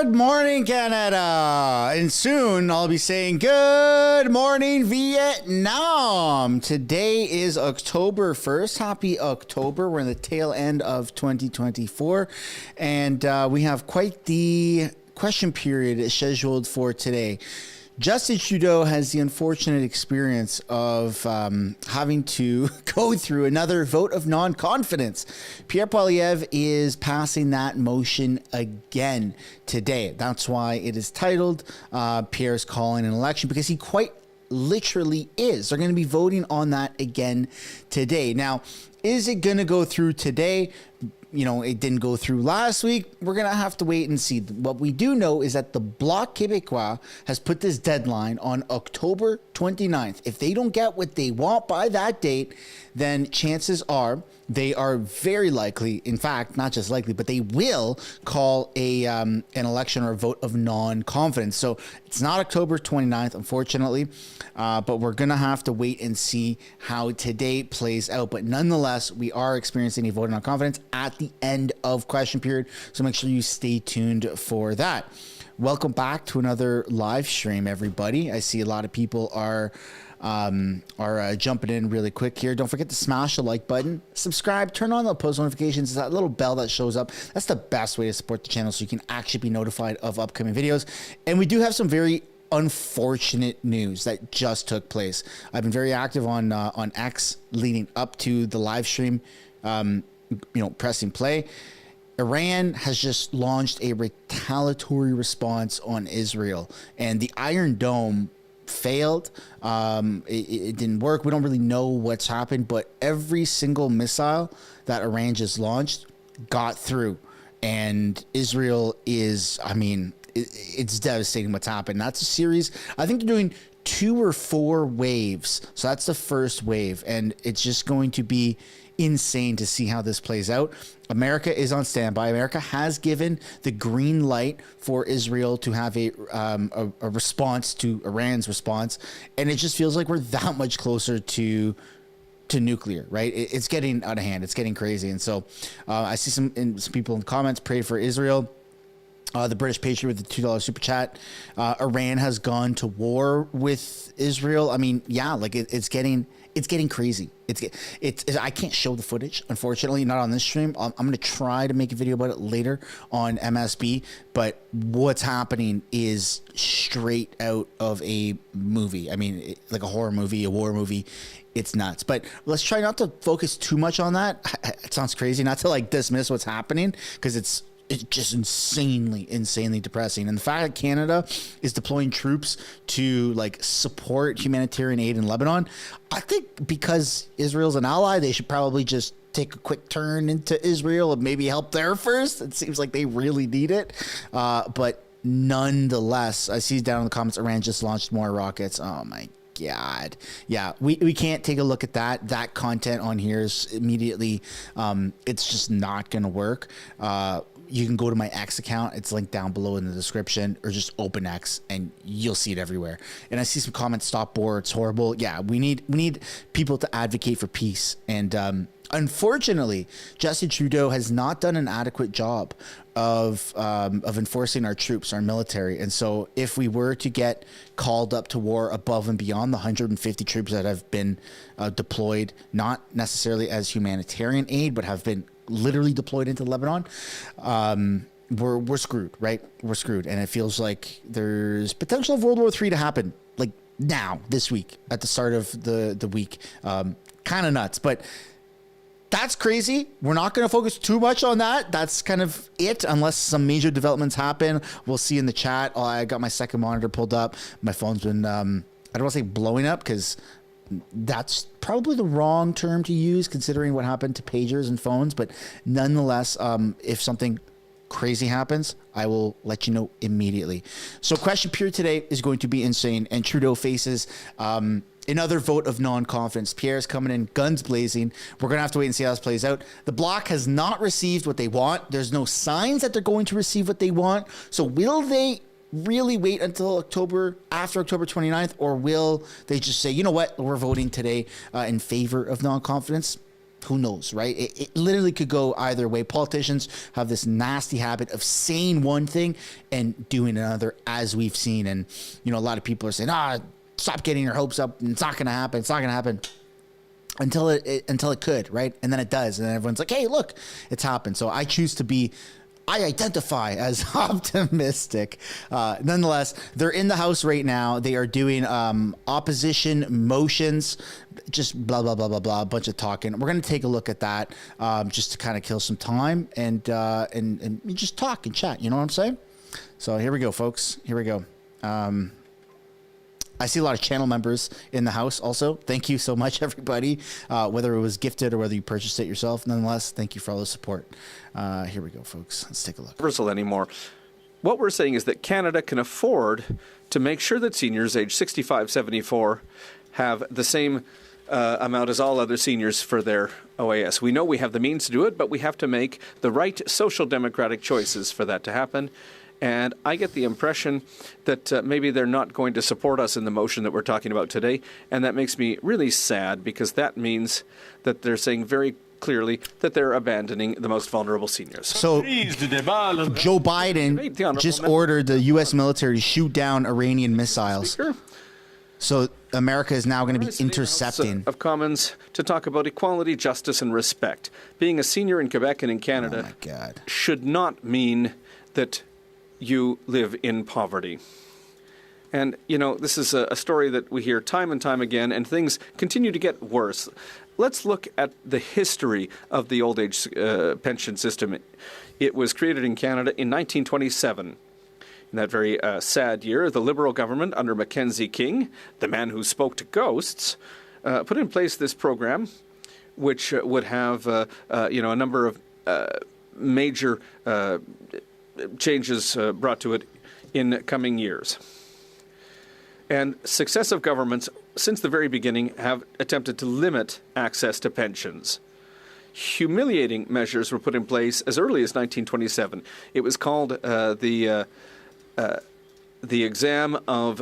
Good morning, Canada. And soon I'll be saying good morning, Vietnam. Today is October 1st. Happy October. We're in the tail end of 2024. And we have quite the question period scheduled for today. Justin Trudeau has the unfortunate experience of having to go through another vote of non-confidence. Pierre Poilievre is passing that motion again today. That's why it is titled Pierre's Calling an Election, because he quite literally is. They're going to be voting on that again today. Now, is it going to go through today? You know, it didn't go through last week. We're going to have to wait and see. What we do know is that the Bloc Québécois has put this deadline on October 29th. If they don't get what they want by that date, then chances are they are very likely, in fact, not just likely, but they will call an election or a vote of non-confidence. So it's not October 29th, unfortunately, but we're going to have to wait and see how today plays out. But nonetheless, we are experiencing a vote of non-confidence at the end of question period. So make sure you stay tuned for that. Welcome back to another live stream, everybody. I see a lot of people are jumping in really quick here. Don't forget to smash the like button, subscribe, turn on the post notifications. It's that little bell that shows up. That's the best way to support the channel so you can actually be notified of upcoming videos. And we do have some very unfortunate news that just took place. I've been very active on X leading up to the live stream, pressing play. Iran has just launched a retaliatory response on Israel, and the Iron Dome failed. It didn't work. We don't really know what's happened, but every single missile that Iran just launched got through, and Israel is, it's devastating what's happened. That's a series. I think they're doing 2 or 4 waves. So that's the first wave, and it's just going to be insane to see how this plays out. America is on standby. America has given the green light for Israel to have a response to Iran's response, and it just feels like we're that much closer to nuclear, right? It's getting out of hand. It's getting crazy. And so I see some people in the comments pray for Israel. The British Patriot with the $2 super chat. Iran has gone to war with Israel. It's getting crazy. It's I can't show the footage, unfortunately, not on this stream. I'm going to try to make a video about it later on MSB, but what's happening is straight out of a movie. Like a horror movie, a war movie. It's nuts. But let's try not to focus too much on that. It sounds crazy not to dismiss what's happening, because it's just insanely depressing. And the fact that Canada is deploying troops to support humanitarian aid in Lebanon, I think because Israel's an ally, they should probably just take a quick turn into Israel and maybe help there first. It seems like they really need it. But nonetheless, I see down in the comments, Iran just launched more rockets. Oh my God. Yeah, we can't take a look at that content on here is immediately. It's just not going to work. You can go to my X account. It's linked down below in the description, or just open X and you'll see it everywhere. And I see some comments, stop war, it's horrible. Yeah, we need people to advocate for peace. And unfortunately, Justin Trudeau has not done an adequate job of enforcing our troops, our military. And so if we were to get called up to war above and beyond the 150 troops that have been deployed, not necessarily as humanitarian aid, but have been literally deployed into Lebanon, we're screwed, right? We're screwed. And it feels like there's potential of World War III to happen now, this week, at the start of the week. Kind of nuts, but that's crazy. We're not going to focus too much on that. That's kind of it, unless some major developments happen. We'll see in the chat. Oh, I got my second monitor pulled up. My phone's been, I don't want to say blowing up, because that's probably the wrong term to use considering what happened to pagers and phones. But nonetheless, if something crazy happens, I will let you know immediately. So question period today is going to be insane, and Trudeau faces another vote of non-confidence. Pierre's coming in guns blazing. We're going to have to wait and see how this plays out. The Bloc has not received what they want. There's no signs that they're going to receive what they want. So will they really wait until after October 29th, or will they just say, you know what, we're voting today in favor of non-confidence? Who knows, right? It literally could go either way. Politicians have this nasty habit of saying one thing and doing another, as we've seen. And, you know, a lot of people are saying, stop getting your hopes up. It's not going to happen. It's not going to happen. Until it could, right? And then it does. And then everyone's like, hey, look, it's happened. So I identify as optimistic. Nonetheless, they're in the House right now. They are doing opposition motions, just blah, blah, blah, blah, blah, a bunch of talking. We're going to take a look at that just to kind of kill some time and just talk and chat. You know what I'm saying? So here we go, folks. Here we go. I see a lot of channel members in the House also. Thank you so much, everybody, whether it was gifted or whether you purchased it yourself. Nonetheless, thank you for all the support. Here we go, folks. Let's take a look. Anymore. What we're saying is that Canada can afford to make sure that seniors aged 65, 74 have the same amount as all other seniors for their OAS. We know we have the means to do it, but we have to make the right social democratic choices for that to happen. And I get the impression that maybe they're not going to support us in the motion that we're talking about today. And that makes me really sad, because that means that they're saying very clearly that they're abandoning the most vulnerable seniors. So Joe Biden just ordered the U.S. military to shoot down Iranian missiles. Speaker. So America is now going to be intercepting. Of Commons to talk about equality, justice, and respect. Being a senior in Quebec and in Canada should not mean that you live in poverty. And, you know, this is a story that we hear time and time again, and things continue to get worse. Let's look at the history of the old age pension system. It was created in Canada in 1927. In that very sad year, the Liberal government under Mackenzie King, the man who spoke to ghosts, put in place this program, which would have, a number of major changes brought to it in coming years. And successive governments, since the very beginning, have attempted to limit access to pensions. Humiliating measures were put in place as early as 1927. It was called the exam of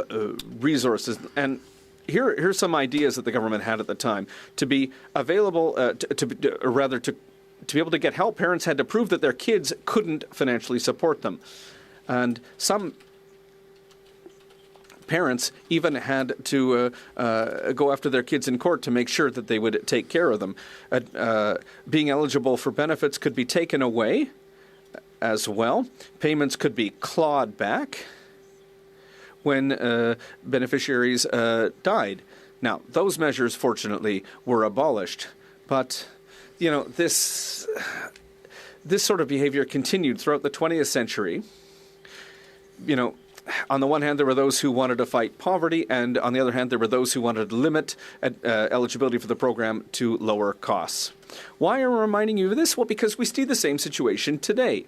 resources. And here's some ideas that the government had at the time. To be available, to be able to get help, parents had to prove that their kids couldn't financially support them. And some parents even had to go after their kids in court to make sure that they would take care of them. Being eligible for benefits could be taken away as well. Payments could be clawed back when beneficiaries died. Now, those measures, fortunately, were abolished. But, you know, this sort of behavior continued throughout the 20th century. You know, on the one hand, there were those who wanted to fight poverty, and on the other hand, there were those who wanted to limit eligibility for the program to lower costs. Why am I reminding you of this? Well, because we see the same situation today.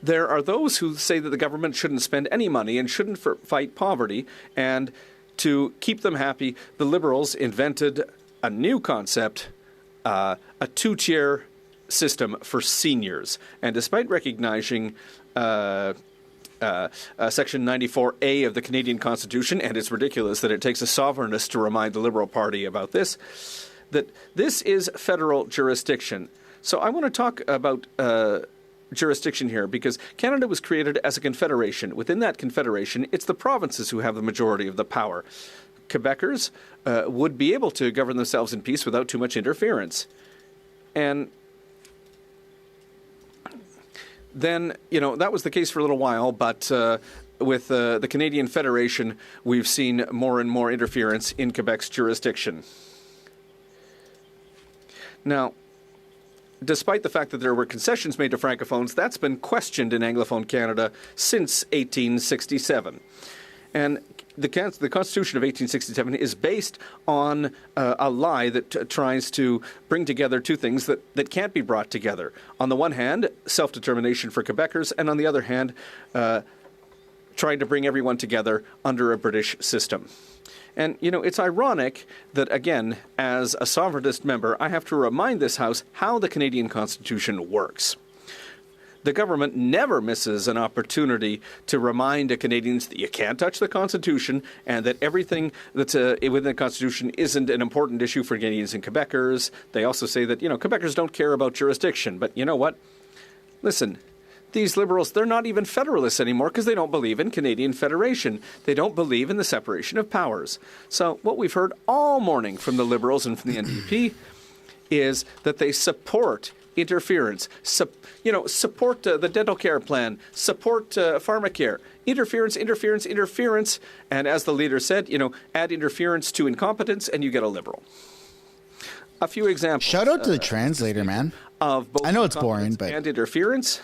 There are those who say that the government shouldn't spend any money and shouldn't fight poverty, and to keep them happy, the Liberals invented a new concept, a two-tier system for seniors. And despite recognizing Section 94A of the Canadian Constitution, and it's ridiculous that it takes a sovereignist to remind the Liberal Party about this, that this is federal jurisdiction. So I want to talk about jurisdiction here, because Canada was created as a confederation. Within that confederation, it's the provinces who have the majority of the power. Quebecers would be able to govern themselves in peace without too much interference. And then, you know, that was the case for a little while, but with the Canadian Federation, we've seen more and more interference in Quebec's jurisdiction. Now, despite the fact that there were concessions made to Francophones, that's been questioned in Anglophone Canada since 1867. And the Constitution of 1867 is based on a lie that tries to bring together two things that can't be brought together. On the one hand, self-determination for Quebecers, and on the other hand, trying to bring everyone together under a British system. And, you know, it's ironic that, again, as a sovereignist member, I have to remind this House how the Canadian Constitution works. the government never misses an opportunity to remind Canadians that you can't touch the Constitution and that everything that's within the Constitution isn't an important issue for Canadians and Quebecers. They also say that, Quebecers don't care about jurisdiction. But you know what? Listen, these Liberals, they're not even Federalists anymore because they don't believe in Canadian Federation. They don't believe in the separation of powers. So what we've heard all morning from the Liberals and from the NDP is that they support interference, support the dental care plan, support pharmacare. Interference. And as the leader said, add interference to incompetence and you get a Liberal. A few examples. Shout out to the translator, man. Of both I know it's boring, but... And interference.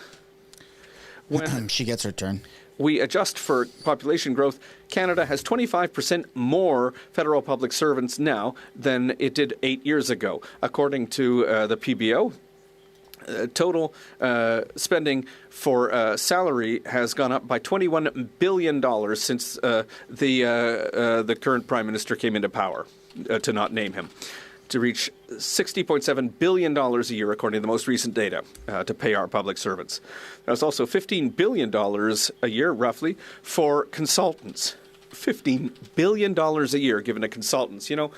When she gets her turn. we adjust for population growth, Canada has 25% more federal public servants now than it did 8 years ago. According to the PBO, total spending for salary has gone up by $21 billion since the current Prime Minister came into power, to not name him, to reach $60.7 billion a year, according to the most recent data, to pay our public servants. There's also $15 billion a year, roughly, for consultants. $15 billion a year given to consultants. You know,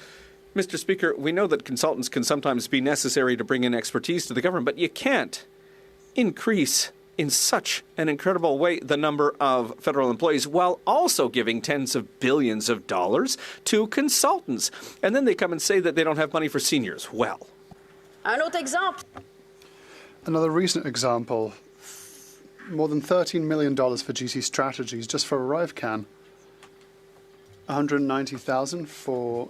Mr. Speaker, we know that consultants can sometimes be necessary to bring in expertise to the government, but you can't increase in such an incredible way the number of federal employees while also giving tens of billions of dollars to consultants. And then they come and say that they don't have money for seniors. Well. Un autre exemple. Another recent example, more than $13 million for GC Strategies just for ArriveCan. $190,000 for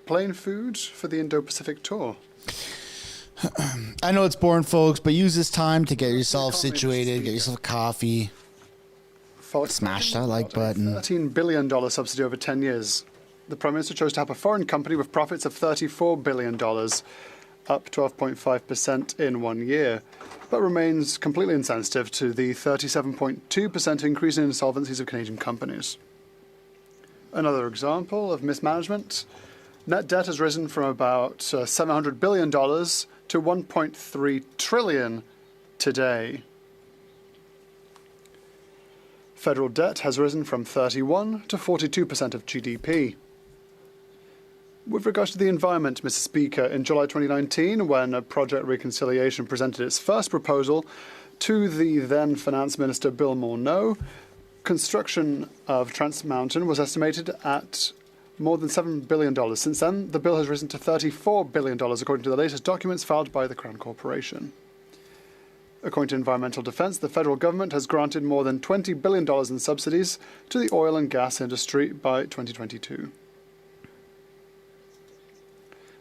plane food for the Indo-Pacific tour. I know it's boring, folks, but use this time to get yourself situated, get yourself a coffee. Smash that like button. $13 billion subsidy over 10 years. The Prime Minister chose to help a foreign company with profits of $34 billion, up 12.5% in 1 year, but remains completely insensitive to the 37.2% increase in insolvencies of Canadian companies. Another example of mismanagement. Net debt has risen from about $700 billion to $1.3 trillion today. Federal debt has risen from 31 to 42% of GDP. With regards to the environment, Mr. Speaker, in July 2019, when Project Reconciliation presented its first proposal to the then Finance Minister Bill Morneau, construction of Trans Mountain was estimated at more than $7 billion. Since then, the bill has risen to $34 billion, according to the latest documents filed by the Crown Corporation. According to Environmental Defence, the federal government has granted more than $20 billion in subsidies to the oil and gas industry by 2022.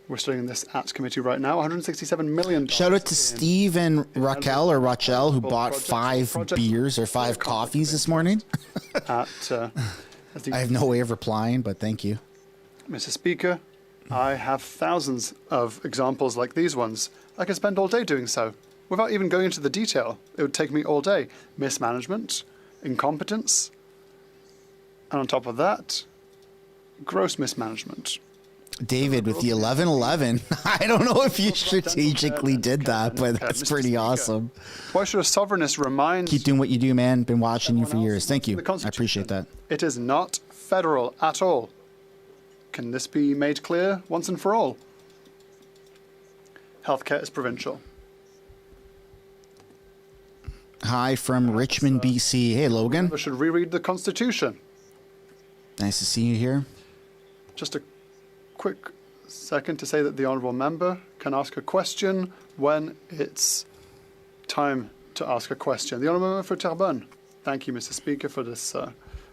We're studying this at committee right now. $167 million. Shout out to Steve and Raquel or Rachel, who bought 5 beers or 5 coffees this morning. I have no way of replying, but thank you. Mr. Speaker, I have thousands of examples like these ones. I could spend all day doing so, without even going into the detail. It would take me all day. Mismanagement, incompetence, and on top of that, gross mismanagement. David with the 1111. I don't know if you strategically did that, but that's pretty awesome. Why should a sovereignist remind... Keep doing what you do, man. Been watching you for years. Thank you. I appreciate that. It is not federal at all. Can this be made clear once and for all? Healthcare is provincial. Hi from Richmond, BC. Hey, Logan. We should reread the Constitution. Nice to see you here. Just a quick second to say that the honourable member can ask a question when it's time to ask a question. The honourable member for Terrebonne. Thank you, Mr. Speaker, for this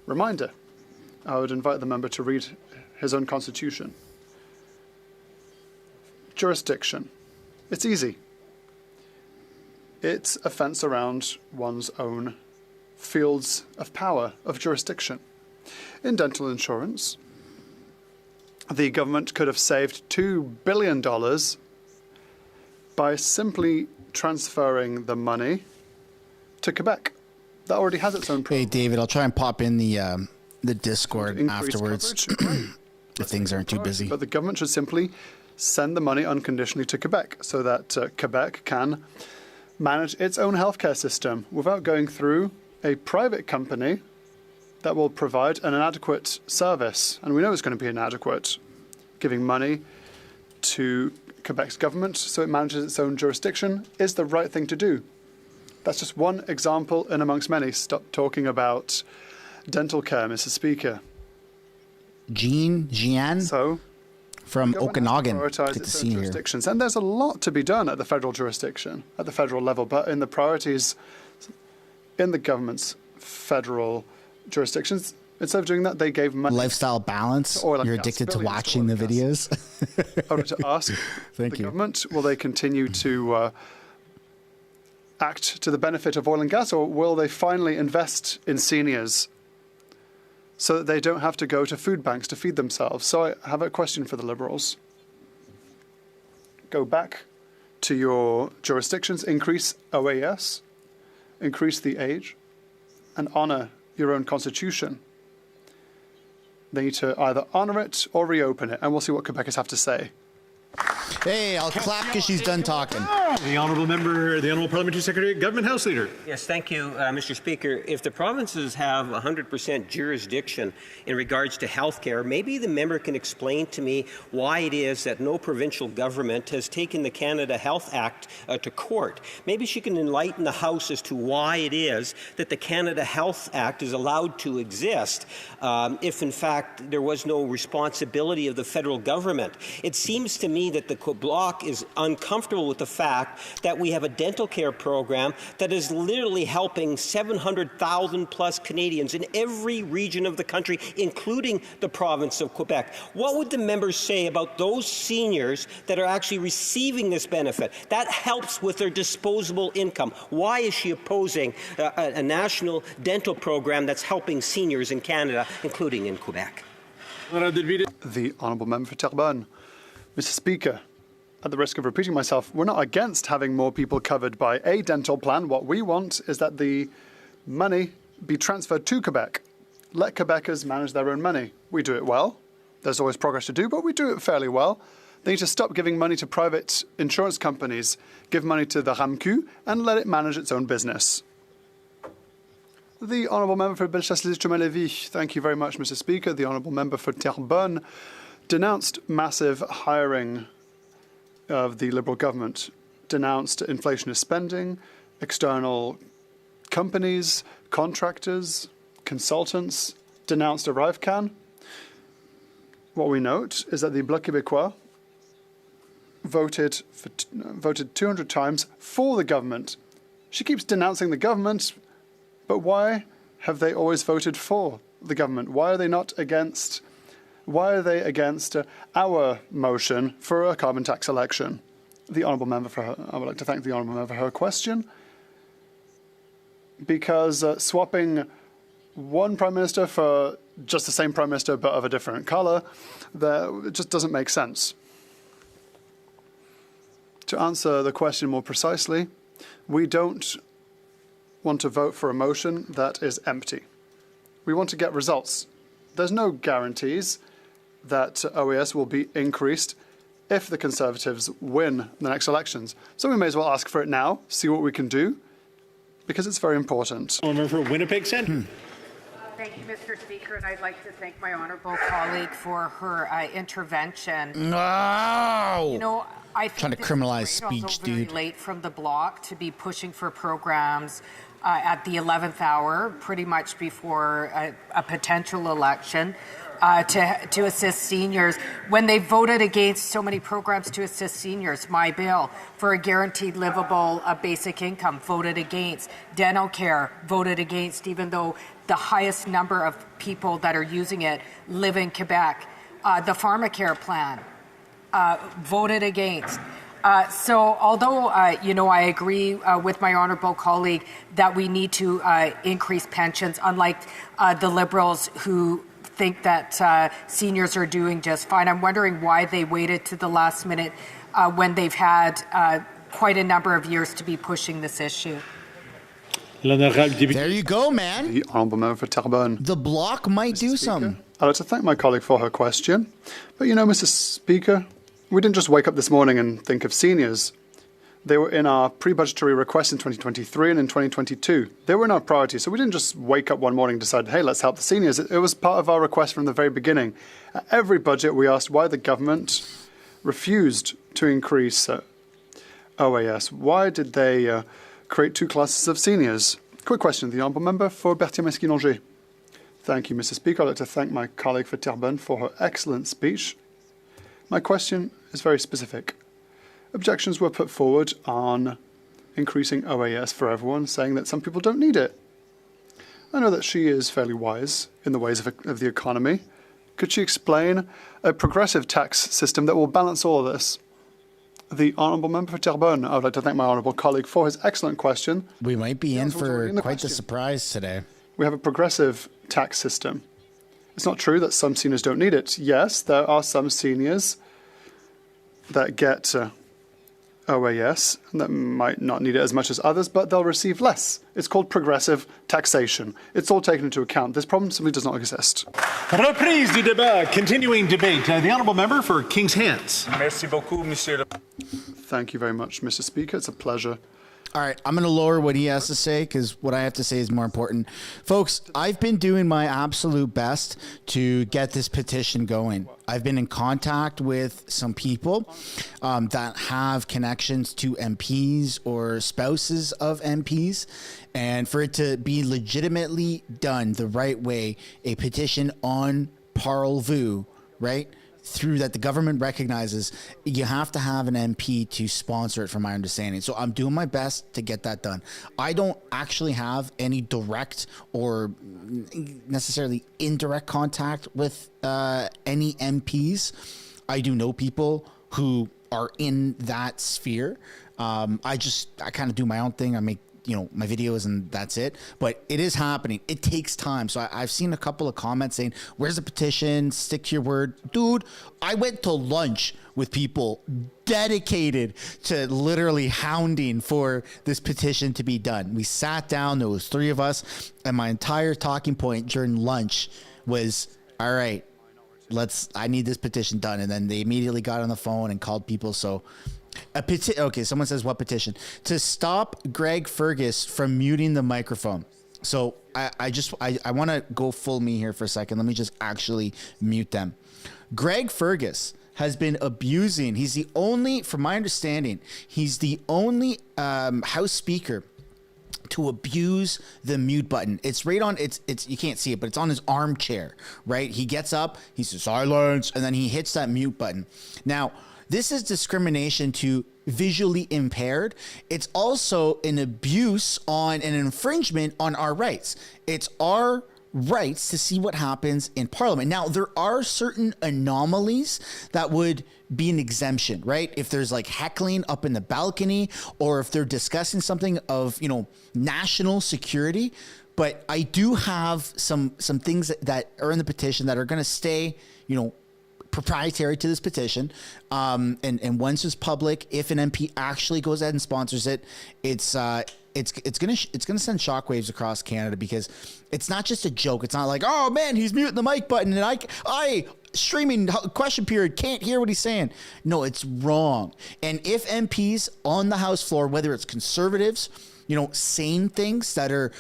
reminder. I would invite the member to read his own constitution. Jurisdiction. It's easy. It's a fence around one's own fields of power, of jurisdiction. In dental insurance, the government could have saved $2 billion by simply transferring the money to Quebec. That already has its own program. Hey, David, I'll try and pop in the Discord afterwards if things aren't too busy. But the government should simply send the money unconditionally to Quebec so that Quebec can manage its own healthcare system without going through a private company that will provide an inadequate service. And we know it's going to be inadequate. Giving money to Quebec's government so it manages its own jurisdiction is the right thing to do. That's just one example in amongst many. Stop talking about dental care, Mr. Speaker. Jean So, from Okanagan. Prioritize Good to its see own you here. jurisdictions. And there's a lot to be done at the federal jurisdiction, at the federal level, but in the priorities in the government's federal jurisdictions, instead of doing that, they gave money. Lifestyle balance. Oil and You're gas, addicted to billions to watching oil the and gas. videos. I wanted to ask Thank the you. government, will they continue to act to the benefit of oil and gas, or will they finally invest in seniors so that they don't have to go to food banks to feed themselves? So I have a question for the Liberals. Go back to your jurisdictions, increase OAS, increase the age, and honour your own constitution. They need to either honour it or reopen it, and we'll see what Quebecers have to say. Hey, I'll clap because she's done talking. The honourable member, the honourable parliamentary secretary, government house leader. Yes, thank you, Mr. Speaker. If the provinces have 100% jurisdiction in regards to health care, maybe the member can explain to me why it is that no provincial government has taken the Canada Health Act to court. Maybe she can enlighten the House as to why it is that the Canada Health Act is allowed to exist if, in fact, there was no responsibility of the federal government. It seems to me that the Bloc is uncomfortable with the fact that we have a dental care program that is literally helping 700,000 plus Canadians in every region of the country, including the province of Quebec. What would the members say about those seniors that are actually receiving this benefit? That helps with their disposable income. Why is she opposing a national dental program that's helping seniors in Canada, including in Quebec? The Honourable Member for Terrebonne. Mr. Speaker, at the risk of repeating myself, we're not against having more people covered by a dental plan. What we want is that the money be transferred to Quebec. Let Quebecers manage their own money. We do it well. There's always progress to do, but we do it fairly well. They need to stop giving money to private insurance companies, give money to the RAMQ, and let it manage its own business. The Honourable Member for Mistersunshinebaby. Thank you very much, Mr. Speaker. The Honourable Member for Terrebonne denounced massive hiring of the Liberal government, denounced inflationist spending, external companies, contractors, consultants, denounced ArriveCan. What we note is that the Bloc Québécois voted 200 times for the government. She keeps denouncing the government, but why have they always voted for the government? Why are they not against? Why are they against our motion for a carbon tax election? The Honourable Member I would like to thank the Honourable Member for her question, because swapping one Prime Minister for just the same Prime Minister but of a different colour, it just doesn't make sense. To answer the question more precisely, we don't want to vote for a motion that is empty. We want to get results. There's no guarantees that OAS will be increased if the Conservatives win the next elections. So we may as well ask for it now, see what we can do, because it's very important. Member for Winnipeg Centre. Thank you, Mr. Speaker, and I'd like to thank my honourable colleague for her intervention. No! You know, I think Trying to this criminalize is speech, also very dude. late from the Bloc to be pushing for programs at the 11th hour, pretty much before a potential election, to assist seniors. When they voted against so many programs to assist seniors, my bill for a guaranteed livable basic income, voted against. Dental care, voted against, even though the highest number of people that are using it live in Quebec. The pharmacare plan, voted against. So although, I agree with my honourable colleague that we need to increase pensions, unlike the Liberals who think that seniors are doing just fine, I'm wondering why they waited to the last minute when they've had quite a number of years to be pushing this issue. There you go, man. The Honourable Member for Terrebonne. The Bloc might do some. I'd like to thank my colleague for her question. But Mr. Speaker, we didn't just wake up this morning and think of seniors. They were in our pre-budgetary requests in 2023 and in 2022. They were in our priorities. So we didn't just wake up one morning and decide, hey, let's help the seniors. It was part of our request from the very beginning. At every budget, we asked why the government refused to increase OAS. Why did they create two classes of seniors? Quick question, the honourable member for Berthier-Mesquite-Angers. Thank you, Mr. Speaker. I'd like to thank my colleague for Terrebonne for her excellent speech. My question is very specific. Objections were put forward on increasing OAS for everyone, saying that some people don't need it. I know that she is fairly wise in the ways of the economy. Could she explain a progressive tax system that will balance all of this? The honourable member for Terrebonne. I would like to thank my honourable colleague for his excellent question. We might be in for quite the surprise today. We have a progressive tax system. It's not true that some seniors don't need it. Yes, there are some seniors that get OAS that might not need it as much as others, but they'll receive less. It's called progressive taxation. It's all taken into account. This problem simply does not exist. Reprise du débat, continuing debate. The honourable member for King's Hands. Merci beaucoup, monsieur. Thank you very much, Mr. Speaker. It's a pleasure. All right, I'm going to lower what he has to say because what I have to say is more important. Folks, I've been doing my absolute best to get this petition going. I've been in contact with some people that have connections to MPs or spouses of MPs. And for it to be legitimately done the right way, a petition on poilievre, right? Through that the government recognizes, you have to have an MP to sponsor it, from my understanding. So I'm doing my best to get that done. I don't actually have any direct or necessarily indirect contact with any MPs. I do know people who are in that sphere. I kind of do my own thing. I make my videos and that's it, but it is happening. It takes time. So I've seen a couple of comments saying, where's the petition? Stick to your word. Dude, I went to lunch with people dedicated to literally hounding for this petition to be done. We sat down, there was 3 of us, and my entire talking point during lunch was, all right, I need this petition done. And then they immediately got on the phone and called people. So okay, someone says what petition? To stop Greg Fergus from muting the microphone. So I want to go full me here for a second. Let me just actually mute them. Greg Fergus has been abusing. He's the only, from my understanding, he's the only House Speaker to abuse the mute button. It's right on, it's you can't see it, but it's on his armchair, right? He gets up, he says silence, and then he hits that mute button. Now, this is discrimination to visually impaired. It's also an abuse on an infringement on our rights. It's our rights to see what happens in Parliament. Now, there are certain anomalies that would be an exemption, right? If there's like heckling up in the balcony, or if they're discussing something of, national security. But I do have some things that are in the petition that are going to stay, proprietary to this petition, and once it's public, if an MP actually goes ahead and sponsors it, it's gonna send shockwaves across Canada, because it's not just a joke. It's not like, oh man, he's muting the mic button and I streaming question period can't hear what he's saying. No, it's wrong. And if MPs on the House floor, whether it's Conservatives, saying things that are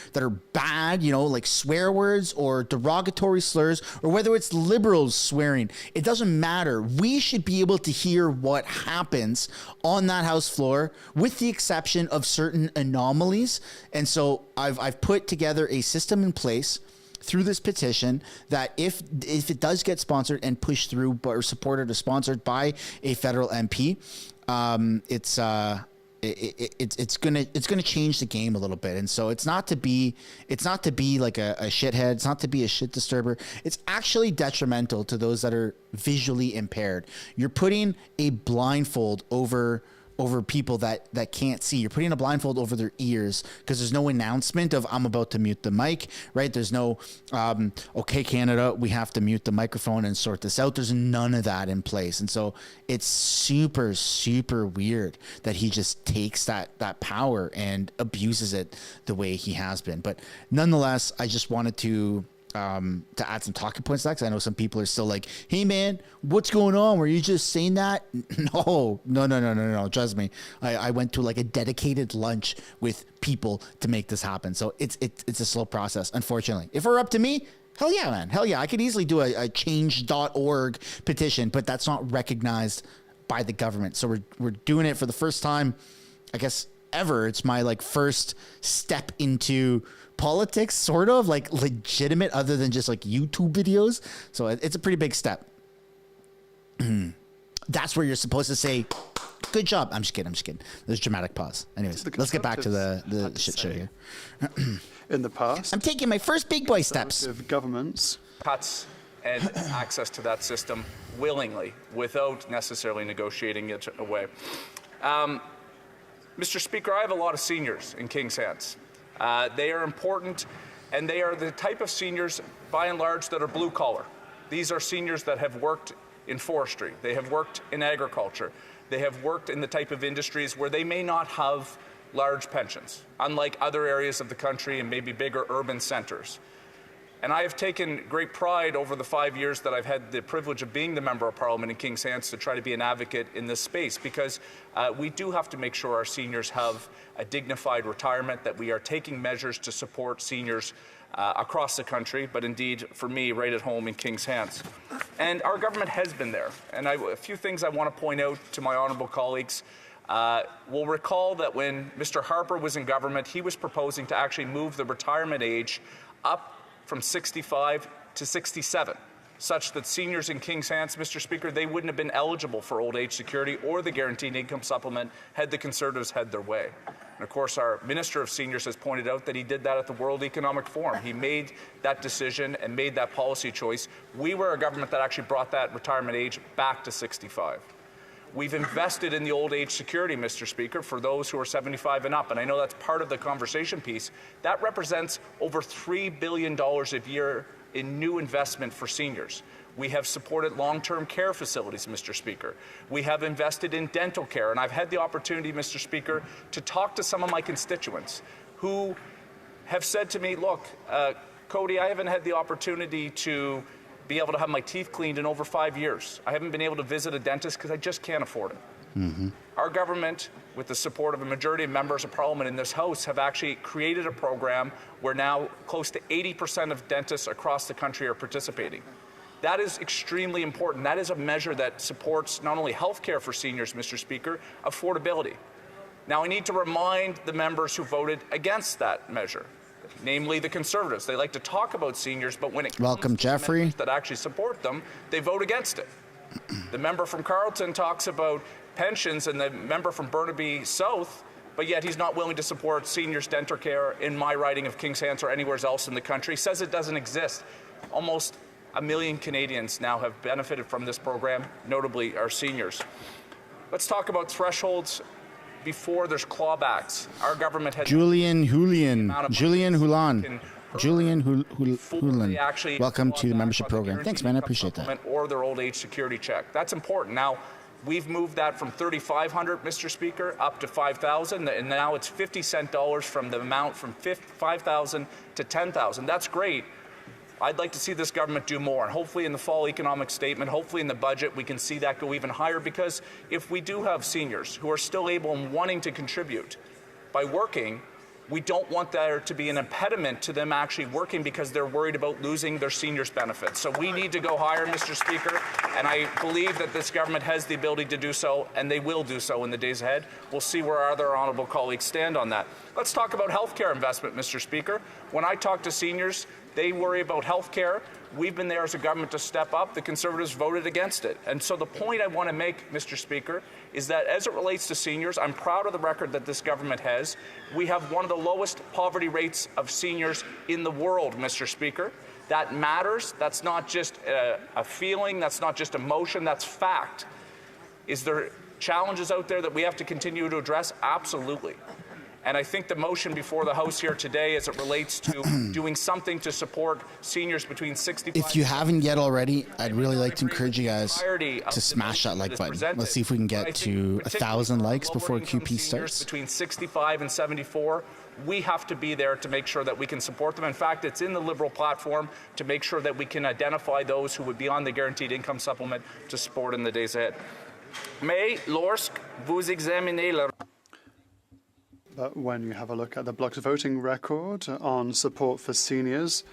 bad, like swear words or derogatory slurs, or whether it's Liberals swearing, it doesn't matter. We should be able to hear what happens on that House floor, with the exception of certain anomalies. And so I've put together a system in place through this petition that if it does get sponsored and pushed through, or supported or sponsored by a federal MP, it's gonna change the game a little bit. And so it's not to be like a shithead. It's not to be a shit disturber. It's actually detrimental to those that are visually impaired. You're putting a blindfold over people that can't see. You're putting a blindfold over their ears, because there's no announcement of I'm about to mute the mic, right? There's no, okay, Canada, we have to mute the microphone and sort this out. There's none of that in place. And so it's super, super weird that he just takes that power and abuses it the way he has been. But nonetheless, I just wanted to to add some talking points to that, because I know some people are still like, hey man, what's going on? Were you just saying that? No. Trust me. I went to like a dedicated lunch with people to make this happen. So it's a slow process, unfortunately. If it were up to me, hell yeah, man. Hell yeah. I could easily do a change.org petition, but that's not recognized by the government. So we're doing it for the first time, I guess, ever. It's my like first step into politics, sort of like legitimate, other than just like YouTube videos. So it's a pretty big step. That's where you're supposed to say, good job. I'm just kidding. There's a dramatic pause. Anyways, let's get back to the shit show here. In the past, I'm taking my first big boy steps. Governments cuts and access to that system willingly without necessarily negotiating it away. Mr. Speaker, I have a lot of seniors in King's Hands. They are important, and they are the type of seniors, by and large, that are blue collar. These are seniors that have worked in forestry. They have worked in agriculture. They have worked in the type of industries where they may not have large pensions, unlike other areas of the country and maybe bigger urban centers. And I have taken great pride over the 5 years that I've had the privilege of being the Member of Parliament in King's Hands to try to be an advocate in this space, because we do have to make sure our seniors have a dignified retirement, that we are taking measures to support seniors across the country, but indeed, for me, right at home in King's Hands. And our government has been there. And a few things I want to point out to my honourable colleagues. We'll recall that when Mr. Harper was in government, he was proposing to actually move the retirement age up from 65 to 67, such that seniors in King's Hands, Mr. Speaker, they wouldn't have been eligible for old age security or the guaranteed income supplement had the Conservatives had their way. And of course, our Minister of Seniors has pointed out that he did that at the World Economic Forum. He made that decision and made that policy choice. We were a government that actually brought that retirement age back to 65. We've invested in the old age security, Mr. Speaker, for those who are 75 and up. And I know that's part of the conversation piece. That represents over $3 billion a year in new investment for seniors. We have supported long-term care facilities, Mr. Speaker. We have invested in dental care. And I've had the opportunity, Mr. Speaker, to talk to some of my constituents who have said to me, look, Cody, I haven't had the opportunity to be able to have my teeth cleaned in over 5 years. I haven't been able to visit a dentist because I just can't afford it. Mm-hmm. Our government, with the support of a majority of members of Parliament in this House, have actually created a program where now close to 80% of dentists across the country are participating. That is extremely important. That is a measure that supports not only health care for seniors, Mr. Speaker, affordability. Now, I need to remind the members who voted against that measure, namely the Conservatives. They like to talk about seniors, but when it comes to members that actually support them, they vote against it. The member from Carleton talks about pensions, and the member from Burnaby South, but yet he's not willing to support seniors' dental care in my riding of King's Hands or anywhere else in the country. Says it doesn't exist. Almost 1 million Canadians now have benefited from this program, notably our seniors. Let's talk about thresholds before there's clawbacks. Our government had Julian Hulan. Welcome to the membership program. Thanks, man. I appreciate that. Or their old age security check. That's important. Now, we've moved that from $3,500, Mr. Speaker, up to $5,000, and now it's 50 cent dollars from the amount from $5,000 to $10,000. That's great. I'd like to see this government do more, and hopefully in the fall economic statement, hopefully in the budget, we can see that go even higher, because if we do have seniors who are still able and wanting to contribute by working, we don't want there to be an impediment to them actually working because they're worried about losing their seniors' benefits. So we need to go higher, Mr. Speaker, and I believe that this government has the ability to do so, and they will do so in the days ahead. We'll see where our other honourable colleagues stand on that. Let's talk about health care investment, Mr. Speaker. When I talk to seniors, they worry about health care. We've been there as a government to step up. The Conservatives voted against it. And so the point I want to make, Mr. Speaker, is that as it relates to seniors, I'm proud of the record that this government has. We have one of the lowest poverty rates of seniors in the world, Mr. Speaker. That matters. That's not just a feeling. That's not just emotion. That's fact. Is there challenges out there that we have to continue to address? Absolutely. And I think the motion before the House here today, as it relates to doing something to support seniors between 65. If you haven't yet already, I'd really like to encourage you guys to smash that like button. Let's see if we can get to 1,000 likes before QP starts. Between 65 and 74 we have to be there to make sure that we can support them. In fact, it's in the Liberal platform to make sure that we can identify those who would be on the guaranteed income supplement to support in the days ahead. Mais lorsque vous examinez le But when you have a look at the Bloc's voting record on support for seniors,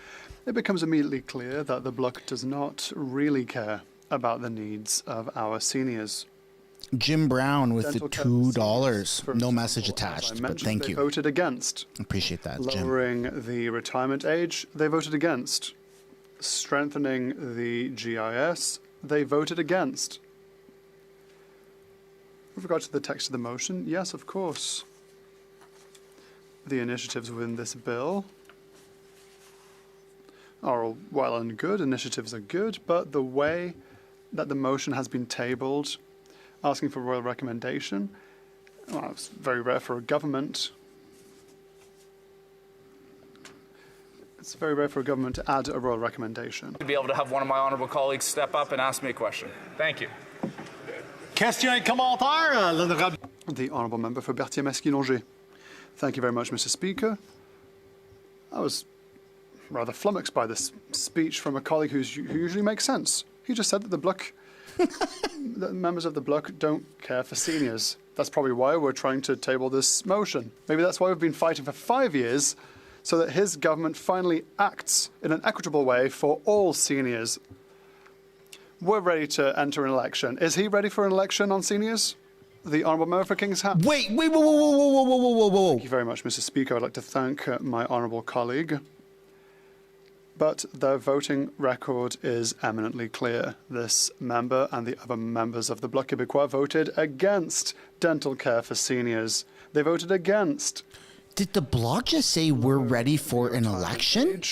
it becomes immediately clear that the Bloc does not really care about the needs of our seniors. Jim Brown with the Dental care $2. for No example, message as I attached, but mentioned, thank they you. voted against Appreciate that, Jim. lowering the retirement age. They voted against strengthening the GIS. They voted against. With regard to the text of the motion, yes, of course. The initiatives within this bill are all well and good. Initiatives are good, but the way that the motion has been tabled, asking for royal recommendation, well, it's very rare for a government. It's very rare for a government to add a royal recommendation. to be able to have one of my honourable colleagues step up and ask me a question. Thank you. Question et commentaire, l'honorable. The honourable member for Berthier-Mesquite-Langer. Thank you very much, Mr. Speaker. I was rather flummoxed by this speech from a colleague who usually makes sense. He just said that the Bloc, the members of the Bloc don't care for seniors. That's probably why we're trying to table this motion. Maybe that's why we've been fighting for 5 years, so that his government finally acts in an equitable way for all seniors. We're ready to enter an election. Is he ready for an election on seniors? The honourable member for King's Hat. Wait, whoa, whoa, whoa, whoa, whoa, whoa, whoa, whoa. Thank you very much, Mr. Speaker. I'd like to thank my honourable colleague. But the voting record is eminently clear. This member and the other members of the Bloc Québécois voted against dental care for seniors. They voted against. Did the Bloc just say we're ready for an election?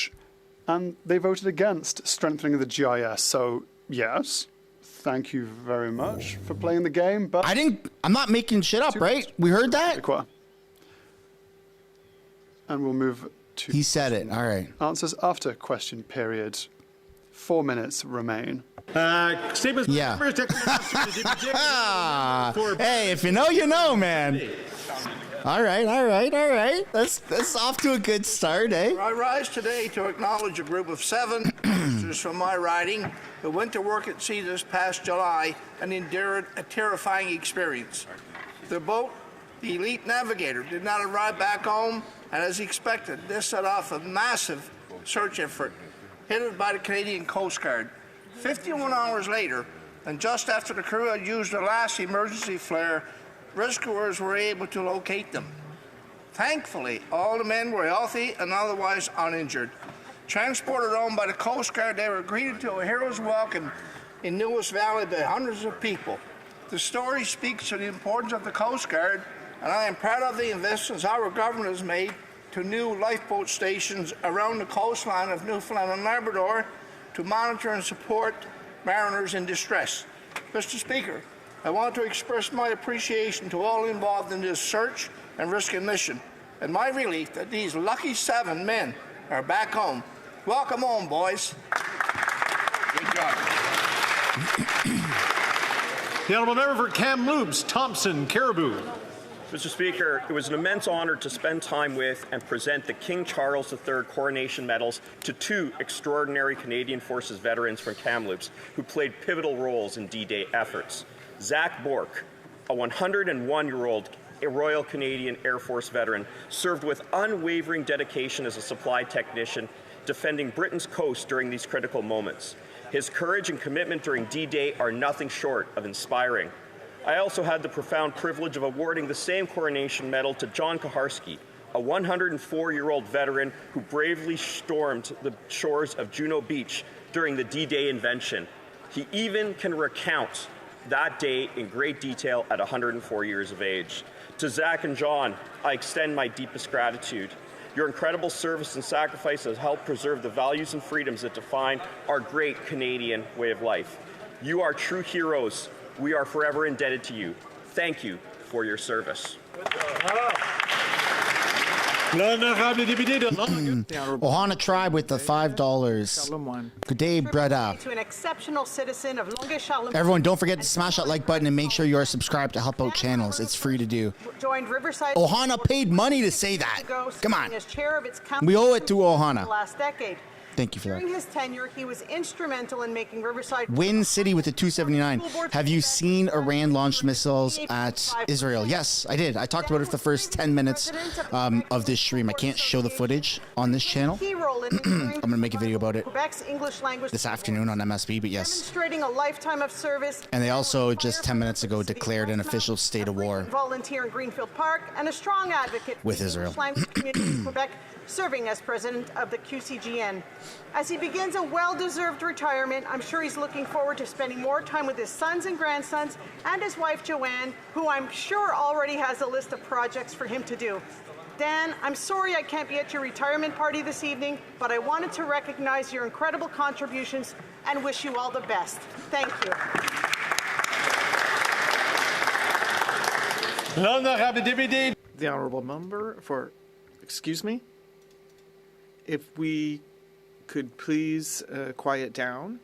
And they voted against strengthening the GIS. So, yes, thank you very much for playing the game. But I'm not making shit up, right? We heard that? And we'll move to... He said it. All right. Answers after question period. 4 minutes remain. Yeah. Hey, if you know, you know, man. All right. That's off to a good start, eh? I rise today to acknowledge a group of 7 sisters from my riding who went to work at sea this past July and endured a terrifying experience. Their boat, the Elite Navigator, did not arrive back home, and as expected, this set off a massive search effort headed by the Canadian Coast Guard. 51 hours later, and just after the crew had used their last emergency flare, rescuers were able to locate them. Thankfully, all the men were healthy and otherwise uninjured. Transported home by the Coast Guard, they were greeted to a hero's welcome in Newest Valley by hundreds of people. The story speaks to the importance of the Coast Guard, and I am proud of the investments our government has made to new lifeboat stations around the coastline of Newfoundland and Labrador to monitor and support mariners in distress. Mr. Speaker, I want to express my appreciation to all involved in this search and rescue mission, and my relief that these lucky 7 men are back home. Welcome home, boys. Good job. The honourable member for Kamloops, Thompson, Caribou. Mr. Speaker, it was an immense honour to spend time with and present the King Charles III Coronation Medals to 2 extraordinary Canadian Forces veterans from Kamloops who played pivotal roles in D-Day efforts. Zach Bork, a 101-year-old Royal Canadian Air Force veteran, served with unwavering dedication as a supply technician, defending Britain's coast during these critical moments. His courage and commitment during D-Day are nothing short of inspiring. I also had the profound privilege of awarding the same coronation medal to John Kaharski, a 104-year-old veteran who bravely stormed the shores of Juno Beach during the D-Day invention. He even can recount that day in great detail at 104 years of age. To Zach and John, I extend my deepest gratitude. Your incredible service and sacrifice has helped preserve the values and freedoms that define our great Canadian way of life. You are true heroes. We are forever indebted to you. Thank you for your service. Ohana Tribe with the $5. Good day, brother. To an exceptional citizen of Longueuil-Charlemagne. Everyone, don't forget to smash that like button and make sure you are subscribed to help out channels. It's free to do. Joined Riverside. Ohana paid money to say that. Come on. As chair of its council We owe it to Ohana. the last decade. Thank you for During that. his tenure, he was instrumental in making Riverside Win City with the 279. Have you seen Iran launched missiles at Israel? Yes, I did. I talked about it for the first 10 minutes of this stream. I can't show the footage on this channel. I'm going to make a video about it Quebec's English language this afternoon on MSB, but yes. demonstrating a lifetime of service. And they also just 10 minutes ago declared an official state of war Volunteer in Greenfield Park and a strong advocate with for the Israel. English language community in Quebec, serving as president of the QCGN. As he begins a well-deserved retirement, I'm sure he's looking forward to spending more time with his sons and grandsons and his wife Joanne, who I'm sure already has a list of projects for him to do. Dan, I'm sorry I can't be at your retirement party this evening, but I wanted to recognize your incredible contributions and wish you all the best. Thank you. The honourable member for, excuse me, if we could please quiet down,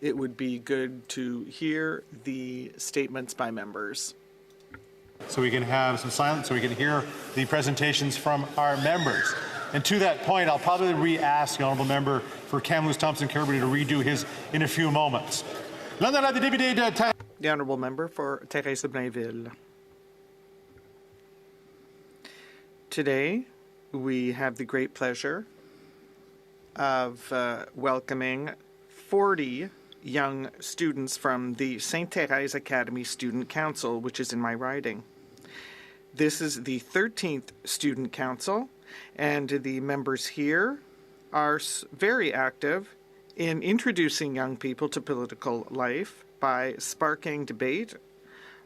it would be good to hear the statements by members. So we can have some silence, so we can hear the presentations from our members. And to that point, I'll probably re-ask the honourable member for Kamloops Thompson Carberry to redo his in a few moments. The honourable member for Thérèse-Blainville. Today, we have the great pleasure of welcoming 40 young students from the St. Thérèse Academy Student Council, which is in my riding. This is the 13th Student Council, and the members here are very active in introducing young people to political life by sparking debate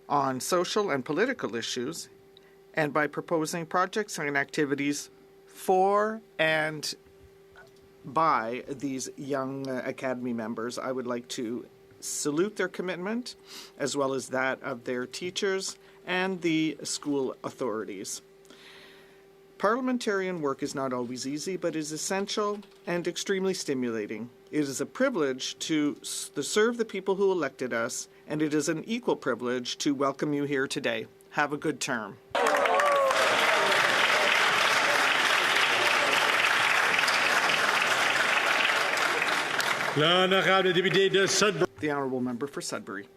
on social and political issues, and by proposing projects and activities for and by these young Academy members. I would like to salute their commitment, as well as that of their teachers and the school authorities. Parliamentarian work is not always easy, but is essential and extremely stimulating. It is a privilege to serve the people who elected us, and it is an equal privilege to welcome you here today. Have a good term. The honourable member for Sudbury.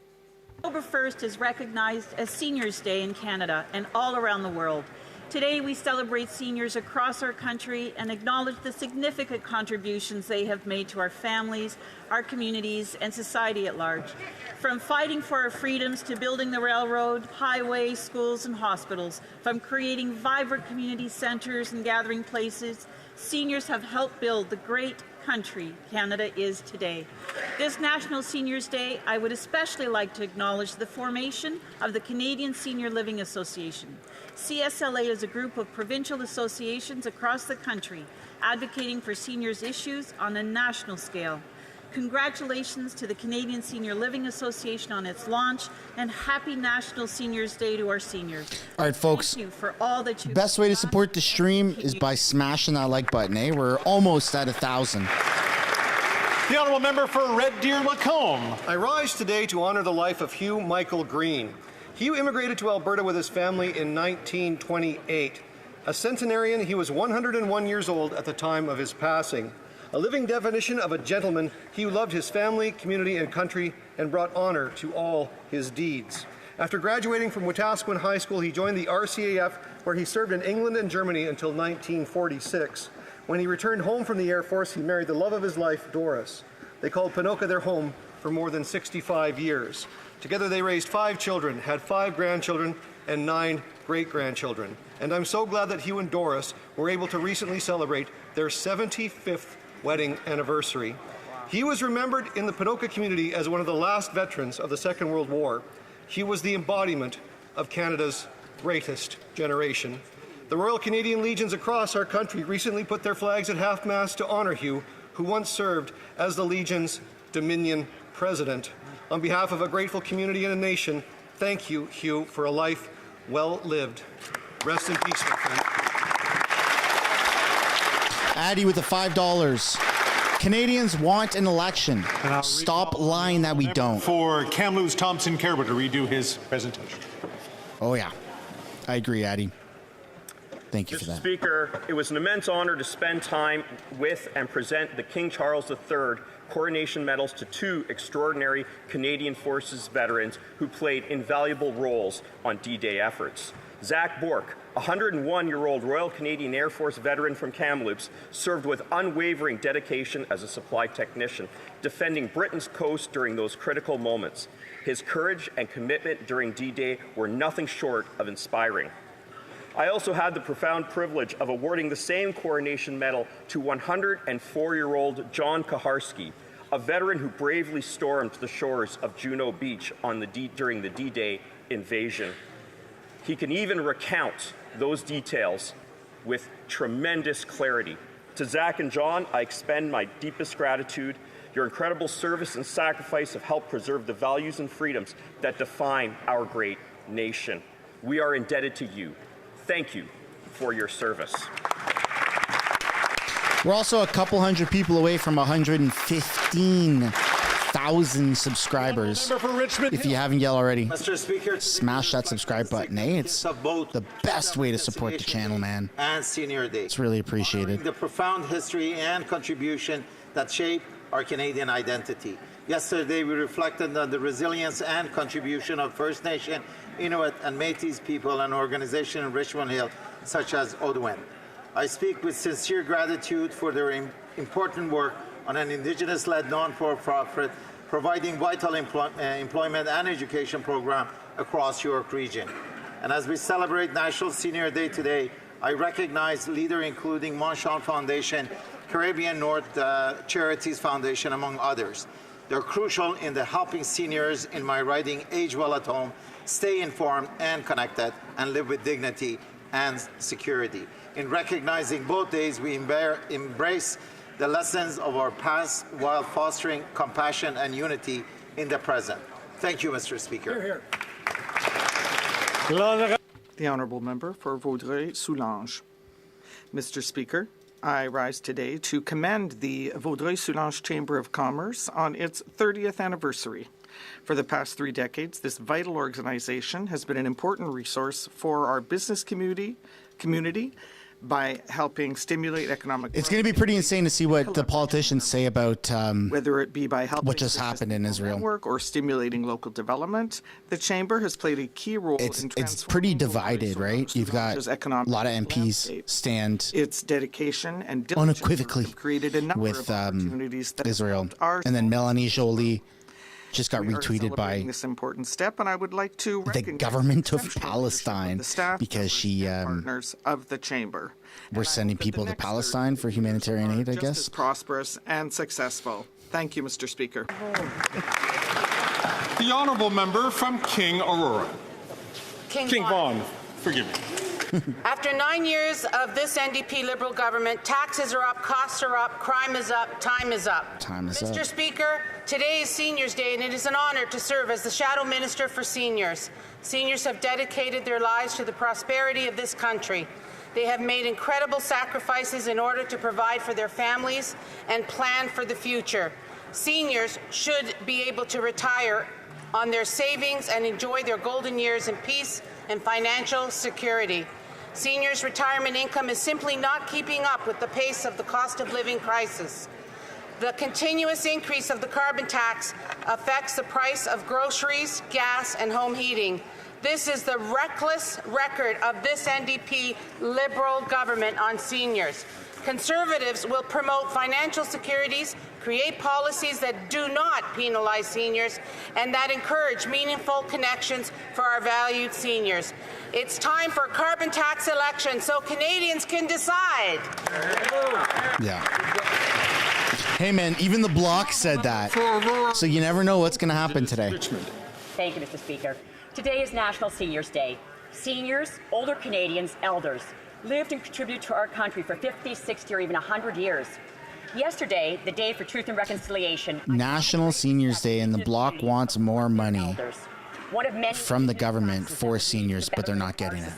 October 1st is recognized as Seniors' Day in Canada and all around the world. Today we celebrate seniors across our country and acknowledge the significant contributions they have made to our families, our communities, and society at large. From fighting for our freedoms to building the railroad, highways, schools, and hospitals, from creating vibrant community centres and gathering places, seniors have helped build the great country Canada is today. This National Seniors Day, I would especially like to acknowledge the formation of the Canadian Senior Living Association. CSLA is a group of provincial associations across the country advocating for seniors' issues on a national scale. Congratulations to the Canadian Senior Living Association on its launch, and happy National Seniors Day to our seniors. All right, folks. Thank you for all that you Best way to support the stream is by smashing that like button, eh? We're almost at 1,000. The honourable member for Red Deer Lacombe. I rise today to honour the life of Hugh Michael Green. Hugh immigrated to Alberta with his family in 1928. A centenarian, he was 101 years old at the time of his passing. A living definition of a gentleman, he loved his family, community, and country, and brought honor to all his deeds. After graduating from Wetaskiwin High School, he joined the RCAF, where he served in England and Germany until 1946. When he returned home from the Air Force, he married the love of his life, Doris. They called Ponoka their home for more than 65 years. Together they raised 5 children, had 5 grandchildren, and 9 great-grandchildren. And I'm so glad that Hugh and Doris were able to recently celebrate their 75th wedding anniversary. He was remembered in the Ponoka community as one of the last veterans of the Second World War. He was the embodiment of Canada's greatest generation. The Royal Canadian Legions across our country recently put their flags at half-mast to honor Hugh, who once served as the Legion's Dominion President. On behalf of a grateful community and a nation, thank you, Hugh, for a life well lived. Rest in peace, my friend. Addie with the $5. Canadians want an election. Stop lying that we don't. For Kamloops Thompson Carver to redo his presentation. Oh, yeah. I agree, Addie. Thank you for Mr. that. Speaker, it was an immense honor to spend time with and present the King Charles III coronation medals to two extraordinary Canadian Forces veterans who played invaluable roles on D-Day efforts. Zach Bork, a 101-year-old Royal Canadian Air Force veteran from Kamloops, served with unwavering dedication as a supply technician, defending Britain's coast during those critical moments. His courage and commitment during D-Day were nothing short of inspiring. I also had the profound privilege of awarding the same coronation medal to 104-year-old John Kaharski, a veteran who bravely stormed the shores of Juno Beach during the D-Day invasion. He can even recount those details with tremendous clarity. To Zach and John, I expend my deepest gratitude. Your incredible service and sacrifice have helped preserve the values and freedoms that define our great nation. We are indebted to you. Thank you for your service. We're also a couple hundred people away from 115,000 subscribers. If you haven't yet already, Mr. Speaker, smash that subscribe button. It's the best way to support the channel, man. And Senior Day. It's really appreciated. The profound history and contribution that shape our Canadian identity. Yesterday, we reflected on the resilience and contribution of First Nation, Inuit, and Métis people and organizations in Richmond Hill, such as Odwin. I speak with sincere gratitude for their important work on an Indigenous-led non-for-profit providing vital employment and education program across York Region. And as we celebrate National Senior Day today, I recognize leaders including Montchalm Foundation, Caribbean North Charities Foundation, among others. They're crucial in the helping seniors in my riding age well at home, stay informed and connected, and live with dignity and security. In recognizing both days, we embrace the lessons of our past while fostering compassion and unity in the present. Thank you, Mr. Speaker. Hear, hear. The Honourable Member for Vaudreuil-Soulanges. Mr. Speaker, I rise today to commend the Vaudreuil-Soulanges Chamber of Commerce on its 30th anniversary. For the past 3 decades, this vital organization has been an important resource for our business community by helping stimulate economic growth. It's going to be pretty insane to see what the politicians say about whether it be by helping what just happened in Israel network or stimulating local development. The chamber has played a key role in it's pretty divided, right? You've got a lot of MPs stand its dedication and unequivocally created a number with of opportunities that Israel, and then Melanie Joly just got we retweeted by this important step, and I would like to the government of Palestine the staff because she partners of the chamber. We're sending people to Palestine for humanitarian aid, I guess. Just as prosperous and successful. Thank you, Mr. Speaker. The honourable member from King Aurora. King Vaughan, forgive me. After 9 years of this NDP Liberal government, taxes are up, costs are up, crime is up, time is up. Mr. Speaker, today is Seniors Day, and it is an honour to serve as the Shadow Minister for Seniors. Seniors have dedicated their lives to the prosperity of this country. They have made incredible sacrifices in order to provide for their families and plan for the future. Seniors should be able to retire on their savings and enjoy their golden years in peace and financial security. Seniors' retirement income is simply not keeping up with the pace of the cost of living crisis. The continuous increase of the carbon tax affects the price of groceries, gas, and home heating. This is the reckless record of this NDP Liberal government on seniors. Conservatives will promote financial securities, create policies that do not penalize seniors, and that encourage meaningful connections for our valued seniors. It's time for a carbon tax election so Canadians can decide. Yeah. Hey, man, even the Bloc said that. So you never know what's going to happen today. Thank you, Mr. Speaker. Today is National Seniors Day. Seniors, older Canadians, elders, lived and contributed to our country for 50, 60, or even 100 years. Yesterday, the Day for Truth and Reconciliation. National Seniors Day, and the Bloc wants more money from the government for seniors, but they're not getting it.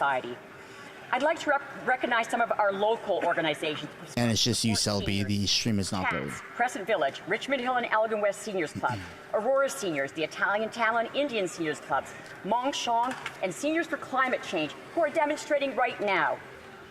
I'd like to recognize some of our local organizations. And it's just you, Selby. The stream is not blurred. Crescent Village, Richmond Hill and Elgin West Seniors Club, Aurora Seniors, the Italian Talon Indian Seniors Clubs, Mong Shong, and Seniors for Climate Change, who are demonstrating right now.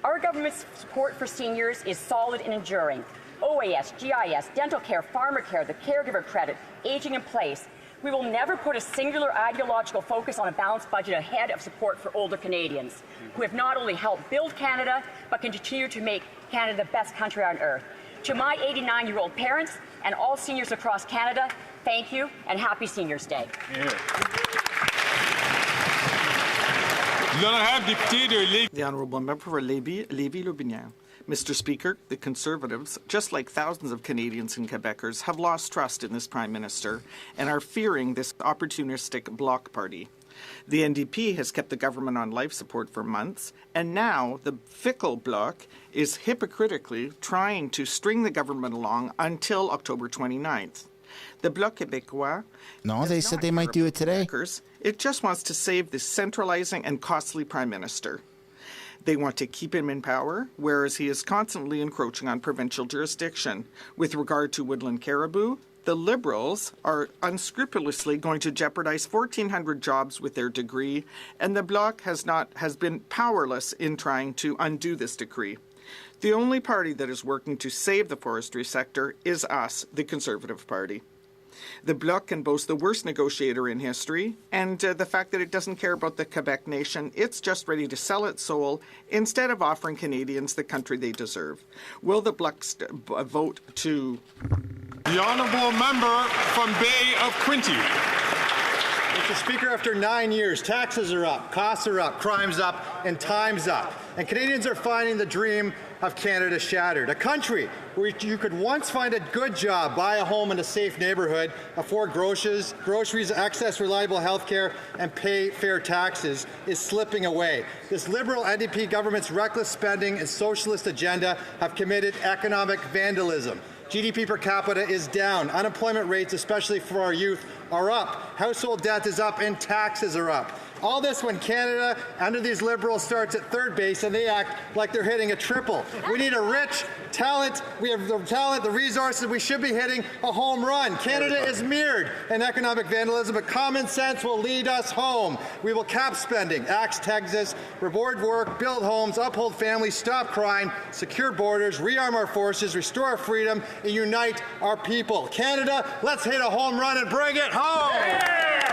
Our government's support for seniors is solid and enduring. OAS, GIS, dental care, farmer care, the caregiver credit, aging in place. We will never put a singular ideological focus on a balanced budget ahead of support for older Canadians, who have not only helped build Canada, but continue to make Canada the best country on earth. To my 89-year-old parents and all seniors across Canada, thank you and happy Seniors Day. The Honourable Member for Lévis-Lotbinière. Mr. Speaker, the Conservatives, just like thousands of Canadians and Quebecers, have lost trust in this Prime Minister and are fearing this opportunistic bloc party. The NDP has kept the government on life support for months, and now the fickle bloc is hypocritically trying to string the government along until October 29th. The Bloc Québécois... No, they said they might do it today. It just wants to save this centralizing and costly Prime Minister. They want to keep him in power, whereas he is constantly encroaching on provincial jurisdiction. With regard to woodland caribou, the Liberals are unscrupulously going to jeopardize 1,400 jobs with their decree, and the Bloc has been powerless in trying to undo this decree. The only party that is working to save the forestry sector is us, the Conservative Party. The Bloc can boast the worst negotiator in history, and the fact that it doesn't care about the Quebec nation, it's just ready to sell its soul instead of offering Canadians the country they deserve. Will the Bloc vote to... The Honourable Member from Bay of Quinte. Mr. Speaker, after 9 years, taxes are up, costs are up, crime's up, and time's up. And Canadians are finding the dream of Canada shattered. A country where you could once find a good job, buy a home in a safe neighborhood, afford groceries, access reliable health care, and pay fair taxes is slipping away. This Liberal NDP government's reckless spending and socialist agenda have committed economic vandalism. GDP per capita is down. Unemployment rates, especially for our youth, are up. Household debt is up and taxes are up. All this when Canada, under these Liberals, starts at third base and they act like they're hitting a triple. We need a rich talent. We have the talent, the resources. We should be hitting a home run. Canada is mirrored in economic vandalism, but common sense will lead us home. We will cap spending, axe Texas, reward work, build homes, uphold families, stop crime, secure borders, rearm our forces, restore our freedom, and unite our people. Canada, let's hit a home run and bring it home.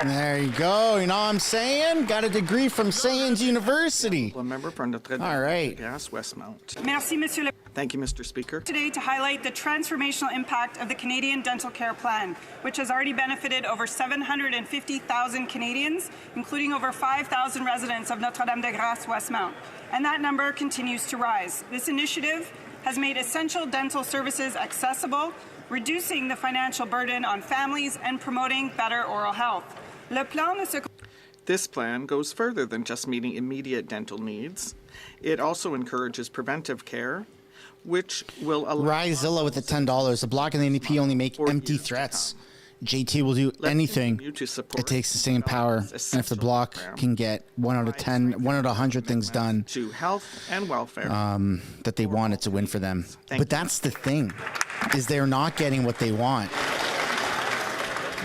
There you go. You know what I'm saying? Got a degree from Sayans University. All right. Westmount. Merci, Monsieur le... Thank you, Mr. Speaker. Today to highlight the transformational impact of the Canadian Dental Care Plan, which has already benefited over 750,000 Canadians, including over 5,000 residents of Notre-Dame-de-Grâce, Westmount. And that number continues to rise. This initiative has made essential dental services accessible, reducing the financial burden on families and promoting better oral health. This plan goes further than just meeting immediate dental needs. It also encourages preventive care, which will allow... Rizilla with the $10. The Bloc and the NDP only make empty threats. JT will do anything it takes to stay in power. And if the Bloc can get 1 out of 10, 1 out of 100 things done to health and welfare that they want, it's a win for them. But that's the thing, is they're not getting what they want.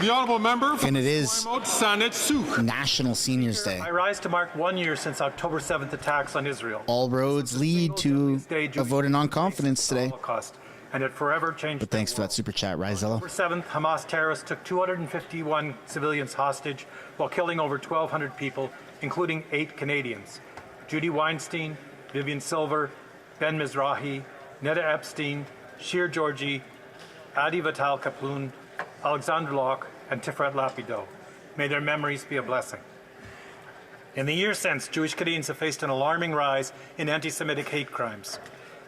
The Honourable Member from and it is Sanet-Souk. National Seniors Day. I rise to mark 1 year since October 7th attacks on Israel. All roads lead to a vote of non-confidence today. And it forever changed. But thanks for that super chat, Rizella. October 7th, Hamas terrorists took 251 civilians hostage while killing over 1,200 people, including 8 Canadians. Judy Weinstein, Vivian Silver, Ben Mizrahi, Neda Epstein, Shir Georgi, Adi Vital Kaploun, Alexander Locke, and Tiferet Lapido. May their memories be a blessing. In the years since, Jewish Canadians have faced an alarming rise in anti-Semitic hate crimes,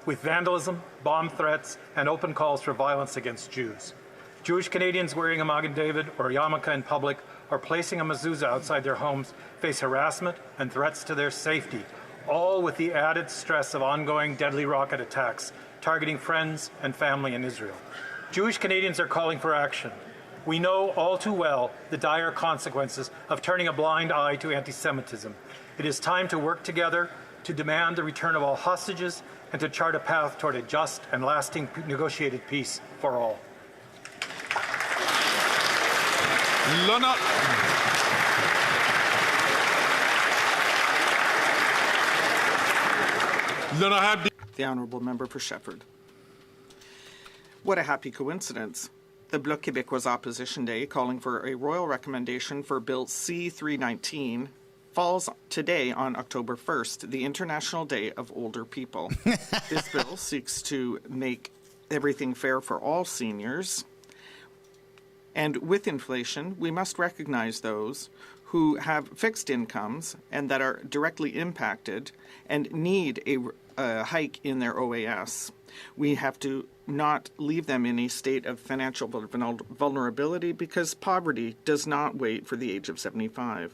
with vandalism, bomb threats, and open calls for violence against Jews. Jewish Canadians wearing a Magen David or yarmulke in public or placing a mezuzah outside their homes face harassment and threats to their safety, all with the added stress of ongoing deadly rocket attacks targeting friends and family in Israel. Jewish Canadians are calling for action. We know all too well the dire consequences of turning a blind eye to anti-Semitism. It is time to work together to demand the return of all hostages and to chart a path toward a just and lasting negotiated peace for all. The Honourable Member for Shefford. What a happy coincidence. The Bloc Québécois Opposition Day, calling for a royal recommendation for Bill C-319, falls today on October 1st, the International Day of Older People. This bill seeks to make everything fair for all seniors. And with inflation, we must recognize those who have fixed incomes and that are directly impacted and need a hike in their OAS. We have to not leave them in a state of financial vulnerability because poverty does not wait for the age of 75.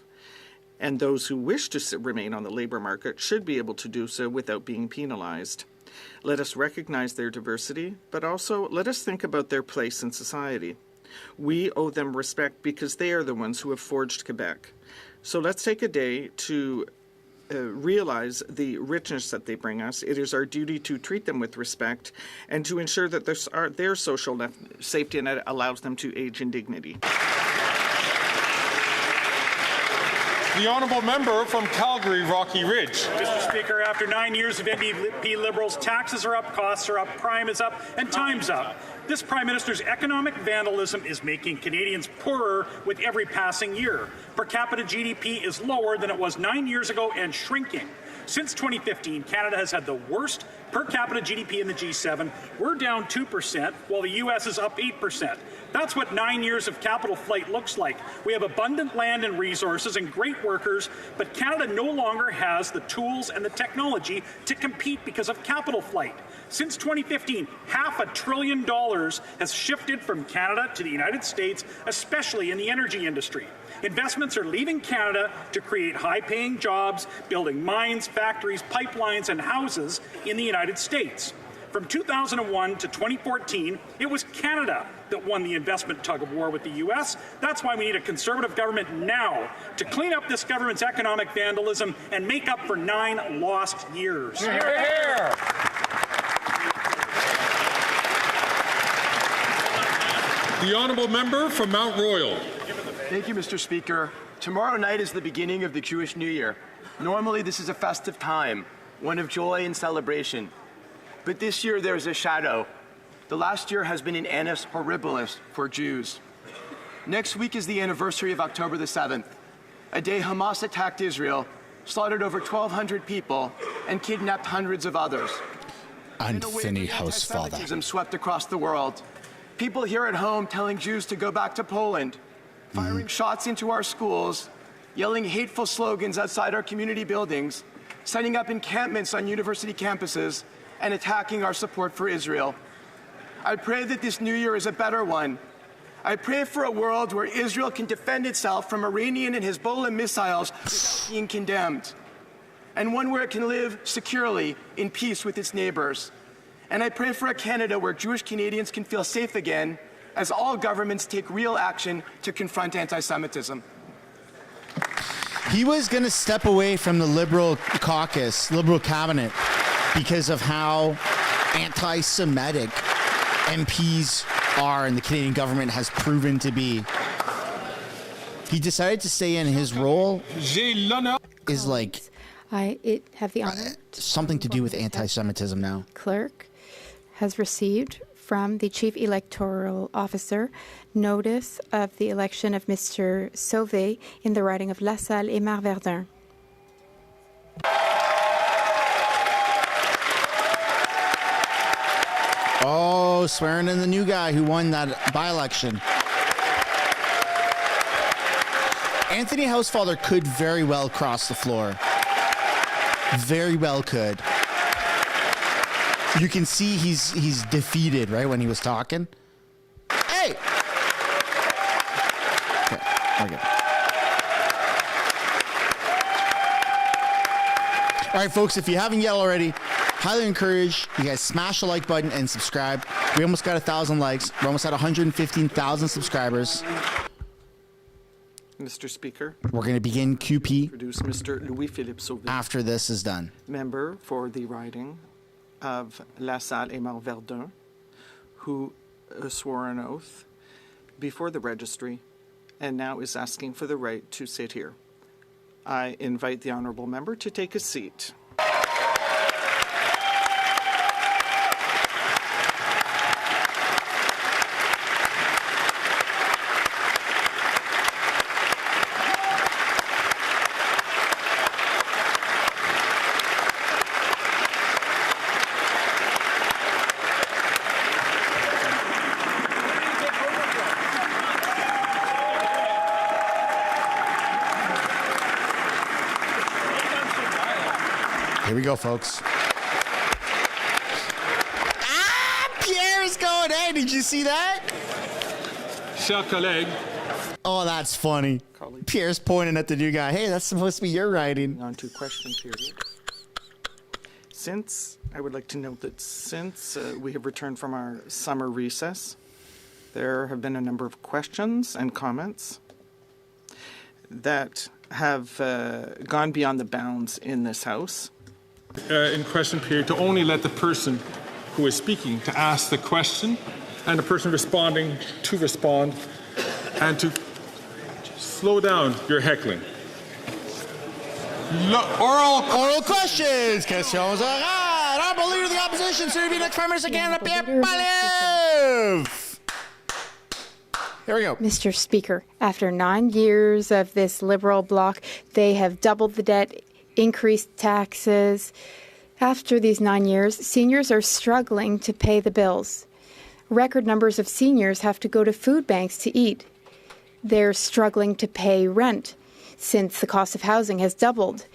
And those who wish to remain on the labor market should be able to do so without being penalized. Let us recognize their diversity, but also let us think about their place in society. We owe them respect because they are the ones who have forged Quebec. So let's take a day to realize the richness that they bring us. It is our duty to treat them with respect and to ensure that their social safety net allows them to age in dignity. The Honourable Member from Calgary, Rocky Ridge. Mr. Speaker, after 9 years of NDP Liberals, taxes are up, costs are up, crime is up, and time's up. This Prime Minister's economic vandalism is making Canadians poorer with every passing year. Per capita GDP is lower than it was 9 years ago and shrinking. Since 2015, Canada has had the worst per capita GDP in the G7. We're down 2%, while the U.S. is up 8%. That's what 9 years of capital flight looks like. We have abundant land and resources and great workers, but Canada no longer has the tools and the technology to compete because of capital flight. Since 2015, $500 billion has shifted from Canada to the United States, especially in the energy industry. Investments are leaving Canada to create high-paying jobs, building mines, factories, pipelines, and houses in the United States. From 2001 to 2014, it was Canada that won the investment tug-of-war with the U.S. That's why we need a Conservative government now to clean up this government's economic vandalism and make up for 9 lost years. Hear, hear. The Honourable Member from Mount Royal. Thank you, Mr. Speaker. Tomorrow night is the beginning of the Jewish New Year. Normally, this is a festive time, one of joy and celebration. But this year, there is a shadow. The last year has been an annus horribilis for Jews. Next week is the anniversary of October the 7th, a day Hamas attacked Israel, slaughtered over 1,200 people, and kidnapped hundreds of others. Anthony Hausfather. Anti-Semitism swept across the world. People here at home telling Jews to go back to Poland, firing shots into our schools, yelling hateful slogans outside our community buildings, setting up encampments on university campuses, and attacking our support for Israel. I pray that this new year is a better one. I pray for a world where Israel can defend itself from Iranian and Hezbollah missiles without being condemned, and one where it can live securely in peace with its neighbors. And I pray for a Canada where Jewish Canadians can feel safe again, as all governments take real action to confront anti-Semitism. He was going to step away from the Liberal caucus, Liberal cabinet, because of how anti-Semitic MPs are and the Canadian government has proven to be. He decided to stay in. His role is like I have the honor something to do with anti-Semitism now. Clerk has received from the Chief Electoral Officer notice of the election of Mr. Sauvé in the riding of La Salle et Marverdun. Oh, swearing in the new guy who won that by-election. Anthony Hausfather could very well cross the floor. Very well could. You can see he's defeated, right, when he was talking. Hey! Okay. All right, folks, if you haven't yet already, highly encourage you guys smash the like button and subscribe. We almost got 1,000 likes. We're almost at 115,000 subscribers. Mr. Speaker. We're going to begin QP. Introduce Mr. Louis-Philippe Sauvé. After this is done. Member for the riding of La Salle et Marverdun, who swore an oath before the registry and now is asking for the right to sit here. I invite the honourable member to take a seat. Here we go, folks. Pierre is going. Hey, did you see that? Chers collègues. Oh, that's funny. Pierre's pointing at the new guy. Hey, that's supposed to be your writing. On to question period. I would like to note that since we have returned from our summer recess, there have been a number of questions and comments that have gone beyond the bounds in this House. In question period, to only let the person who is speaking to ask the question and the person responding to respond, and to slow down your heckling. Oral questions. Questions orales. Honorable Leader of the Opposition, soon to be next Prime Minister of Canada, Pierre poilievre. Here we go. Mr. Speaker, after 9 years of this Liberal bloc, they have doubled the debt, increased taxes. After these 9 years, seniors are struggling to pay the bills. Record numbers of seniors have to go to food banks to eat. They're struggling to pay rent since the cost of housing has doubled.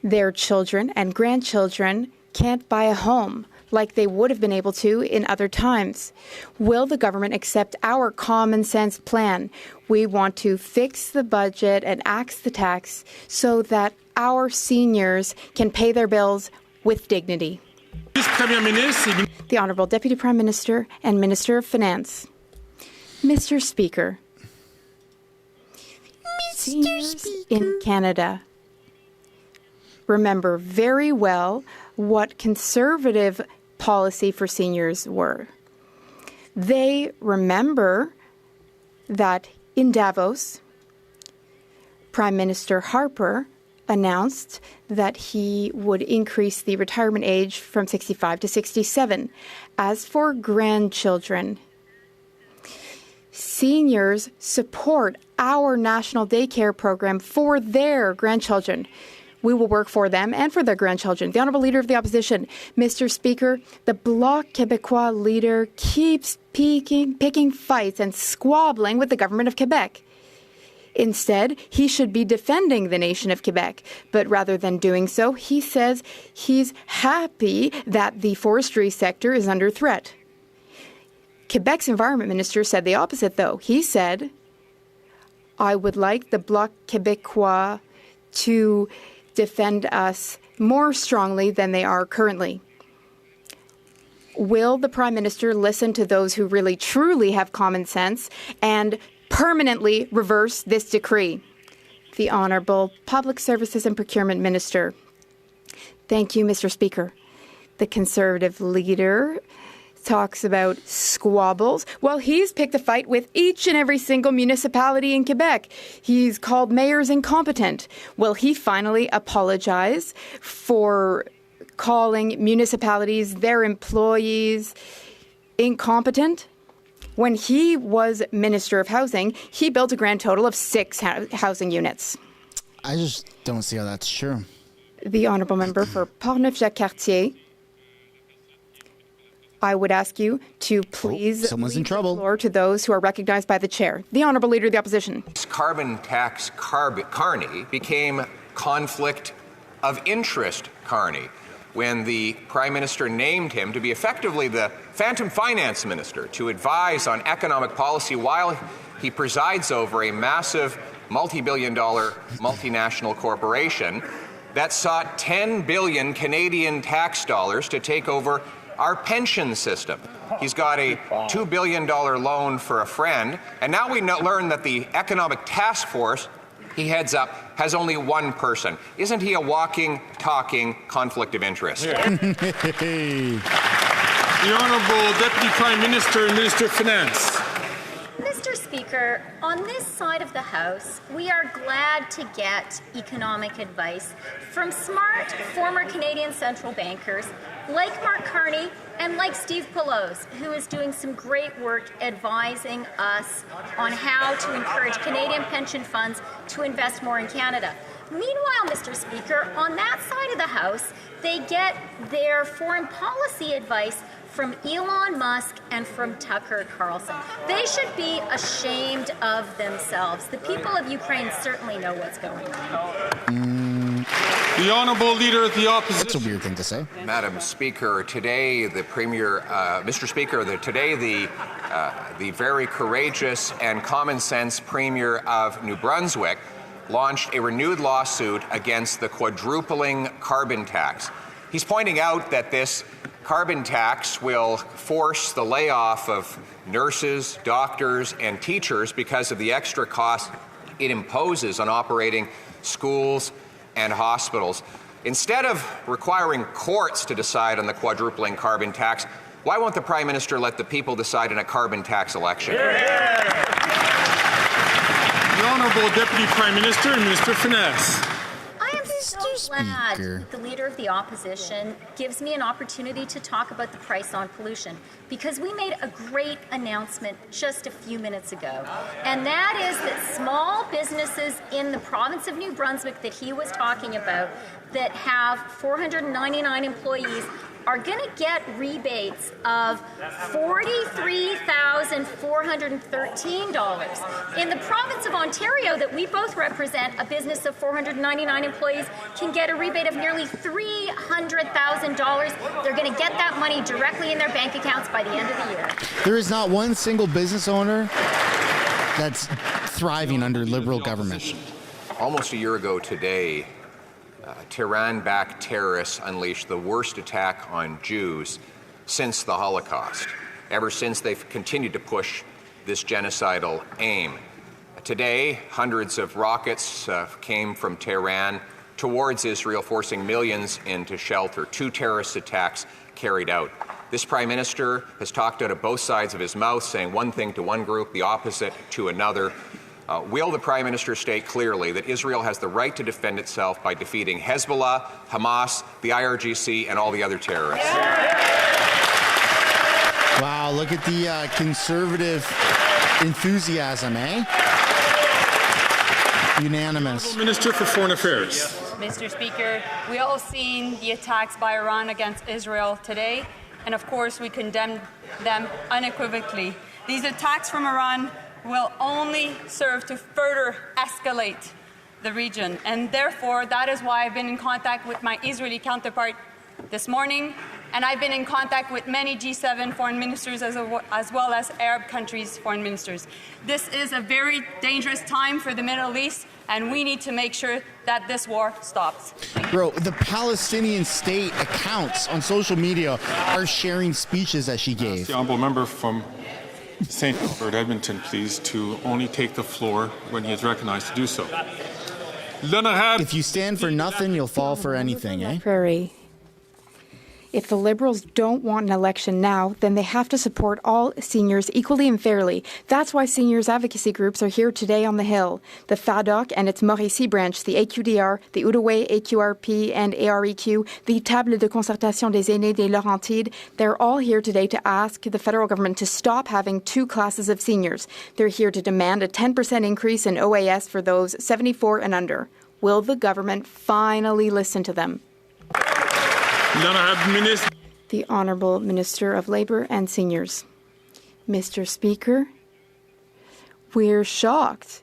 Their children and grandchildren can't buy a home like they would have been able to in other times. Will the government accept our common sense plan? We want to fix the budget and axe the tax so that our seniors can pay their bills with dignity. The Honourable Deputy Prime Minister and Minister of Finance. Mr. Speaker, seniors in Canada remember very well what Conservative policy for seniors were. They remember that in Davos, Prime Minister Harper announced that he would increase the retirement age from 65 to 67. As for grandchildren, seniors support our national daycare program for their grandchildren. We will work for them and for their grandchildren. The Honourable Leader of the Opposition, Mr. Speaker, the Bloc Québécois leader keeps picking fights and squabbling with the government of Quebec. Instead, he should be defending the nation of Quebec. But rather than doing so, he says he's happy that the forestry sector is under threat. Quebec's Environment Minister said the opposite, though. He said, I would like the Bloc Québécois to defend us more strongly than they are currently. Will the Prime Minister listen to those who really truly have common sense and permanently reverse this decree? The Honourable Public Services and Procurement Minister. Thank you, Mr. Speaker. The Conservative leader talks about squabbles. Well, he's picked a fight with each and every single municipality in Quebec. He's called mayors incompetent. Will he finally apologize for calling municipalities, their employees, incompetent? When he was Minister of Housing, he built a grand total of 6 housing units. I just don't see how that's true. The Honourable Member for Portneuf-Jacques-Cartier. I would ask you to please someone's in leave trouble. The floor to those who are recognized by the chair. The Honourable Leader of the Opposition. Carbon tax Carney became conflict of interest Carney when the Prime Minister named him to be effectively the phantom finance minister to advise on economic policy while he presides over a massive multi-billion-dollar multinational corporation that sought 10 billion Canadian tax dollars to take over our pension system. He's got a $2 billion loan for a friend. And now we learn that the economic task force he heads up has only one person. Isn't he a walking, talking conflict of interest? Yeah. The Honourable Deputy Prime Minister and Minister of Finance. Mr. Speaker, on this side of the House, we are glad to get economic advice from smart former Canadian central bankers like Mark Carney and like Steve Pelosi, who is doing some great work advising us on how to encourage Canadian pension funds to invest more in Canada. Meanwhile, Mr. Speaker, on that side of the House, they get their foreign policy advice from Elon Musk and from Tucker Carlson. They should be ashamed of themselves. The people of Ukraine certainly know what's going on. The Honourable Leader of the Opposition. That's a weird thing to say. Madam Speaker, today the Premier, Mr. Speaker, today the very courageous and common sense Premier of New Brunswick launched a renewed lawsuit against the quadrupling carbon tax. He's pointing out that this carbon tax will force the layoff of nurses, doctors, and teachers because of the extra cost it imposes on operating schools and hospitals. Instead of requiring courts to decide on the quadrupling carbon tax, why won't the Prime Minister let the people decide in a carbon tax election? The Honourable Deputy Prime Minister and Minister of Finance. I am so glad the Leader of the Opposition gives me an opportunity to talk about the price on pollution, because we made a great announcement just a few minutes ago, and that is that small businesses in the province of New Brunswick that he was talking about that have 499 employees are going to get rebates of $43,413. In the province of Ontario that we both represent, a business of 499 employees can get a rebate of nearly $300,000. They're going to get that money directly in their bank accounts by the end of the year. There is not one single business owner that's thriving under Liberal government. Almost a year ago today, Tehran-backed terrorists unleashed the worst attack on Jews since the Holocaust. Ever since, they've continued to push this genocidal aim. Today, hundreds of rockets came from Tehran towards Israel, forcing millions into shelter. 2 terrorist attacks carried out. This Prime Minister has talked out of both sides of his mouth, saying one thing to one group, the opposite to another. Will the Prime Minister state clearly that Israel has the right to defend itself by defeating Hezbollah, Hamas, the IRGC, and all the other terrorists? Wow, look at the conservative enthusiasm, eh? Unanimous. Minister for Foreign Affairs. Mr. Speaker, we all seen the attacks by Iran against Israel today, and of course we condemn them unequivocally. These attacks from Iran will only serve to further escalate the region. And therefore, that is why I've been in contact with my Israeli counterpart this morning, and I've been in contact with many G7 foreign ministers as well as Arab countries' foreign ministers. This is a very dangerous time for the Middle East, and we need to make sure that this war stops. Bro, the Palestinian state accounts on social media are sharing speeches that she gave. The honourable member from St. Albert, Edmonton, please, to only take the floor when he is recognized to do so. If you stand for nothing, you'll fall for anything, eh? Prairie. If the Liberals don't want an election now, then they have to support all seniors equally and fairly. That's why seniors advocacy groups are here today on the Hill. The FADOC and its Mauricie branch, the AQDR, the Outaouais AQRP and AREQ, the Table de Concertation des Aînés des Laurentides, they're all here today to ask the federal government to stop having 2 classes of seniors. They're here to demand a 10% increase in OAS for those 74 and under. Will the government finally listen to them? The Honourable Minister of Labour and Seniors. Mr. Speaker, we're shocked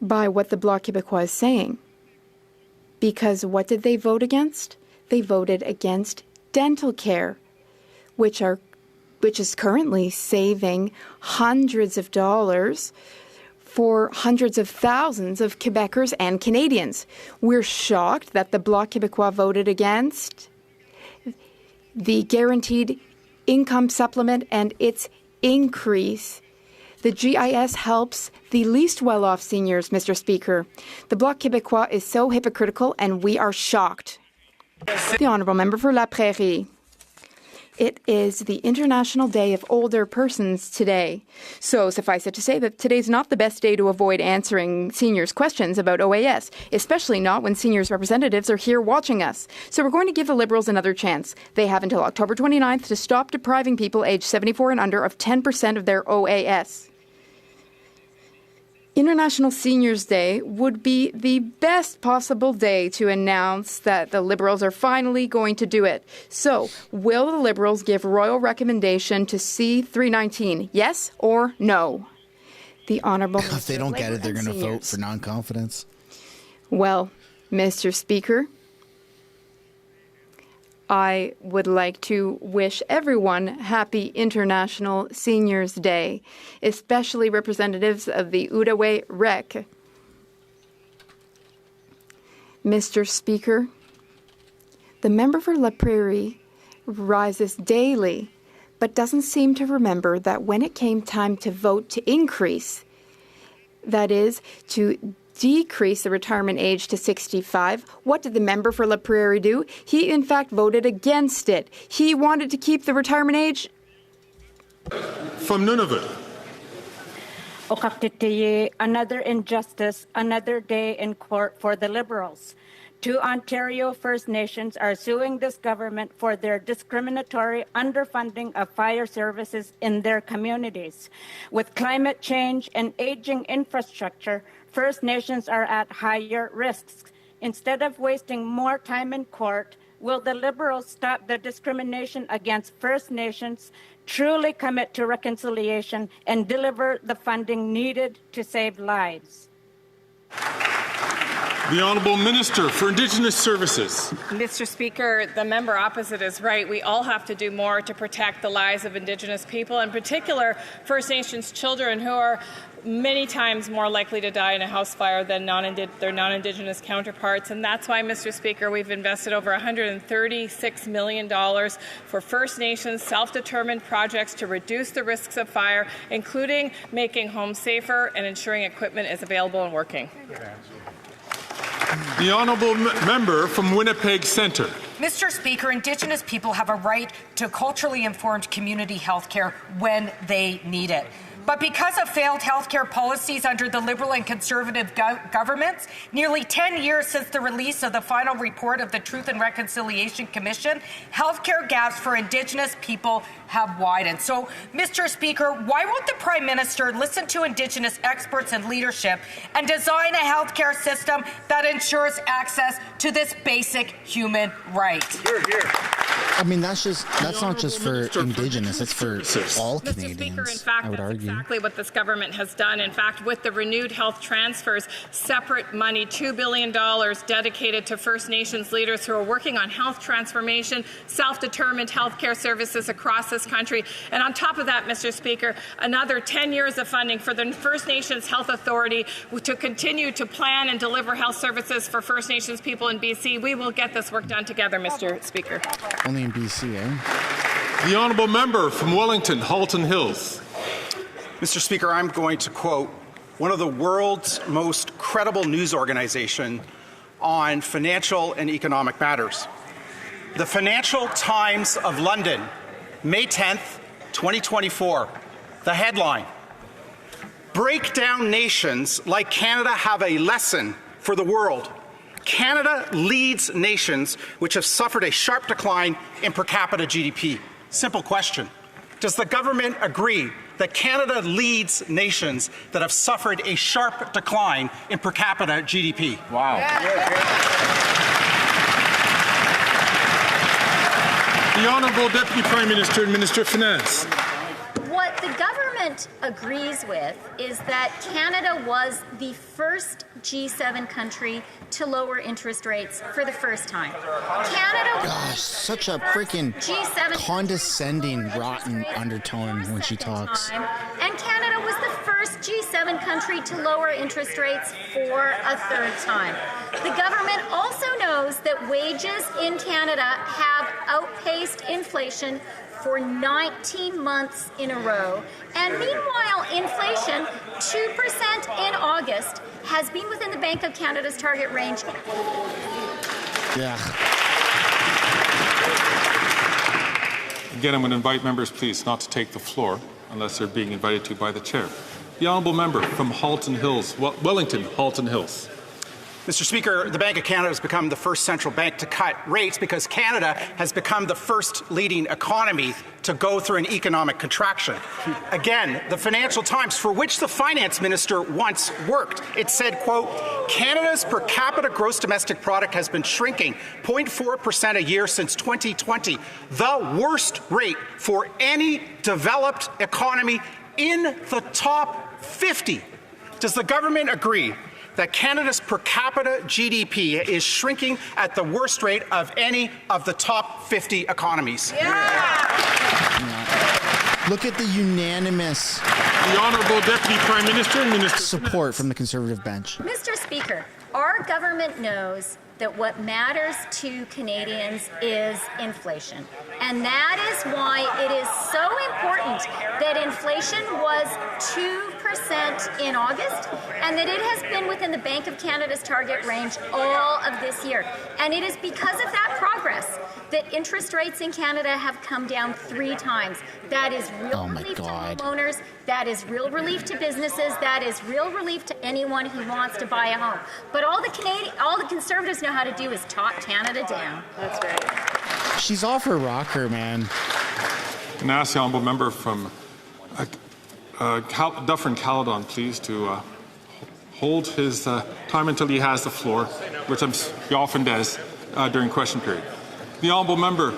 by what the Bloc Québécois is saying. Because what did they vote against? They voted against dental care, which is currently saving hundreds of dollars for hundreds of thousands of Quebecers and Canadians. We're shocked that the Bloc Québécois voted against the guaranteed income supplement and its increase. The GIS helps the least well-off seniors, Mr. Speaker. The Bloc Québécois is so hypocritical, and we are shocked. The Honourable Member for La Prairie. It is the International Day of Older Persons today. So suffice it to say that today's not the best day to avoid answering seniors' questions about OAS, especially not when seniors' representatives are here watching us. So we're going to give the Liberals another chance. They have until October 29th to stop depriving people aged 74 and under of 10% of their OAS. International Seniors Day would be the best possible day to announce that the Liberals are finally going to do it. So, will the Liberals give royal recommendation to C319, yes or no? The Honourable Minister If they don't get it, they're going to vote Seniors. for non-confidence. Well, Mr. Speaker, I would like to wish everyone happy International Seniors Day, especially representatives of the Outaouais Rec. Mr. Speaker, the member for La Prairie rises daily, but doesn't seem to remember that when it came time to vote to increase, that is, to decrease the retirement age to 65. What did the member for La Prairie do? He, in fact, voted against it. He wanted to keep the retirement age. From Nunavut. Another injustice, another day in court for the Liberals. 2 Ontario First Nations are suing this government for their discriminatory underfunding of fire services in their communities. With climate change and aging infrastructure, First Nations are at higher risks. Instead of wasting more time in court, will the Liberals stop the discrimination against First Nations, truly commit to reconciliation, and deliver the funding needed to save lives? The Honourable Minister for Indigenous Services. Mr. Speaker, the member opposite is right. We all have to do more to protect the lives of Indigenous people, in particular First Nations children who are many times more likely to die in a house fire than their non-Indigenous counterparts. And that's why, Mr. Speaker, we've invested over $136 million for First Nations self-determined projects to reduce the risks of fire, including making homes safer and ensuring equipment is available and working. The Honourable Member from Winnipeg Centre. Mr. Speaker, Indigenous people have a right to culturally informed community health care when they need it. But because of failed healthcare policies under the Liberal and Conservative governments, nearly 10 years since the release of the final report of the Truth and Reconciliation Commission, healthcare gaps for Indigenous people have widened. So, Mr. Speaker, why won't the Prime Minister listen to Indigenous experts and leadership and design a healthcare system that ensures access to this basic human right? I mean, that's not just for Indigenous, it's for all Mr. Canadians, Speaker, in fact, I would that's argue. exactly what this government has done. In fact, with the renewed health transfers, separate money, $2 billion dedicated to First Nations leaders who are working on health transformation, self-determined healthcare services across this country. And on top of that, Mr. Speaker, another 10 years of funding for the First Nations Health Authority to continue to plan and deliver health services for First Nations people in BC. We will get this work done together, Mr. Speaker. Only in BC, eh? The Honourable Member from Wellington, Halton Hills. Mr. Speaker, I'm going to quote one of the world's most credible news organizations on financial and economic matters. The Financial Times of London, May 10th, 2024. The headline: Breakdown nations like Canada have a lesson for the world. Canada leads nations which have suffered a sharp decline in per capita GDP. Simple question. Does the government agree that Canada leads nations that have suffered a sharp decline in per capita GDP? Wow. The Honourable Deputy Prime Minister and Minister of Finance. What the government agrees with is that Canada was the first G7 country to lower interest rates for the first time. Canada Gosh, such a freaking condescending, rotten undertone when she talks. And Canada was the first G7 country to lower interest rates for a third time. The government also knows that wages in Canada have outpaced inflation for 19 months in a row. And meanwhile, inflation, 2% in August, has been within the Bank of Canada's target range. Yeah. Again, I'm going to invite members, please, not to take the floor unless they're being invited to by the chair. The honourable member from Halton Hills, Wellington, Halton Hills. Mr. Speaker, the Bank of Canada has become the first central bank to cut rates because Canada has become the first leading economy to go through an economic contraction. Again, the Financial Times, for which the finance minister once worked, it said, quote, Canada's per capita gross domestic product has been shrinking 0.4% a year since 2020, the worst rate for any developed economy in the top 50. Does the government agree that Canada's per capita GDP is shrinking at the worst rate of any of the top 50 economies? Look at the unanimous the Honourable Deputy Prime Minister and Minister support from the Conservative bench. Mr. Speaker, our government knows that what matters to Canadians is inflation. And that is why it is so important that inflation was 2% in August and that it has been within the Bank of Canada's target range all of this year. And it is because of that progress that interest rates in Canada have come down 3 times. That is real relief to homeowners. That is real relief to businesses. That is real relief to anyone who wants to buy a home. But all the Conservatives know how to do is talk Canada down. That's right. She's off her rocker, man. And I ask the honourable member from Dufferin-Caledon, please, to hold his time until he has the floor, which he often does during question period. The honourable member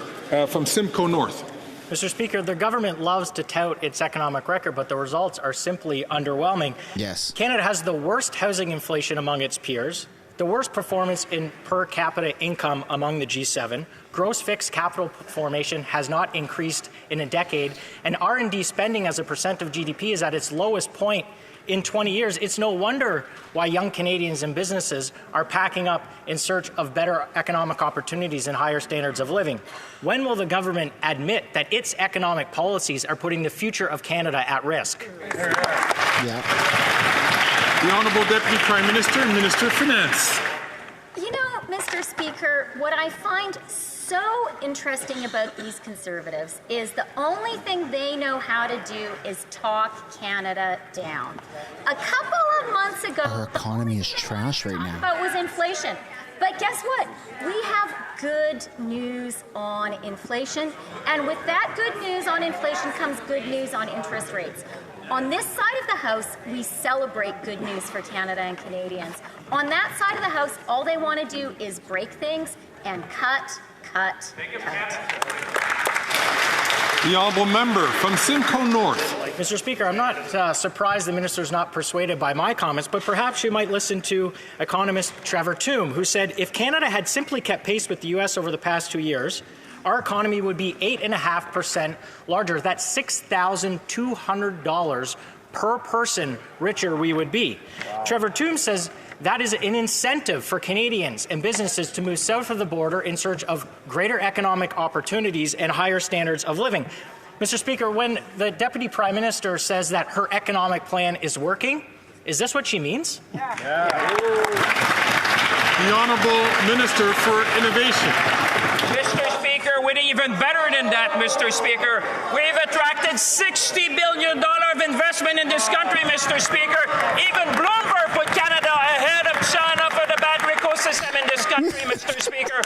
from Simcoe North. Mr. Speaker, the government loves to tout its economic record, but the results are simply underwhelming. Yes. Canada has the worst housing inflation among its peers, the worst performance in per capita income among the G7, gross fixed capital formation has not increased in a decade, and R&D spending as a percent of GDP is at its lowest point in 20 years. It's no wonder why young Canadians and businesses are packing up in search of better economic opportunities and higher standards of living. When will the government admit that its economic policies are putting the future of Canada at risk? Yeah. The Honourable Deputy Prime Minister and Minister of Finance. You know, Mr. Speaker, what I find so interesting about these Conservatives is the only thing they know how to do is talk Canada down. A couple of months ago, our economy is trash right now. About was inflation. But guess what? We have good news on inflation. And with that good news on inflation comes good news on interest rates. On this side of the House, we celebrate good news for Canada and Canadians. On that side of the House, all they want to do is break things and cut. The honourable member from Simcoe North. Mr. Speaker, I'm not surprised the minister is not persuaded by my comments, but perhaps you might listen to economist Trevor Tombe, who said if Canada had simply kept pace with the U.S. over the past 2 years, our economy would be 8.5% larger. That's $6,200 per person richer we would be. Wow. Trevor Tombe says that is an incentive for Canadians and businesses to move south of the border in search of greater economic opportunities and higher standards of living. Mr. Speaker, when the Deputy Prime Minister says that her economic plan is working, is this what she means? Yeah. The Honourable Minister for Innovation. Mr. Speaker, we're even better than that, Mr. Speaker. We've attracted $60 billion of investment in this country, Mr. Speaker. Even Bloomberg put Canada ahead of China for the battery ecosystem in this country, Mr. Speaker.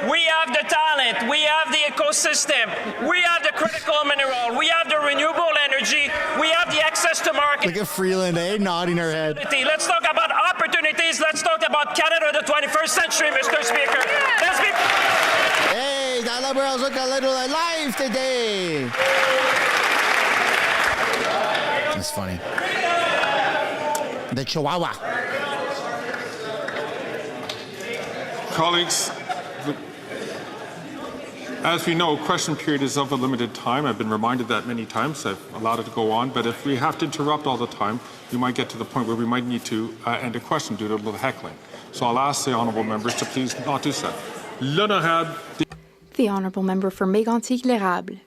We have the talent, we have the ecosystem, we have the critical mineral, we have the renewable energy, we have the access to market. Look at Freeland, nodding her head. Let's talk about opportunities. Let's talk about Canada of the 21st century, Mr. Speaker. Let's be... Hey, the Liberals look a little alive today. That's funny. The Chihuahua. Colleagues, as we know, question period is of a limited time. I've been reminded that many times. I've allowed it to go on, but if we have to interrupt all the time, we might get to the point where we might need to end a question due to a little heckling. So I'll ask the honourable members to please not do so. The honourable member for Mégantic-l'Érable.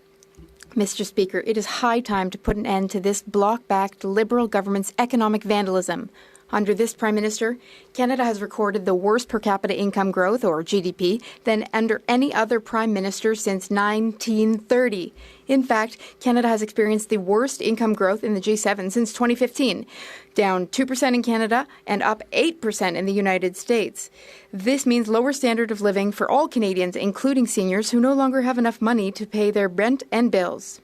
Mr. Speaker, it is high time to put an end to this bloc-backed Liberal government's economic vandalism. Under this Prime Minister, Canada has recorded the worst per capita income growth, or GDP, than under any other Prime Minister since 1930. In fact, Canada has experienced the worst income growth in the G7 since 2015, down 2% in Canada and up 8% in the United States. This means lower standard of living for all Canadians, including seniors who no longer have enough money to pay their rent and bills.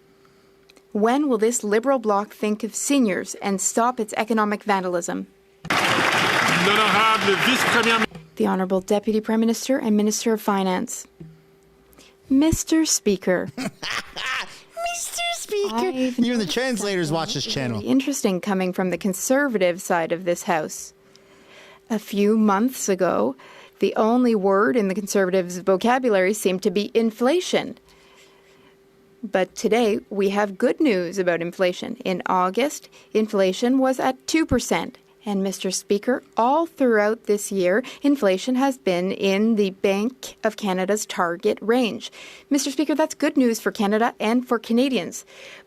When will this Liberal bloc think of seniors and stop its economic vandalism? The Honourable Deputy Prime Minister and Minister of Finance. Mr. Speaker. Mr. Speaker. Even the translators watch this channel. Interesting coming from the Conservative side of this House. A few months ago, the only word in the Conservatives' vocabulary seemed to be inflation. But today, we have good news about inflation. In August, inflation was at 2%. And, Mr. Speaker, all throughout this year, inflation has been in the Bank of Canada's target range. Mr. Speaker, that's good news for Canada and for Canadians.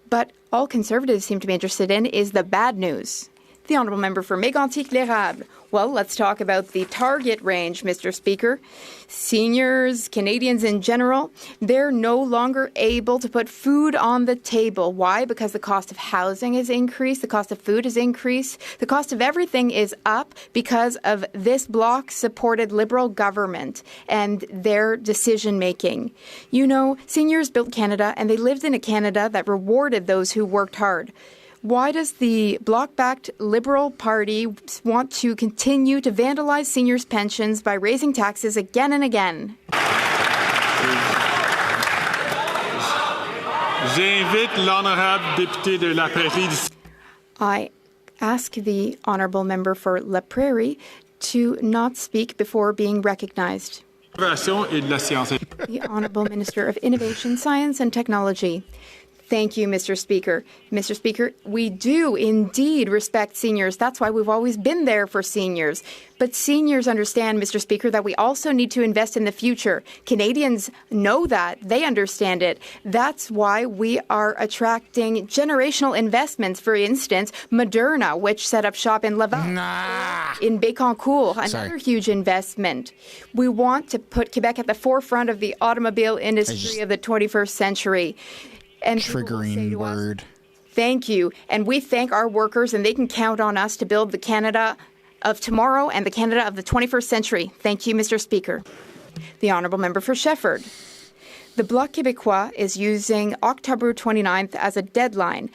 But all Conservatives seem to be interested in is the bad news. The Honourable Member for Mégantic-L'Érable. Well, let's talk about the target range, Mr. Speaker. Seniors, Canadians in general, they're no longer able to put food on the table. Why? Because the cost of housing has increased, the cost of food has increased, the cost of everything is up because of this bloc-supported Liberal government and their decision-making. You know, seniors built Canada, and they lived in a Canada that rewarded those who worked hard. Why does the bloc-backed Liberal Party want to continue to vandalize seniors' pensions by raising taxes again and again? I ask the Honourable Member for La Prairie to not speak before being recognized. The Honourable Minister of Innovation, Science and Technology. Thank you, Mr. Speaker. Mr. Speaker, we do indeed respect seniors. That's why we've always been there for seniors. But seniors understand, Mr. Speaker, that we also need to invest in the future. Canadians know that. They understand it. That's why we are attracting generational investments. For instance, Moderna, which set up shop in Laval. In Bécancour, another huge investment. We want to put Quebec at the forefront of the automobile industry of the 21st century. And triggering word. Thank you. And we thank our workers, and they can count on us to build the Canada of tomorrow and the Canada of the 21st century. Thank you, Mr. Speaker. The Honourable Member for Shefford. The Bloc Québécois is using October 29th as a deadline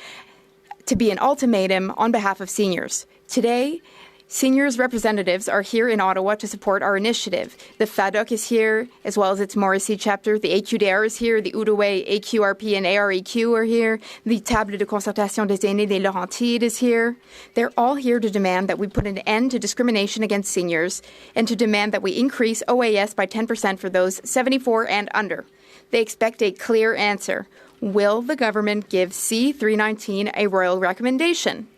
to be an ultimatum on behalf of seniors. Today, seniors' representatives are here in Ottawa to support our initiative. The FADOC is here, as well as its Mauricie chapter. The AQDR is here. The Outaouais, AQRP, and AREQ are here. The Table de Concertation des Aînés des Laurentides is here. They're all here to demand that we put an end to discrimination against seniors and to demand that we increase OAS by 10% for those 74 and under. They expect a clear answer. Will the government give C-319 a royal recommendation?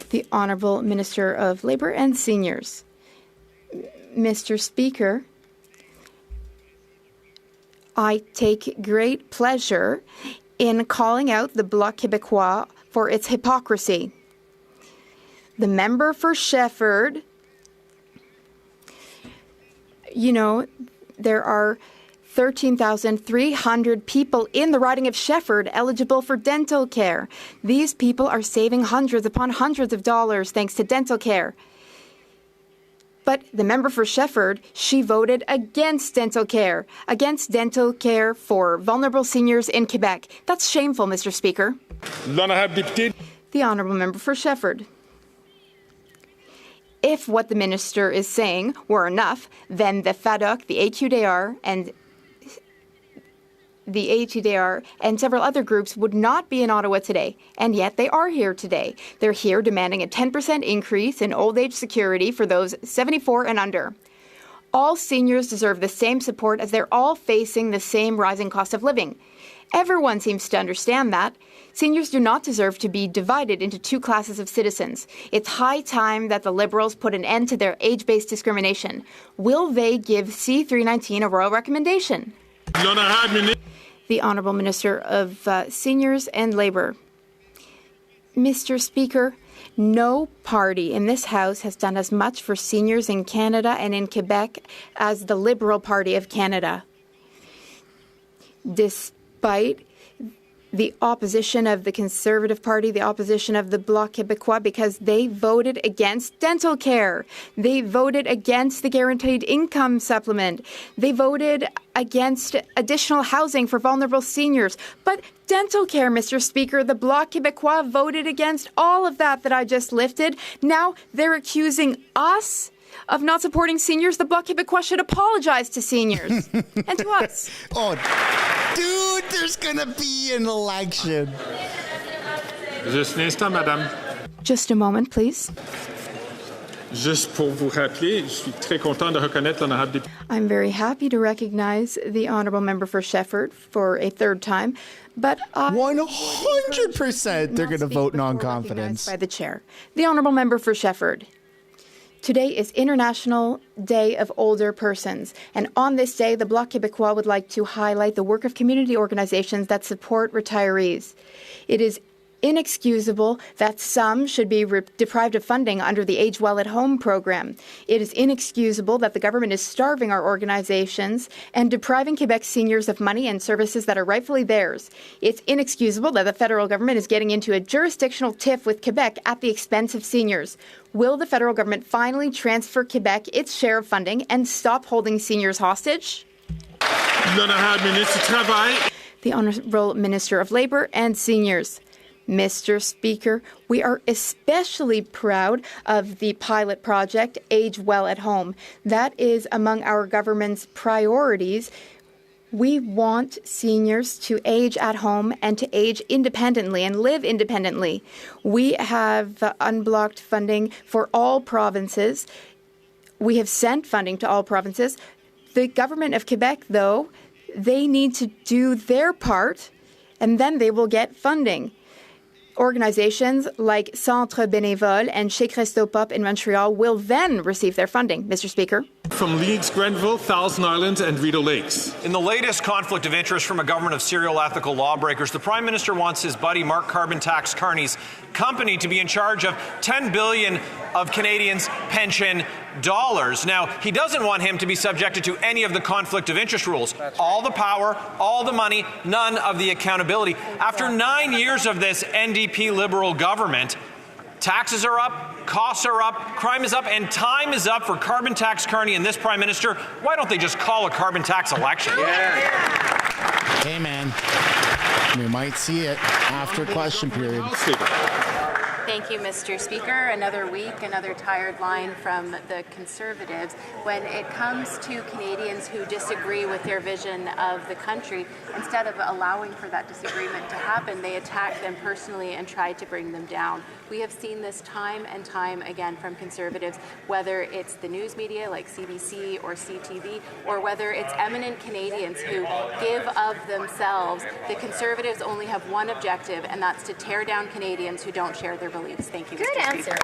The Honourable Minister of Labour and Seniors. Mr. Speaker, I take great pleasure in calling out the Bloc Québécois for its hypocrisy. The member for Shefford, you know, there are 13,300 people in the riding of Shefford eligible for dental care. These people are saving hundreds upon hundreds of dollars thanks to dental care. But the member for Shefford, she voted against dental care for vulnerable seniors in Quebec. That's shameful, Mr. Speaker. The Honourable Member for Shefford. If what the minister is saying were enough, then the FADOC, the AQDR, and the ATDR and several other groups would not be in Ottawa today, and yet they are here today. They're here demanding a 10% increase in old age security for those 74 and under. All seniors deserve the same support as they're all facing the same rising cost of living. Everyone seems to understand that. Seniors do not deserve to be divided into two classes of citizens. It's high time that the Liberals put an end to their age-based discrimination. Will they give C-319 a royal recommendation? The Honourable Minister of Seniors and Labour. Mr. Speaker, no party in this House has done as much for seniors in Canada and in Quebec as the Liberal Party of Canada. Despite the opposition of the Conservative Party, the opposition of the Bloc Québécois, because they voted against dental care. They voted against the guaranteed income supplement. They voted against additional housing for vulnerable seniors. But dental care, Mr. Speaker, the Bloc Québécois voted against all of that I just listed. Now they're accusing us of not supporting seniors. The Bloc Québécois should apologize to seniors and to us. Oh, dude, there's going to be an election. Juste un instant, madame. Just a moment, please. Juste pour vous rappeler, je suis très content de reconnaître l'honorable député. I'm very happy to recognize the honourable member for Shefford for a third time, but 100% they're going to vote non-confidence. By the chair. The honourable member for Shefford. Today is International Day of Older Persons, and on this day, the Bloc Québécois would like to highlight the work of community organizations that support retirees. It is inexcusable that some should be deprived of funding under the Age Well at Home program. It is inexcusable that the government is starving our organizations and depriving Quebec seniors of money and services that are rightfully theirs. It's inexcusable that the federal government is getting into a jurisdictional tiff with Quebec at the expense of seniors. Will the federal government finally transfer Quebec its share of funding and stop holding seniors hostage? The Honourable Minister of Labour and Seniors. Mr. Speaker, we are especially proud of the pilot project, Age Well at Home. That is among our government's priorities. We want seniors to age at home and to age independently and live independently. We have unblocked funding for all provinces. We have sent funding to all provinces. The government of Quebec, though, they need to do their part, and then they will get funding. Organizations like Centre Bénévole and Chez Christopop in Montreal will then receive their funding. Mr. Speaker. From Leeds, Grenville, Thousand Islands, and Rideau Lakes. In the latest conflict of interest from a government of serial ethical lawbreakers, the Prime Minister wants his buddy Mark Carbon Tax Carney's company to be in charge of $10 billion of Canadians' pension dollars. Now, he doesn't want him to be subjected to any of the conflict of interest rules. All the power, all the money, none of the accountability. After 9 years of this NDP Liberal government, taxes are up, costs are up, crime is up, and time is up for Carbon Tax Carney and this Prime Minister. Why don't they just call a carbon tax election? Hey, man. We might see it after question period. Thank you, Mr. Speaker. Another week, another tired line from the Conservatives. When it comes to Canadians who disagree with their vision of the country, instead of allowing for that disagreement to happen, they attack them personally and try to bring them down. We have seen this time and time again from Conservatives, whether it's the news media like CBC or CTV, or whether it's eminent Canadians who give of themselves. The Conservatives only have one objective, and that's to tear down Canadians who don't share their beliefs. Thank you, Mr. Speaker.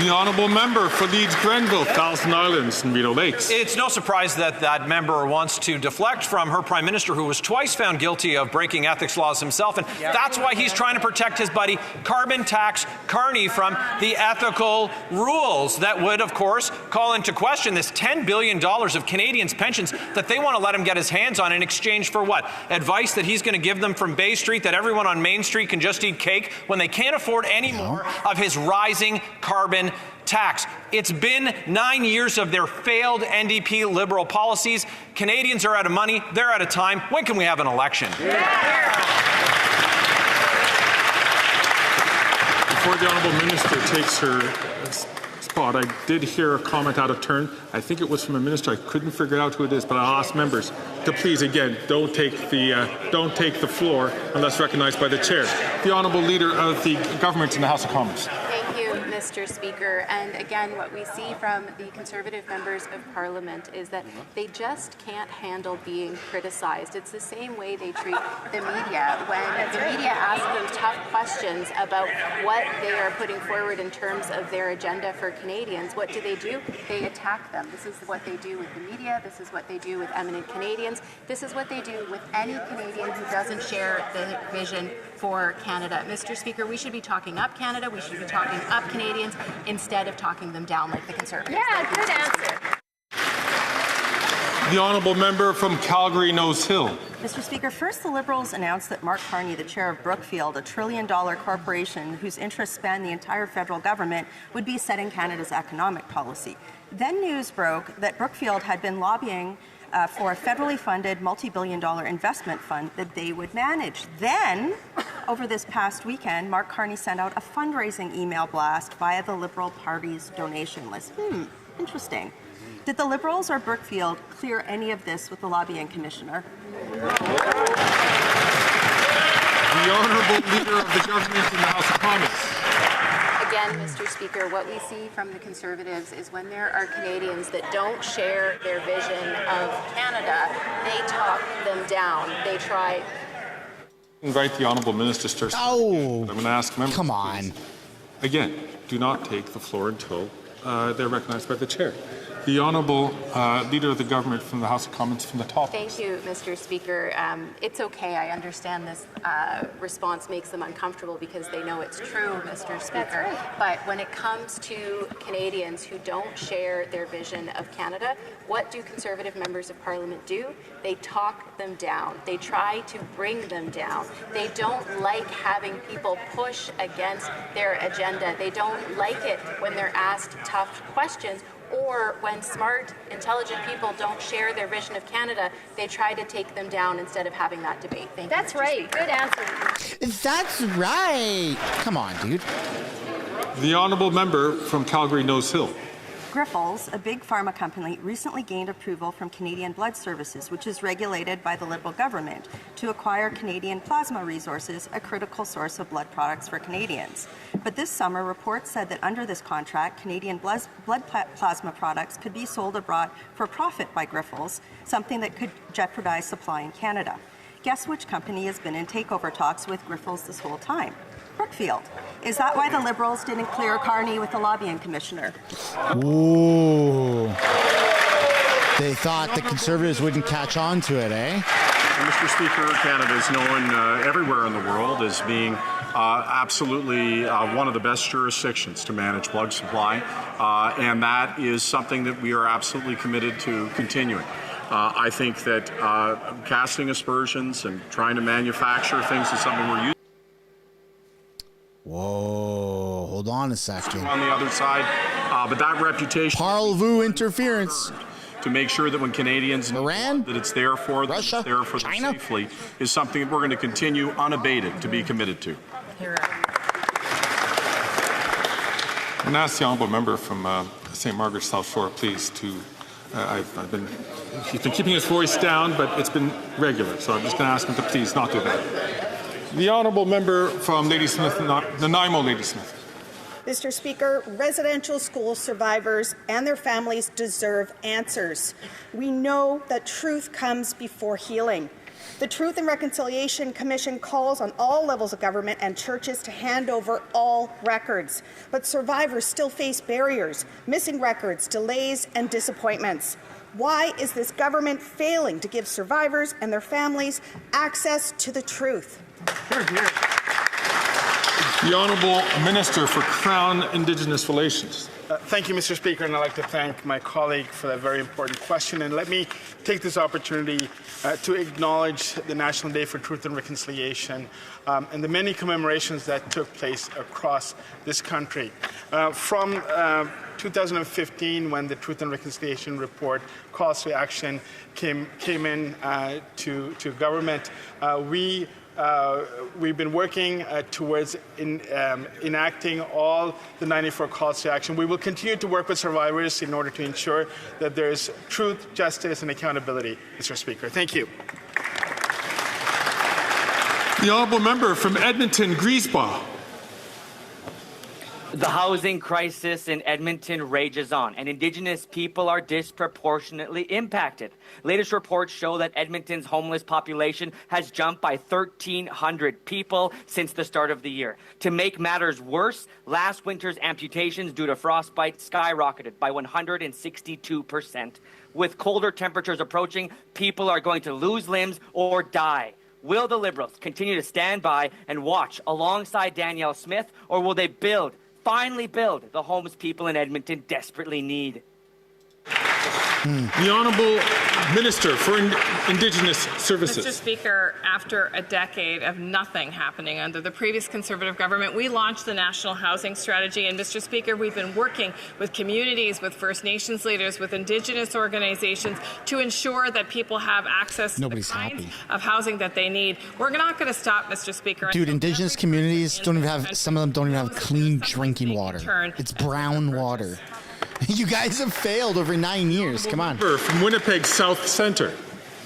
The honourable member for Leeds, Grenville, Thousand Islands, and Rideau Lakes. It's no surprise that that member wants to deflect from her Prime Minister, who was twice found guilty of breaking ethics laws himself, and that's why he's trying to protect his buddy Carbon Tax Carney from the ethical rules that would, of course, call into question this $10 billion of Canadians' pensions that they want to let him get his hands on in exchange for what? Advice that he's going to give them from Bay Street that everyone on Main Street can just eat cake when they can't afford any more of his rising carbon tax. It's been 9 years of their failed NDP Liberal policies. Canadians are out of money. They're out of time. When can we have an election? Before the Honourable Minister takes her spot, I did hear a comment out of turn. I think it was from a minister. I couldn't figure out who it is, but I'll ask members to please, again, don't take the floor unless recognized by the chair. The Honourable Leader of the Government in the House of Commons. Thank you, Mr. Speaker. And again, what we see from the Conservative members of Parliament is that they just can't handle being criticized. It's the same way they treat the media. When the media asks them tough questions about what they are putting forward in terms of their agenda for Canadians, what do? They attack them. This is what they do with the media. This is what they do with eminent Canadians. This is what they do with any Canadian who doesn't share the vision for Canada. Mr. Speaker, we should be talking up Canada. We should be talking up Canadians instead of talking them down like the Conservatives. Yeah, good answer. The honourable member from Calgary Nose Hill. Mr. Speaker, first the Liberals announced that Mark Carney, the chair of Brookfield, a trillion-dollar corporation whose interests span the entire federal government, would be setting Canada's economic policy. Then news broke that Brookfield had been lobbying for a federally funded multi-billion-dollar investment fund that they would manage. Then, over this past weekend, Mark Carney sent out a fundraising email blast via the Liberal Party's donation list. Interesting. Did the Liberals or Brookfield clear any of this with the lobbying commissioner? The honourable leader of the government in the House of Commons. Again, Mr. Speaker, what we see from the Conservatives is when there are Canadians that don't share their vision of Canada, they talk them down. They try. Invite the honourable minister to. Oh, I'm going to ask members. Come on. Please. Again, do not take the floor until they're recognized by the chair. The honourable leader of the government from the House of Commons from the top. Thank you, Mr. Speaker. It's okay. I understand this response makes them uncomfortable because they know it's true, Mr. Speaker. Right. But when it comes to Canadians who don't share their vision of Canada, what do Conservative members of Parliament do? They talk them down. They try to bring them down. They don't like having people push against their agenda. They don't like it when they're asked tough questions, or when smart, intelligent people don't share their vision of Canada, they try to take them down instead of having that debate. Thank you. That's right. Good answer. That's right. Come on, dude. The honourable member from Calgary Nose Hill. Grifols, a big pharma company, recently gained approval from Canadian Blood Services, which is regulated by the Liberal government, to acquire Canadian plasma resources, a critical source of blood products for Canadians. But this summer, reports said that under this contract, Canadian blood plasma products could be sold abroad for profit by Grifols, something that could jeopardize supply in Canada. Guess which company has been in takeover talks with Grifols this whole time? Brookfield. Is that why the Liberals didn't clear Carney with the lobbying commissioner? Ooh. They thought the Conservatives wouldn't catch on to it, eh? Mr. Speaker, Canada is known everywhere in the world as being absolutely one of the best jurisdictions to manage blood supply, and that is something that we are absolutely committed to continuing. I think that casting aspersions and trying to manufacture things is something we're used. Whoa, hold on a second. On the other side, but that reputation. Parlez-vous interference. To make sure that when Canadians know that it's there for them, Russia, it's there for them safely, is something that we're going to continue unabated to be committed to. I'm going to ask the honourable member from St. Margaret's South Shore, please, to. He's been keeping his voice down, but it's been regular, so I'm just going to ask him to please not do that. The honourable member from Ladysmith, Nanaimo, Ladysmith. Mr. Speaker, residential school survivors and their families deserve answers. We know that truth comes before healing. The Truth and Reconciliation Commission calls on all levels of government and churches to hand over all records. But survivors still face barriers, missing records, delays, and disappointments. Why is this government failing to give survivors and their families access to the truth? Here, here. The Honourable Minister for Crown Indigenous Relations. Thank you, Mr. Speaker, and I'd like to thank my colleague for that very important question. And let me take this opportunity to acknowledge the National Day for Truth and Reconciliation and the many commemorations that took place across this country. From 2015, when the Truth and Reconciliation Report calls to action came in to government, we've been working towards enacting all the 94 calls to action. We will continue to work with survivors in order to ensure that there is truth, justice, and accountability, Mr. Speaker. Thank you. The honourable member from Edmonton, Griesbach. The housing crisis in Edmonton rages on, and Indigenous people are disproportionately impacted. Latest reports show that Edmonton's homeless population has jumped by 1,300 people since the start of the year. To make matters worse, last winter's amputations due to frostbite skyrocketed by 162%. With colder temperatures approaching, people are going to lose limbs or die. Will the Liberals continue to stand by and watch alongside Danielle Smith, or will they finally build the homes people in Edmonton desperately need? The Honourable Minister for Indigenous Services. Mr. Speaker, after a decade of nothing happening under the previous Conservative government, we launched the National Housing Strategy. And, Mr. Speaker, we've been working with communities, with First Nations leaders, with Indigenous organizations to ensure that people have access to the kinds of housing that they need. We're not going to stop, Mr. Speaker. Dude, Indigenous communities don't even have, some of them don't even have clean drinking water. It's brown water. You guys have failed over 9 years. Come on. From Winnipeg South Centre.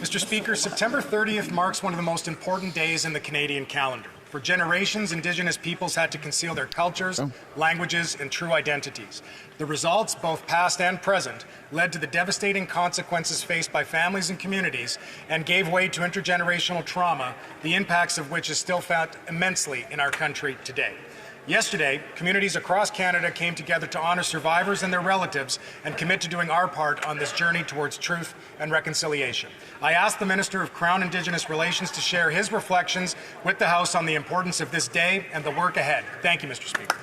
Mr. Speaker, September 30th marks one of the most important days in the Canadian calendar. For generations, Indigenous peoples had to conceal their cultures, languages, and true identities. The results, both past and present, led to the devastating consequences faced by families and communities and gave way to intergenerational trauma, the impacts of which is still felt immensely in our country today. Yesterday, communities across Canada came together to honor survivors and their relatives and commit to doing our part on this journey towards truth and reconciliation. I ask the Minister of Crown Indigenous Relations to share his reflections with the House on the importance of this day and the work ahead. Thank you, Mr. Speaker.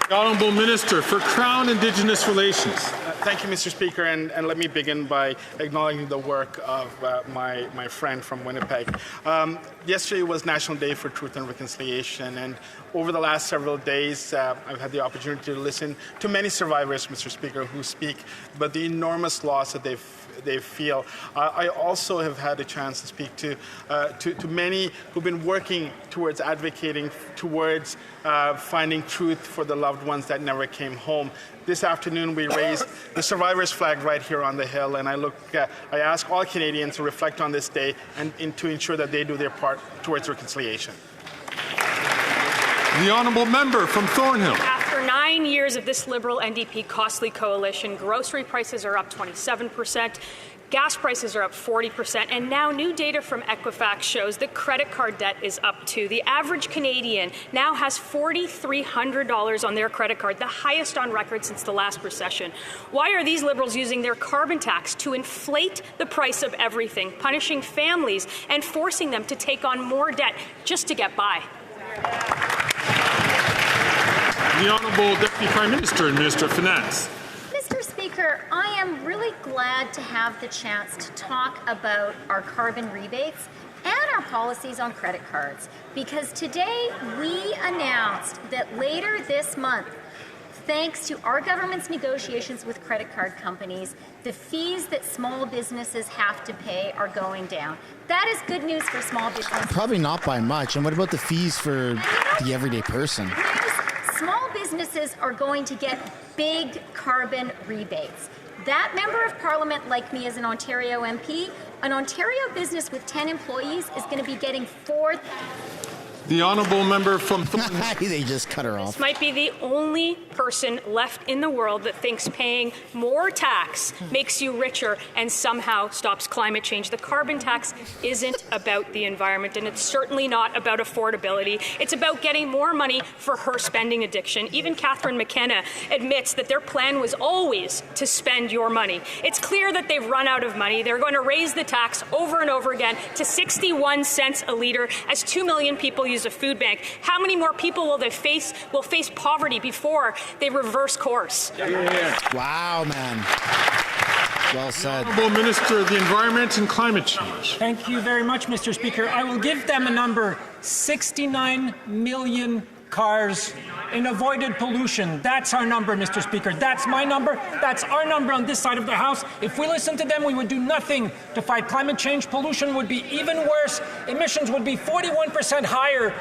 The Honourable Minister for Crown Indigenous Relations. Thank you, Mr. Speaker, and let me begin by acknowledging the work of my friend from Winnipeg. Yesterday was National Day for Truth and Reconciliation, and over the last several days, I've had the opportunity to listen to many survivors, Mr. Speaker, who speak about the enormous loss that they feel. I also have had a chance to speak to many who've been working towards advocating towards finding truth for the loved ones that never came home. This afternoon, we raised the survivors' flag right here on the Hill, and I ask all Canadians to reflect on this day and to ensure that they do their part towards reconciliation. The Honourable Member from Thornhill. After 9 years of this Liberal NDP costly coalition, grocery prices are up 27%, gas prices are up 40%, and now new data from Equifax shows that credit card debt is up too. The average Canadian now has $4,300 on their credit card, the highest on record since the last recession. Why are these Liberals using their carbon tax to inflate the price of everything, punishing families and forcing them to take on more debt just to get by? The Honourable Deputy Prime Minister and Minister of Finance. Mr. Speaker, I am really glad to have the chance to talk about our carbon rebates and our policies on credit cards, because today we announced that later this month, thanks to our government's negotiations with credit card companies, the fees that small businesses have to pay are going down. That is good news for small businesses. Probably not by much. And what about the fees for the everyday person? Small businesses are going to get big carbon rebates. That member of Parliament, like me as an Ontario MP, an Ontario business with 10 employees is going to be getting The Honourable Member from Thornhill. They just cut her off. This might be the only person left in the world that thinks paying more tax makes you richer and somehow stops climate change. The carbon tax isn't about the environment, and it's certainly not about affordability. It's about getting more money for her spending addiction. Even Catherine McKenna admits that their plan was always to spend your money. It's clear that they've run out of money. They're going to raise the tax over and over again to 61 cents a litre as 2 million people use a food bank. How many more people will face poverty before they reverse course? Wow, man. Well said. Honourable Minister of the Environment and Climate Change. Thank you very much, Mr. Speaker. I will give them a number: 69 million cars in avoided pollution. That's our number, Mr. Speaker. That's my number. That's our number on this side of the House. If we listened to them, we would do nothing to fight climate change. Pollution would be even worse. Emissions would be 41% higher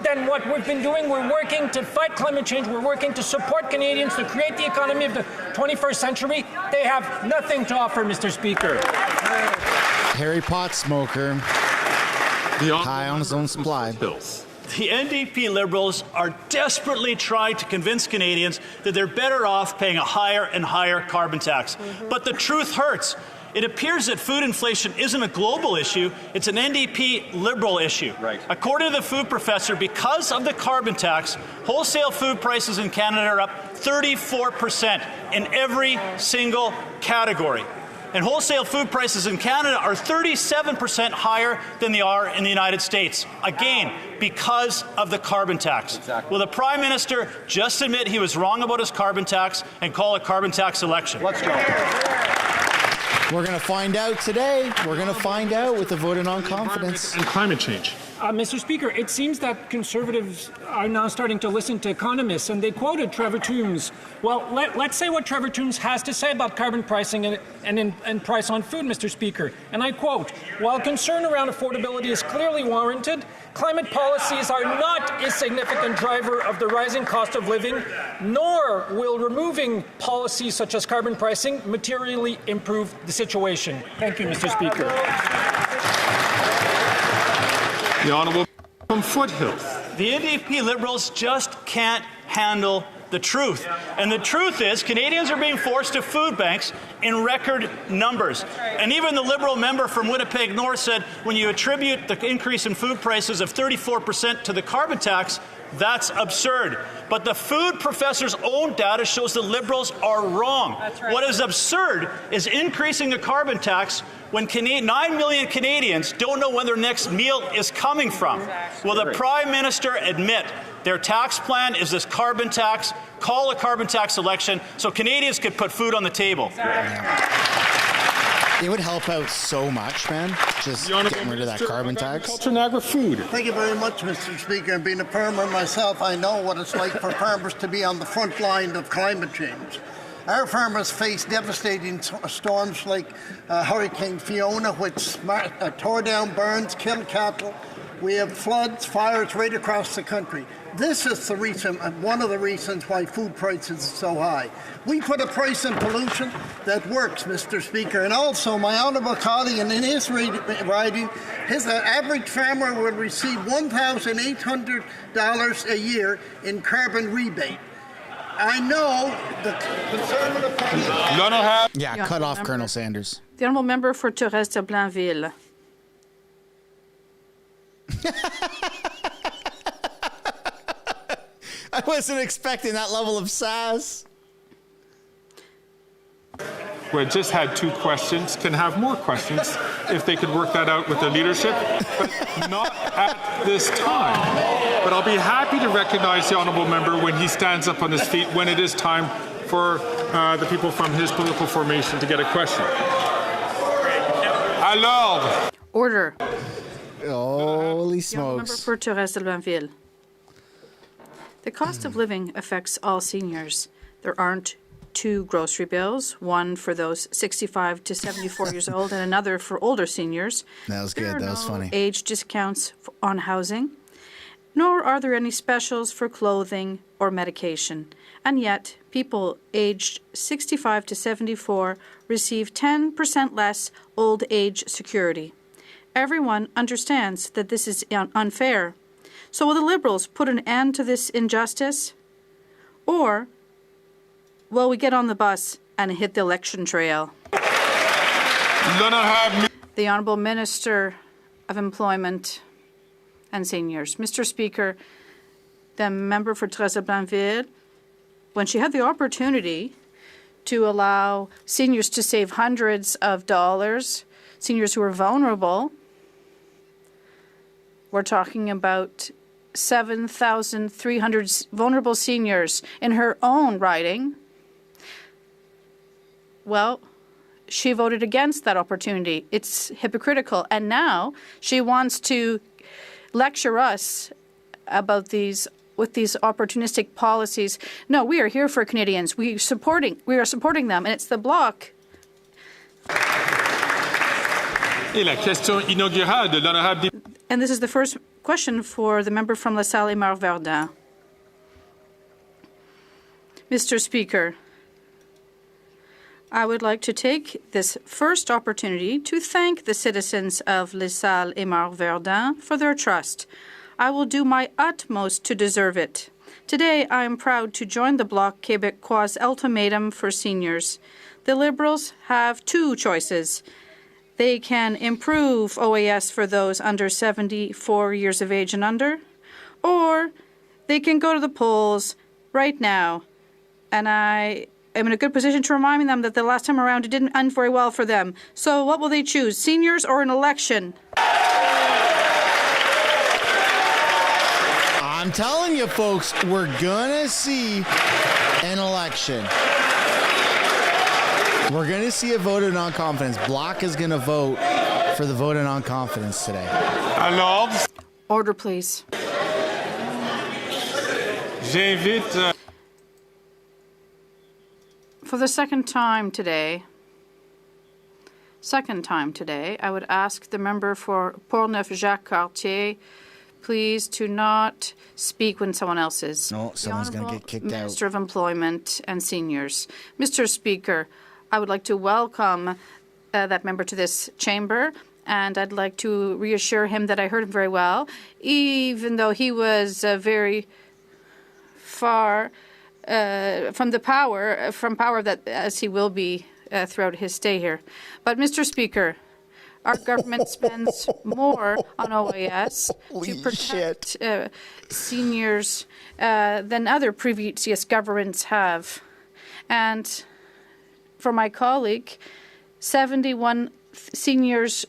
than what we've been doing. We're working to fight climate change. We're working to support Canadians, to create the economy of the 21st century. They have nothing to offer, Mr. Speaker. Harry Pot smoker. High on his own supply. The NDP Liberals are desperately trying to convince Canadians that they're better off paying a higher and higher carbon tax. But the truth hurts. It appears that food inflation isn't a global issue, it's an NDP Liberal issue. Right. According to the food professor, because of the carbon tax, wholesale food prices in Canada are up 34% in every single category. And wholesale food prices in Canada are 37% higher than they are in the United States. Again, because of the carbon tax. Exactly. Will the Prime Minister just admit he was wrong about his carbon tax and call a carbon tax election? Let's go. We're going to find out today. We're going to find out with the vote of non-confidence. And climate change. Mr. Speaker, it seems that Conservatives are now starting to listen to economists, and they quoted Trevor Toombs. Well, let's say what Trevor Toombs has to say about carbon pricing and price on food, Mr. Speaker. And I quote, "While concern around affordability is clearly warranted, climate policies are not a significant driver of the rising cost of living, nor will removing policies such as carbon pricing materially improve the situation." Thank you, Mr. Speaker. The Honourable from Foothills. The NDP Liberals just can't handle the truth. And the truth is Canadians are being forced to food banks in record numbers. And even the Liberal member from Winnipeg North said when you attribute the increase in food prices of 34% to the carbon tax, that's absurd. But the food professor's own data shows the Liberals are wrong. That's right. What is absurd is increasing the carbon tax when 9 million Canadians don't know when their next meal is coming from. Exactly. Will the Prime Minister admit their tax plan is this carbon tax, call a carbon tax election so Canadians could put food on the table? It would help out so much, man. Just getting rid of that carbon tax. Agriculture and agri-food. Thank you very much, Mr. Speaker. And being a farmer myself, I know what it's like for farmers to be on the front line of climate change. Our farmers face devastating storms like Hurricane Fiona, which tore down barns, killed cattle. We have floods, fires right across the country. This is the reason, one of the reasons why food prices are so high. We put a price on pollution that works, Mr. Speaker. And also, my honourable colleague, in his riding, his average farmer will receive $1,800 a year in carbon rebate. I know the Conservative Party... Yeah, cut off Colonel Sanders. The Honourable Member for Torres de Blainville. I wasn't expecting that level of sass. We just had 2 questions, can have more questions if they could work that out with the leadership, but not at this time. But I'll be happy to recognize the Honourable Member when he stands up on his feet when it is time for the people from his political formation to get a question. À l'ordre. Order. Holy smokes. The Member for Torres de Blainville. The cost of living affects all seniors. There aren't 2 grocery bills, one for those 65 to 74 years old and another for older seniors. That was good. That was funny. Age discounts on housing, nor are there any specials for clothing or medication. And yet, people aged 65 to 74 receive 10% less old age security. Everyone understands that this is unfair. So will the Liberals put an end to this injustice? Or will we get on the bus and hit the election trail? The Honourable Minister of Employment and Seniors. Mr. Speaker, the member for Torres de Blainville, when she had the opportunity to allow seniors to save hundreds of dollars, seniors who are vulnerable, we're talking about 7,300 vulnerable seniors in her own riding. Well, she voted against that opportunity. It's hypocritical. And now she wants to lecture us about these opportunistic policies. No, we are here for Canadians. We are supporting them, and it's the Bloc. Et la question inaugurale de l'honorable. And this is the first question for the member from La Salle-et-Mar-Verdun. Mr. Speaker, I would like to take this first opportunity to thank the citizens of La Salle-et-Mar-Verdun for their trust. I will do my utmost to deserve it. Today, I am proud to join the Bloc Québécois ultimatum for seniors. The Liberals have two choices. They can improve OAS for those under 74 years of age and under, or they can go to the polls right now. And I am in a good position to remind them that the last time around it didn't end very well for them. So what will they choose, seniors or an election? I'm telling you, folks, we're gonna see an election. We're gonna see a vote of non-confidence. Bloc is gonna vote for the vote of non-confidence today. Order, please. For the second time today, I would ask the member for Portneuf-Jacques-Cartier, please, to not speak when someone else is. No, someone's going to get kicked out. Minister of Employment and Seniors. Mr. Speaker, I would like to welcome that member to this chamber, and I'd like to reassure him that I heard him very well, even though he was very far from power that, as he will be throughout his stay here. But, Mr. Speaker, our government spends more on OAS to protect seniors than other previous governments have. And for my colleague, 71 seniors,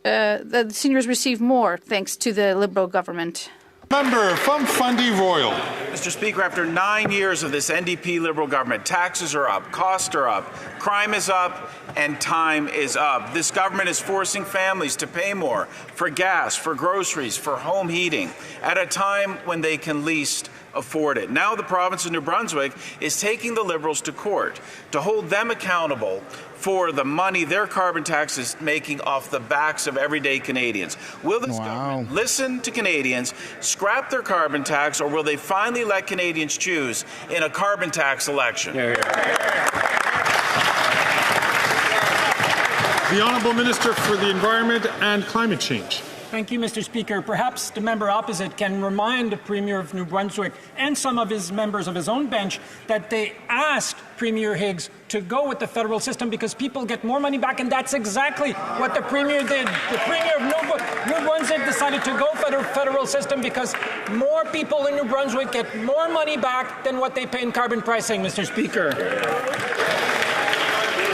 the seniors receive more thanks to the Liberal government. Member from Fundy Royal. Mr. Speaker, after 9 years of this NDP Liberal government, taxes are up, costs are up, crime is up, and time is up. This government is forcing families to pay more for gas, for groceries, for home heating, at a time when they can least afford it. Now the province of New Brunswick is taking the Liberals to court to hold them accountable for the money their carbon tax is making off the backs of everyday Canadians. Will this government listen to Canadians, scrap their carbon tax, or will they finally let Canadians choose in a carbon tax election? The Honourable Minister for the Environment and Climate Change. Thank you, Mr. Speaker. Perhaps the member opposite can remind the Premier of New Brunswick and some of his members of his own bench that they asked Premier Higgs to go with the federal system because people get more money back, and that's exactly what the Premier did. The Premier of New Brunswick decided to go for the federal system because more people in New Brunswick get more money back than what they pay in carbon pricing, Mr. Speaker.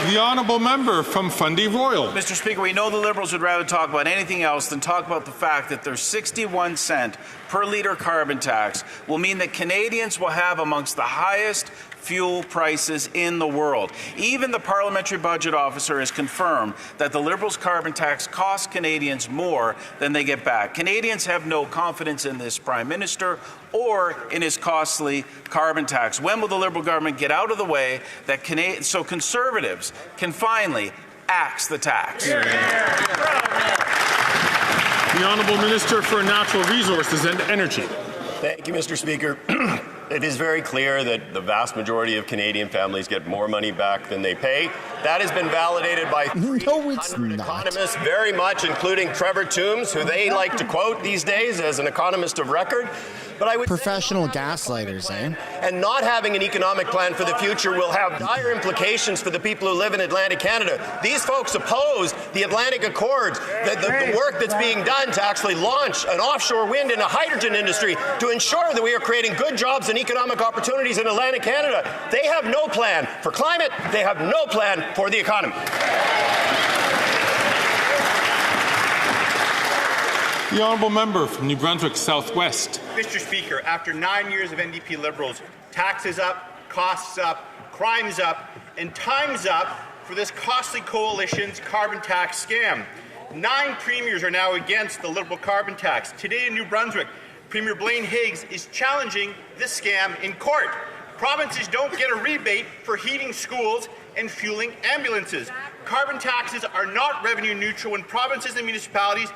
The Honourable Member from Fundy Royal. Mr. Speaker, we know the Liberals would rather talk about anything else than talk about the fact that their 61-cent per litre carbon tax will mean that Canadians will have amongst the highest fuel prices in the world. Even the Parliamentary Budget Officer has confirmed that the Liberals' carbon tax costs Canadians more than they get back. Canadians have no confidence in this Prime Minister or in his costly carbon tax. When will the Liberal government get out of the way that so Conservatives can finally axe the tax? The Honourable Minister for Natural Resources and Energy. Thank you, Mr. Speaker. It is very clear that the vast majority of Canadian families get more money back than they pay. That has been validated by 300 economists, very much, including Trevor Toombs, who they like to quote these days as an economist of record. But I would professional gaslighters, eh? And not having an economic plan for the future will have dire implications for the people who live in Atlantic Canada. These folks oppose the Atlantic Accords, the work that's being done to actually launch an offshore wind and a hydrogen industry to ensure that we are creating good jobs and economic opportunities in Atlantic Canada. They have no plan for climate. They have no plan for the economy. The Honourable Member from New Brunswick Southwest. Mr. Speaker, after 9 years of NDP Liberals, taxes up, costs up, crime's up, and time's up for this costly coalition's carbon tax scam. 9 premiers are now against the Liberal carbon tax. Today in New Brunswick, Premier Blaine Higgs is challenging this scam in court. Provinces don't get a rebate for heating schools and fueling ambulances. Carbon taxes are not revenue neutral when provinces and municipalities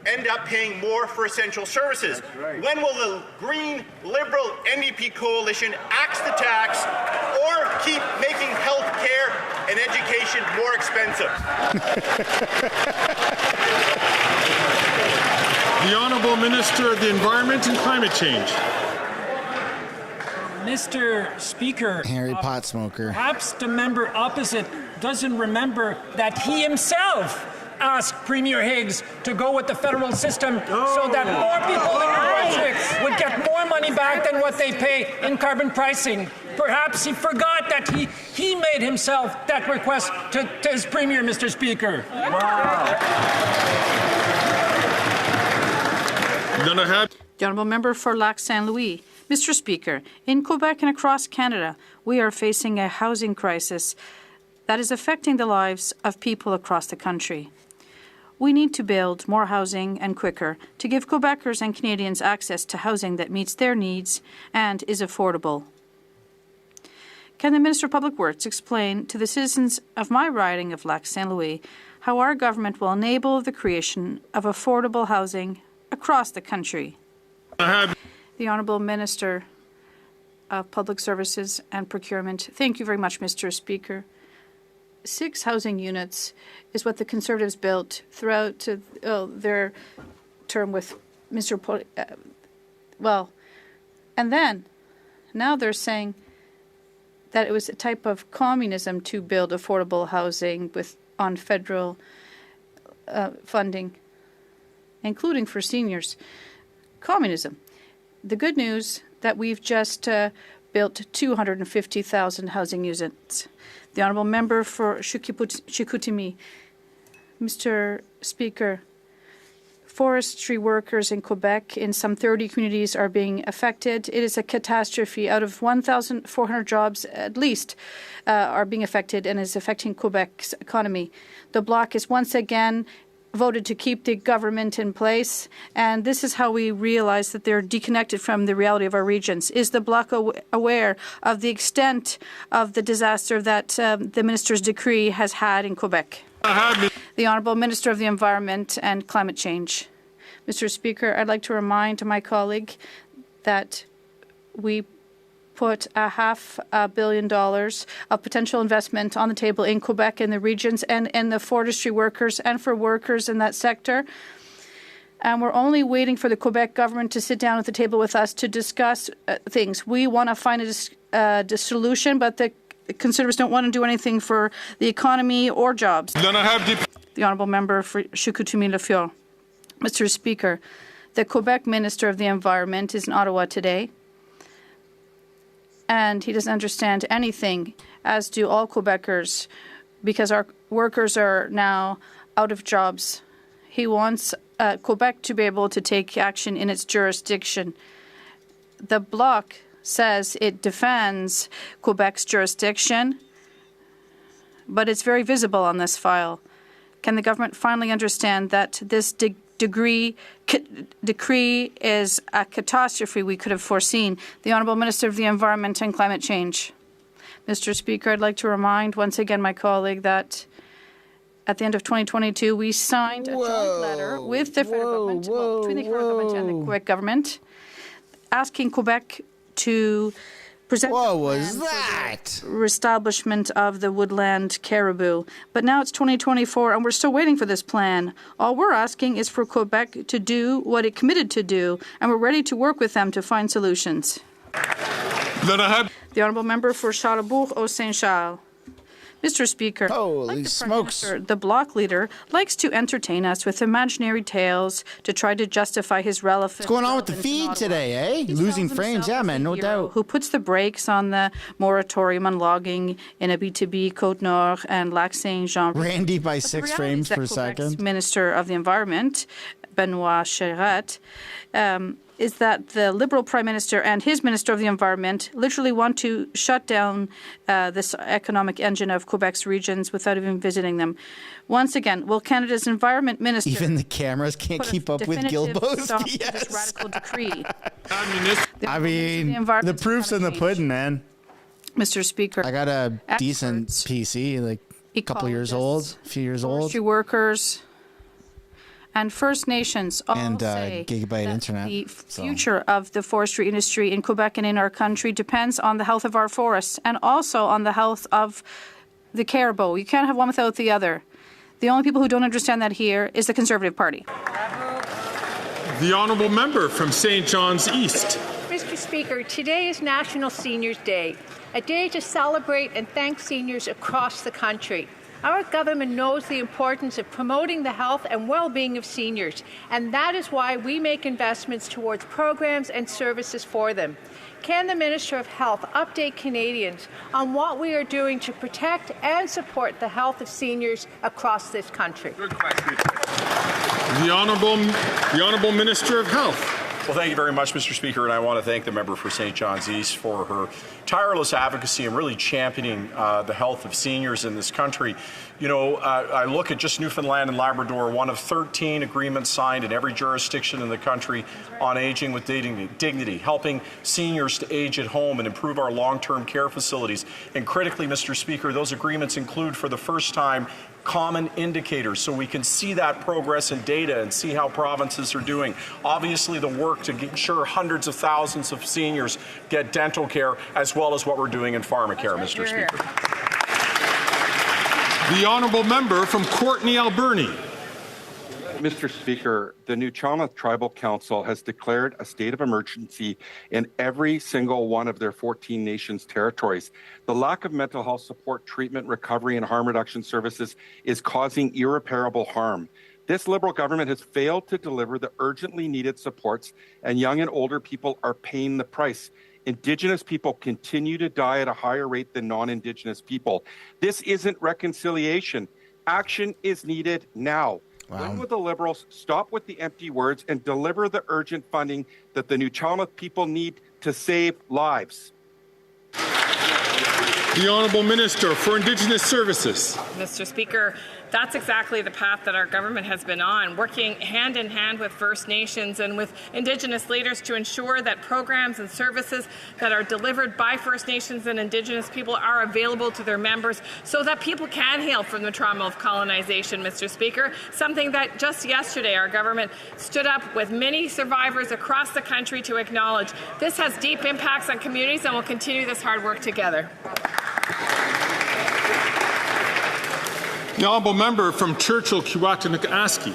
end up paying more for essential services. When will the Green Liberal NDP coalition axe the tax or keep making health care and education more expensive? The Honourable Minister of the Environment and Climate Change. Mr. Speaker, Harry Pot Smoker. Perhaps the member opposite doesn't remember that he himself asked Premier Higgs to go with the federal system so that more people in New Brunswick would get more money back than what they pay in carbon pricing. Perhaps he forgot that he made himself that request to his Premier, Mr. Speaker. Wow. The Honourable Member for Lac Saint Louis. Mr. Speaker, in Quebec and across Canada, we are facing a housing crisis that is affecting the lives of people across the country. We need to build more housing and quicker to give Quebecers and Canadians access to housing that meets their needs and is affordable. Can the Minister of Public Works explain to the citizens of my riding of Lac Saint Louis how our government will enable the creation of affordable housing across the country? The Honourable Minister of Public Services and Procurement. Thank you very much, Mr. Speaker. 6 housing units is what the Conservatives built throughout their term with Mr. And then, now they're saying that it was a type of communism to build affordable housing on federal funding, including for seniors. Communism. The good news that we've just built 250,000 housing units. The Honourable Member for Chicoutimi. Mr. Speaker, forestry workers in Quebec in some 30 communities are being affected. It is a catastrophe. Out of 1,400 jobs, at least, are being affected and is affecting Quebec's economy. The Bloc is once again voted to keep the government in place, and this is how we realize that they're disconnected from the reality of our regions. Is the Bloc aware of the extent of the disaster that the Minister's decree has had in Quebec? The Honourable Minister of the Environment and Climate Change. Mr. Speaker, I'd like to remind my colleague that we put $500 million of potential investment on the table in Quebec and the regions and in the forestry workers and for workers in that sector. And we're only waiting for the Quebec government to sit down at the table with us to discuss things. We want to find a solution, but the Conservatives don't want to do anything for the economy or jobs. The Honourable Member for Chicoutimi-Le-Fjord. Mr. Speaker, the Quebec Minister of the Environment is in Ottawa today, and he doesn't understand anything, as do all Quebecers, because our workers are now out of jobs. He wants Quebec to be able to take action in its jurisdiction. The Bloc says it defends Quebec's jurisdiction, but it's very visible on this file. Can the government finally understand that this decree is a catastrophe we could have foreseen? The Honourable Minister of the Environment and Climate Change. Mr. Speaker, I'd like to remind once again my colleague that at the end of 2022 we signed a joint letter with the federal government, between the federal government and the Quebec government, asking Quebec to present reestablishment of the woodland caribou. But now it's 2024 and we're still waiting for this plan. All we're asking is for Quebec to do what it committed to do, and we're ready to work with them to find solutions. The Honourable Member for Charlebourg-Saint-Charles. Mr. Speaker, holy smokes, the Bloc leader likes to entertain us with imaginary tales to try to justify his relevance. What's going on with the feed today, eh? Losing frames, yeah, man, no doubt. Who puts the brakes on the moratorium on logging in Abitibi, Côte-Nord, and Lac-Saint-Jean. Randy by 6 frames per second. Minister of the Environment, Benoit Charette, is that the Liberal Prime Minister and his Minister of the Environment literally want to shut down this economic engine of Quebec's regions without even visiting them. Once again, will Canada's Environment Minister... Even the cameras can't keep up with Guilbeault's this radical decree? I mean, the proof's in the pudding, man. Mr. Speaker. I got a decent PC, like a couple years old, a few years old. Forestry workers and First Nations all say gigabyte internet. The future of the forestry industry in Quebec and in our country depends on the health of our forests and also on the health of the caribou. You can't have one without the other. The only people who don't understand that here is the Conservative Party. The honourable member from St. John's East. Mr. Speaker, today is National Seniors Day, a day to celebrate and thank seniors across the country. Our government knows the importance of promoting the health and well-being of seniors, and that is why we make investments towards programs and services for them. Can the Minister of Health update Canadians on what we are doing to protect and support the health of seniors across this country? Good question. The Honourable Minister of Health. Well, thank you very much, Mr. Speaker, and I want to thank the member for St. John's East for her tireless advocacy and really championing the health of seniors in this country. You know, I look at just Newfoundland and Labrador, one of 13 agreements signed in every jurisdiction in the country on aging with dignity, helping seniors to age at home and improve our long-term care facilities. And critically, Mr. Speaker, those agreements include for the first time common indicators so we can see that progress in data and see how provinces are doing. Obviously, the work to ensure hundreds of thousands of seniors get dental care, as well as what we're doing in pharmacare, Mr. Speaker. The honourable member from Courtenay, Alberni. Mr. Speaker, the Nuu-Chah-Nulth Tribal Council has declared a state of emergency in every single one of their 14 nations territories. The lack of mental health support, treatment, recovery, and harm reduction services is causing irreparable harm. This Liberal government has failed to deliver the urgently needed supports, and young and older people are paying the price. Indigenous people continue to die at a higher rate than non-Indigenous people. This isn't reconciliation. Action is needed now. Wow. When will the Liberals stop with the empty words and deliver the urgent funding that the Nuu-Chah-Nulth people need to save lives? The Honourable Minister for Indigenous Services. Mr. Speaker, that's exactly the path that our government has been on, working hand in hand with First Nations and with Indigenous leaders to ensure that programs and services that are delivered by First Nations and Indigenous people are available to their members so that people can heal from the trauma of colonization, Mr. Speaker, something that just yesterday our government stood up with many survivors across the country to acknowledge. This has deep impacts on communities, and we'll continue this hard work together. The honourable member from Churchill, Kiwatanaski.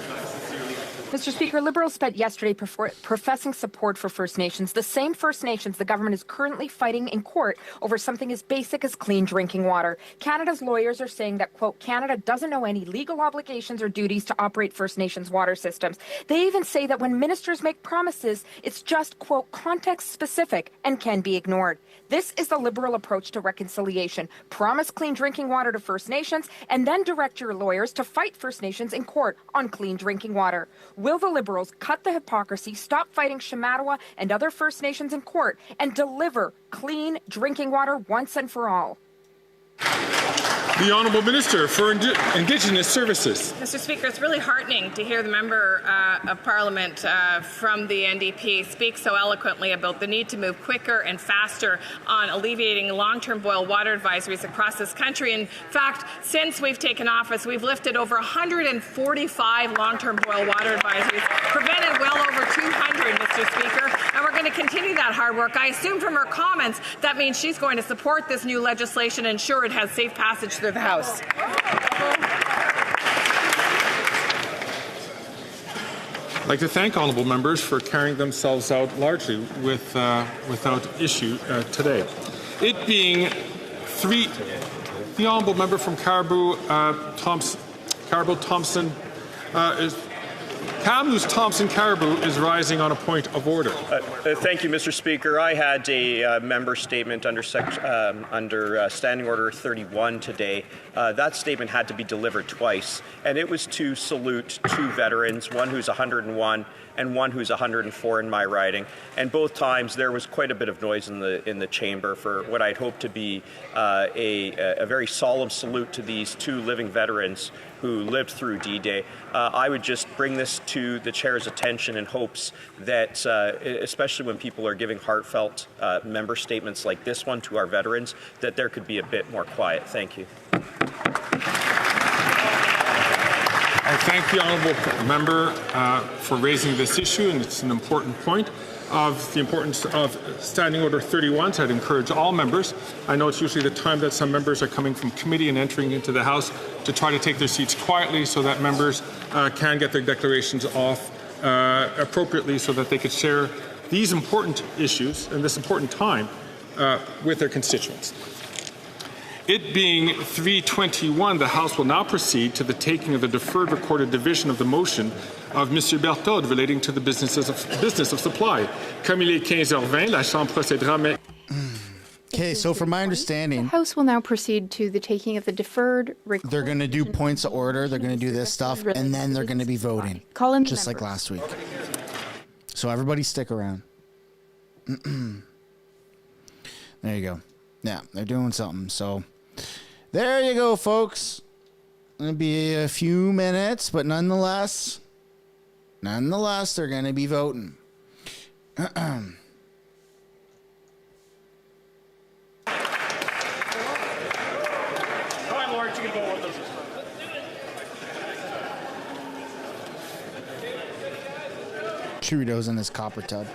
Mr. Speaker, Liberals spent yesterday professing support for First Nations, the same First Nations the government is currently fighting in court over something as basic as clean drinking water. Canada's lawyers are saying that, quote, Canada doesn't know any legal obligations or duties to operate First Nations water systems. They even say that when ministers make promises, it's just, quote, context specific and can be ignored. This is the Liberal approach to reconciliation. Promise clean drinking water to First Nations and then direct your lawyers to fight First Nations in court on clean drinking water. Will the Liberals cut the hypocrisy, stop fighting Shamattawa and other First Nations in court, and deliver clean drinking water once and for all? The Honourable Minister for Indigenous Services. Mr. Speaker, it's really heartening to hear the Member of Parliament from the NDP speak so eloquently about the need to move quicker and faster on alleviating long-term boil water advisories across this country. In fact, since we've taken office, we've lifted over 145 long-term boil water advisories, prevented well over 200, Mr. Speaker, and we're going to continue that hard work. I assume from her comments that means she's going to support this new legislation and ensure it has safe passage through the House. I'd like to thank honourable members for carrying themselves out largely without issue today. It being the honourable member from Kamloops Thompson Caribou is rising on a point of order. Thank you, Mr. Speaker. I had a member statement under Standing Order 31 today. That statement had to be delivered twice, and it was to salute two veterans, one who's 101 and one who's 104 in my riding. And both times there was quite a bit of noise in the chamber for what I'd hoped to be a very solemn salute to these two living veterans who lived through D-Day. I would just bring this to the chair's attention in hopes that, especially when people are giving heartfelt member statements like this one to our veterans, that there could be a bit more quiet. Thank you. I thank the honourable member for raising this issue, and it's an important point of the importance of Standing Order 31. So I'd encourage all members. I know it's usually the time that some members are coming from committee and entering into the House to try to take their seats quietly so that members can get their declarations off appropriately so that they could share these important issues and this important time with their constituents. It being 3:21, the House will now proceed to the taking of the deferred recorded division of the motion of M. Berthold relating to the business of supply. Comme il est 15h20, la Chambre procédera mais... Okay, so from my understanding, The House will now proceed to the taking of the deferred they're going to do points of order, they're going to do this stuff, and then they're going to be voting. Call in just like last week. So everybody stick around. There you go. Yeah, they're doing something. So there you go, folks. It'll be a few minutes, but nonetheless, they're going to be voting. Trudeau's in his copper tub.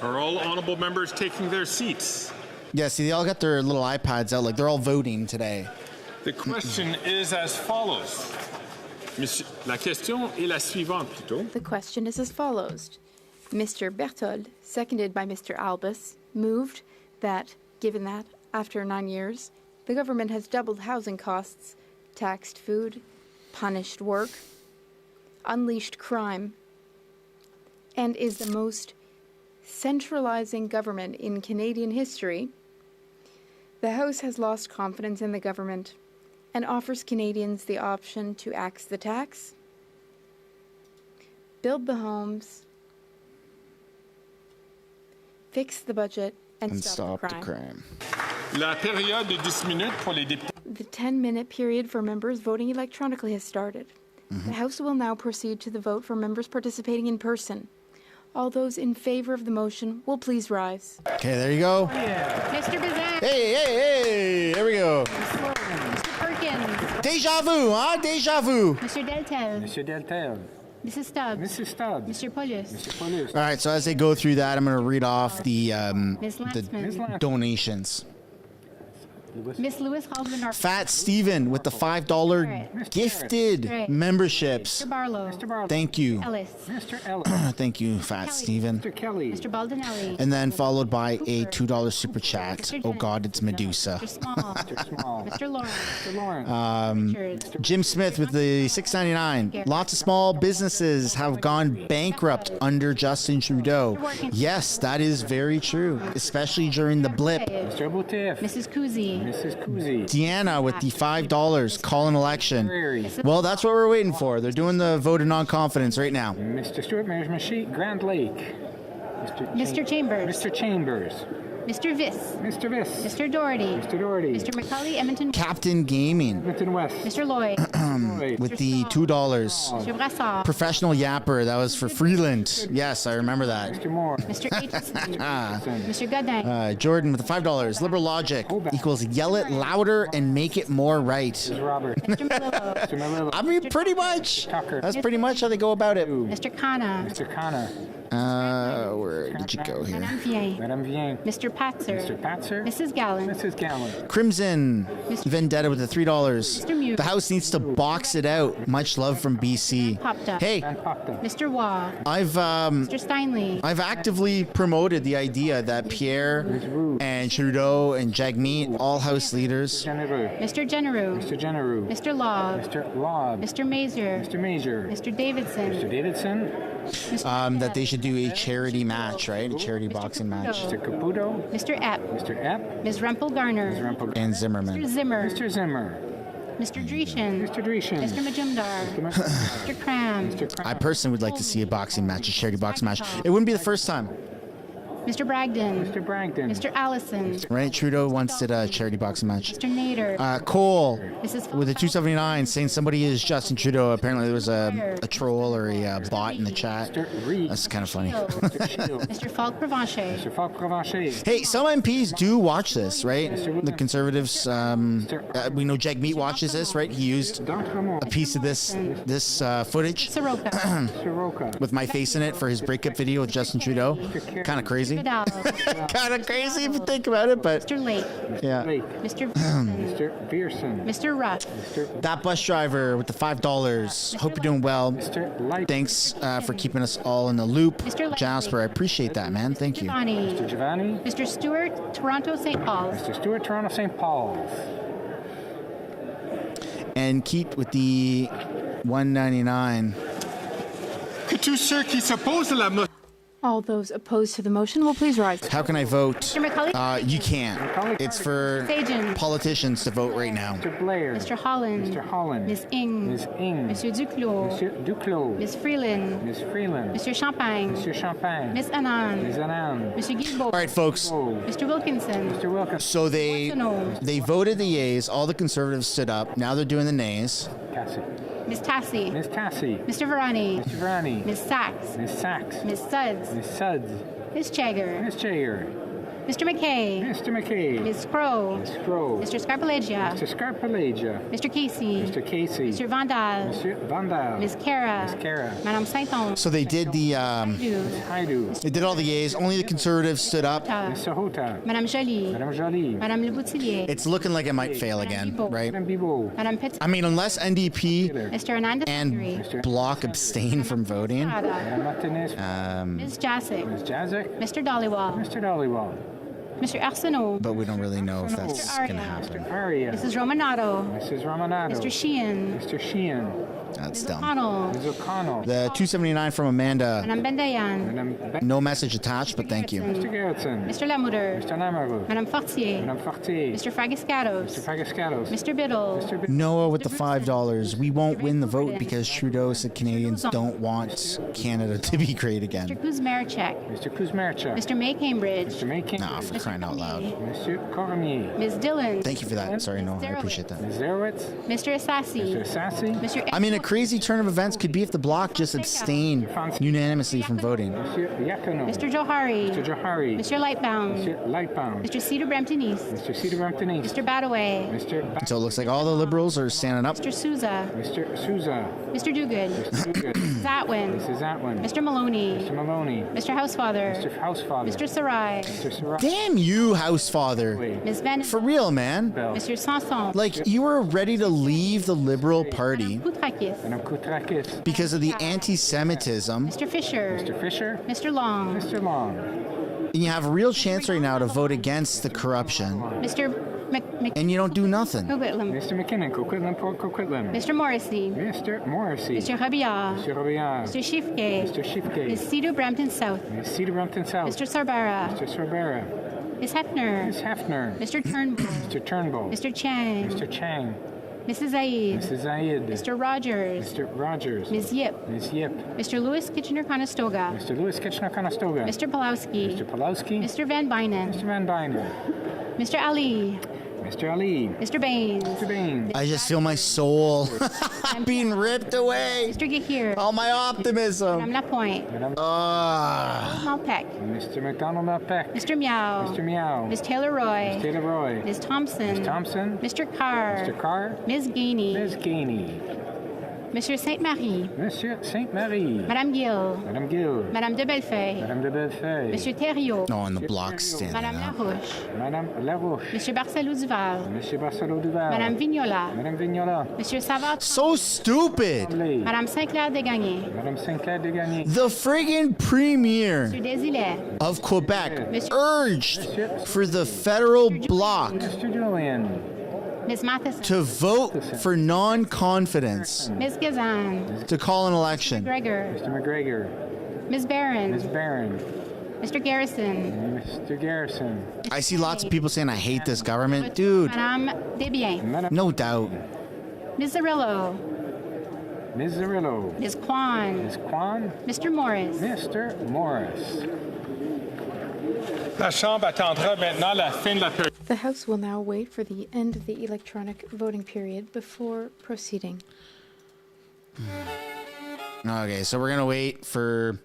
Are all honourable members taking their seats? Yeah, see, they all got their little iPads out. Like, they're all voting today. The question is as follows. La question est la suivante, plutôt. The question is as follows. Mr. Berthold, seconded by Mr. Albus, moved that, given that, after 9 years, the government has doubled housing costs, taxed food, punished work, unleashed crime, and is the most centralizing government in Canadian history, the House has lost confidence in the government and offers Canadians the option to axe the tax, build the homes, fix the budget, and stop the crime. La période de 10 minutes pour les députés. The 10-minute period for members voting electronically has started. The House will now proceed to the vote for members participating in person. All those in favor of the motion will please rise. Okay, there you go. Mr. Bizet. Hey, there we go. Mr. Perkins. Deja vu, huh? Deja vu. Mr. Deltel. Monsieur Deltel. Mrs. Stubbs. Mr. Stubbs. Mr. Polius. Mr. Polius. All right, so as they go through that, I'm going to read off the Landsman. donations. Miss Lewis Haldeman. Fat Steven with the $5 gifted memberships. Mr. Barlow. Thank you. Ellis. Mr. Ellis. Thank you, Fat Steven. Mr. Kelly. Mr. Baldinelli. And then followed by a $2 super chat. Oh God, it's Medusa. Mr. Small. Mr. Small. Mr. Lawrence. Mr. Lawrence. Richard. Jim Smith with the $6.99. Lots of small businesses have gone bankrupt under Justin Trudeau. Yes, that is very true, especially during the blip. Mr. Boutif. Mrs. Kuzi. Mrs. Kuzi. Deanna with the $5. Call an election. Well, that's what we're waiting for. They're doing the vote of non-confidence right now. Mr. Stuart Mayor's Machine, Grand Lake. Mr. Chambers. Mr. Chambers. Mr. Viss. Mr. Viss. Mr. Doherty. Mr. Doherty. Mr. McCully, Edmonton. Captain Gaming Edmonton West. Mr. Lloyd. with the $2. Mr. Brassard. Professional Yapper. That was for Freeland. Yes, I remember that. Mr. Moore. Mr. Aitchison. Mr. Godin. Jordan with the $5. Liberal logic equals yell it louder and make it more right. Mr. Robert. Mr. Malillo. Mr. Malillo. I mean, pretty much. Tucker. That's pretty much how they go about it. Mr. Kana. Mr. Kana. Where did you go here? Madame Vien. Madame Vien. Mr. Patzer. Mr. Patzer. Mrs. Gallen. Mrs. Gallen. Crimson Vendetta with the $3. Mute. The House needs to box it out. Much love from BC. Popped up. Hey, Mr. Waugh. I've Mr. Steinley. actively promoted the idea that Pierre and Trudeau and Jagmeet, all House leaders, Mr. Generou. Mr. Generou. Mr. Lobb. Mr. Lobb. Mr. Mazer. Mr. Mazer. Mr. Davidson. Mr. Davidson. that they should do a charity match, right? A charity boxing match. Mr. Caputo. Mr. Epp. Mr. Epp. Ms. Rempel Garner. Ms. Rempel. And Zimmerman. Mr. Zimmer. Mr. Zimmer. Mr. Dreeshen. Mr. Dreeshen. Mr. Majumdar. Mr. Cram. Mr. Cram. I personally would like to see a boxing match, a charity boxing match. It wouldn't be the first time. Mr. Bragdon. Mr. Bragdon. Mr. Allison. Right? Trudeau once did a charity boxing match. Mr. Nader. Cole Mrs. with a $2.79 saying somebody is Justin Trudeau. Apparently there was a troll or a bot in the chat. That's kind of funny. Mr. Falk Provencher. Mr. Falk Provencher. Hey, some MPs do watch this, right? The Conservatives, we know Jagmeet watches this, right? He used a piece of this footage Soroka. with my face in it for his breakup video with Justin Trudeau. Kind of crazy. crazy. Vidal. Kind of crazy if you think about it, but Mr. Lake. yeah. Mr. Mr. Pearson. Mr. Ruff. That bus driver with the $5. Hope you're doing well. Thanks for keeping us all in the loop. Mr. Leslie. Jasper, I appreciate that, man. Thank you. Giovanni. Mr. Giovanni. Mr. Stewart, Toronto, St. Paul's. Mr. Stewart, Toronto, St. Paul's. And Keith with the $1.99. Que tous ceux qui s'opposent à la motion. All those opposed to the motion will please rise. How can I vote? Mr. McCully. You can't. It's for Sagen. politicians to vote right now. Mr. Blair. Mr. Holland. Mr. Holland. Ms. Ing. Ms. Ing. Monsieur Duclos. Monsieur Duclos. Ms. Freeland. Ms. Freeland. Monsieur Champagne. Monsieur Champagne. Ms. Anand. Ms. Anand. Monsieur Guilbeault. All right, folks. Mr. Wilkinson. Mr. Wilkins. So they voted the yeas. All the conservatives stood up. Now they're doing the nays. Cassie. Ms. Tassi. Miss Tassie. Mr. Varani. Mr. Varani. Ms. Sachs. Miss Sachs. Ms. Suds. Miss Suds. Ms. Chager. Miss Chair. Mr. McKay. Mr. McKay. Ms. Crow. Miss Crow. Mr. Scarpalegia. Mr. Scarpalegia. Mr. Casey. Mr. Casey. Mr. Vandal. Mr. Vandal. Ms. Kara. Miss Kara. Madame Saint-Onge. So they did the. Haidu. They did all the yeas. Only the conservatives stood up. Miss Sahota. Madame Jolie. Madame Jolie. Madame Le Boutillier. It's looking like it might fail again, right? Madame Bibot. Madame Pitt. I mean, unless NDP Mr. Hernandez. and Bloc abstain from voting. Madame Martinez. Ms. Jasic. Miss Jazik. Mr. Dollywall. Mr. Dollywall. Mr. Arsenault. But we don't really know if that's Mr. going to Aria. happen. Aria. Mrs. Romanato. Mrs. Romanato. Mr. Sheehan. Mr. Sheehan. That's Ms. dumb. O'Connell. Ms. O'Connell. The 279 from Amanda. Madame Bendayan. Madame No message attached, but thank you. Mr. Gerritsen. Mr. Lamoureux. Mr. Lamoureux. Madame Fortier. Madame Fortier. Mr. Fragiscatos. Mr. Fagascatos. Mr. Biddle. Mr. Noah with the $5. We won't win the vote because Trudeau said Canadians don't want Canada to be great Mr. again. Kuzmarchek. Mr. Kuzmarchuk. Mr. May Cambridge. Mr. Makin. Nah, for crying out loud. Mr. Cormier. Ms. Dillon. Thank you for that. Sorry, Noah. I appreciate that. Ms. Zerowitz. Mr. Assassi. Mr. Sassy. Mr. I mean, a crazy turn of events could be if the Bloc just abstained unanimously from voting. Mr. Yacono. Mr. Johari. Mr. Johari. Mr. Lightbound. Mr. Lightbound. Mr. Cedar Brampton East. Mr. Cedar Brampton East. Mr. Badaway. Mr. So it looks like all the Liberals are standing up. Mr. Souza. Mr. Souza. Mr. Duguid. Mr. Duguid. Mrs. Atwin. Mrs. Atwin. Mr. Maloney. Mr. Maloney. Mr. Housefather. Mr. Housefather. Mr. Sarai. Mr. Sarai. Damn you, Housefather. Ms. Bennett. For real, man. Mr. Sanson. Like, you were ready to leave the Liberal Party Koutrakis. Madame Koutrakis. because of the anti-Semitism. Mr. Fisher. Mr. Fisher. Mr. Long. Mr. Long. And you have a real chance right now to vote against the corruption. Mr. And you don't do nothing. Coquitlam. Mr. McKinnon. Coquitlam. Coquitlam. Mr. Morrissey. Mr. Morrissey. Mr. Rabillard. Mr. Robillard. Mr. Shifke. Mr. Shifke. Ms. Cedar Brampton South. Ms. Cedar Brampton South. Mr. Sarbara. Mr. Sorbera. Ms. Hefner. Ms. Hefner. Mr. Turnbull. Mr. Turnbull. Mr. Chang. Mr. Chang. Mrs. Zaid. Mrs. Zayed. Mr. Rogers. Mr. Rogers. Ms. Yip. Ms. Yip. Mr. Lewis Kitchener-Conestoga. Mr. Lewis Kitchener-Conestoga. Mr. Pulowski. Mr. Pulowski. Mr. Van Bynen. Mr. Van Bynen. Mr. Ali. Mr. Ali. Mr. Baines. Mr. Baines. I just feel my soul being ripped away. Mr. Gahir. All my optimism. Madame Lapointe. Malpeck. Mr. McDonald Malpeck. Mr. Meow. Mr. Meow. Ms. Taylor Roy. Ms. Taylor Roy. Ms. Thompson. Ms. Thompson. Mr. Carr. Mr. Carr. Ms. Gainey. Ms. Gainey. Monsieur Sainte-Marie. Monsieur Sainte-Marie. Madame Gill. Madame Gill. Madame de Bellefeuille. Madame de Bellefeuille. Monsieur Thériault. No, and the Bloc standing Madame up. Larouche. Madame Larouche. Monsieur Barcelou Duval. Monsieur Barcelot Duval. Madame Vignola. Madame Vignola. Monsieur Savard. So stupid. Madame Saint-Clair Desgagnés. Madame Saint-Clair Desgagnés. The friggin' premier Monsieur Desilets. of Quebec Monsieur- urged for the federal bloc Mr. Julian. Ms. Matheson. to vote for non-confidence Ms. Gazan. to call an election. Gregor. Mr. McGregor. Ms. Barron. Ms. Barron. Mr. Garrison. Mr. Garrison. I see lots of people saying I hate this government. Dude, Madame Desbiens. no doubt. Ms. Zarillo. Ms. Zarillo. Ms. Kwan. Ms. Kwan. Mr. Morris. Mr. Morris. La Chambre attendra maintenant la fin de la période. The House will now wait for the end of the electronic voting period before proceeding. Okay, so we're going to wait for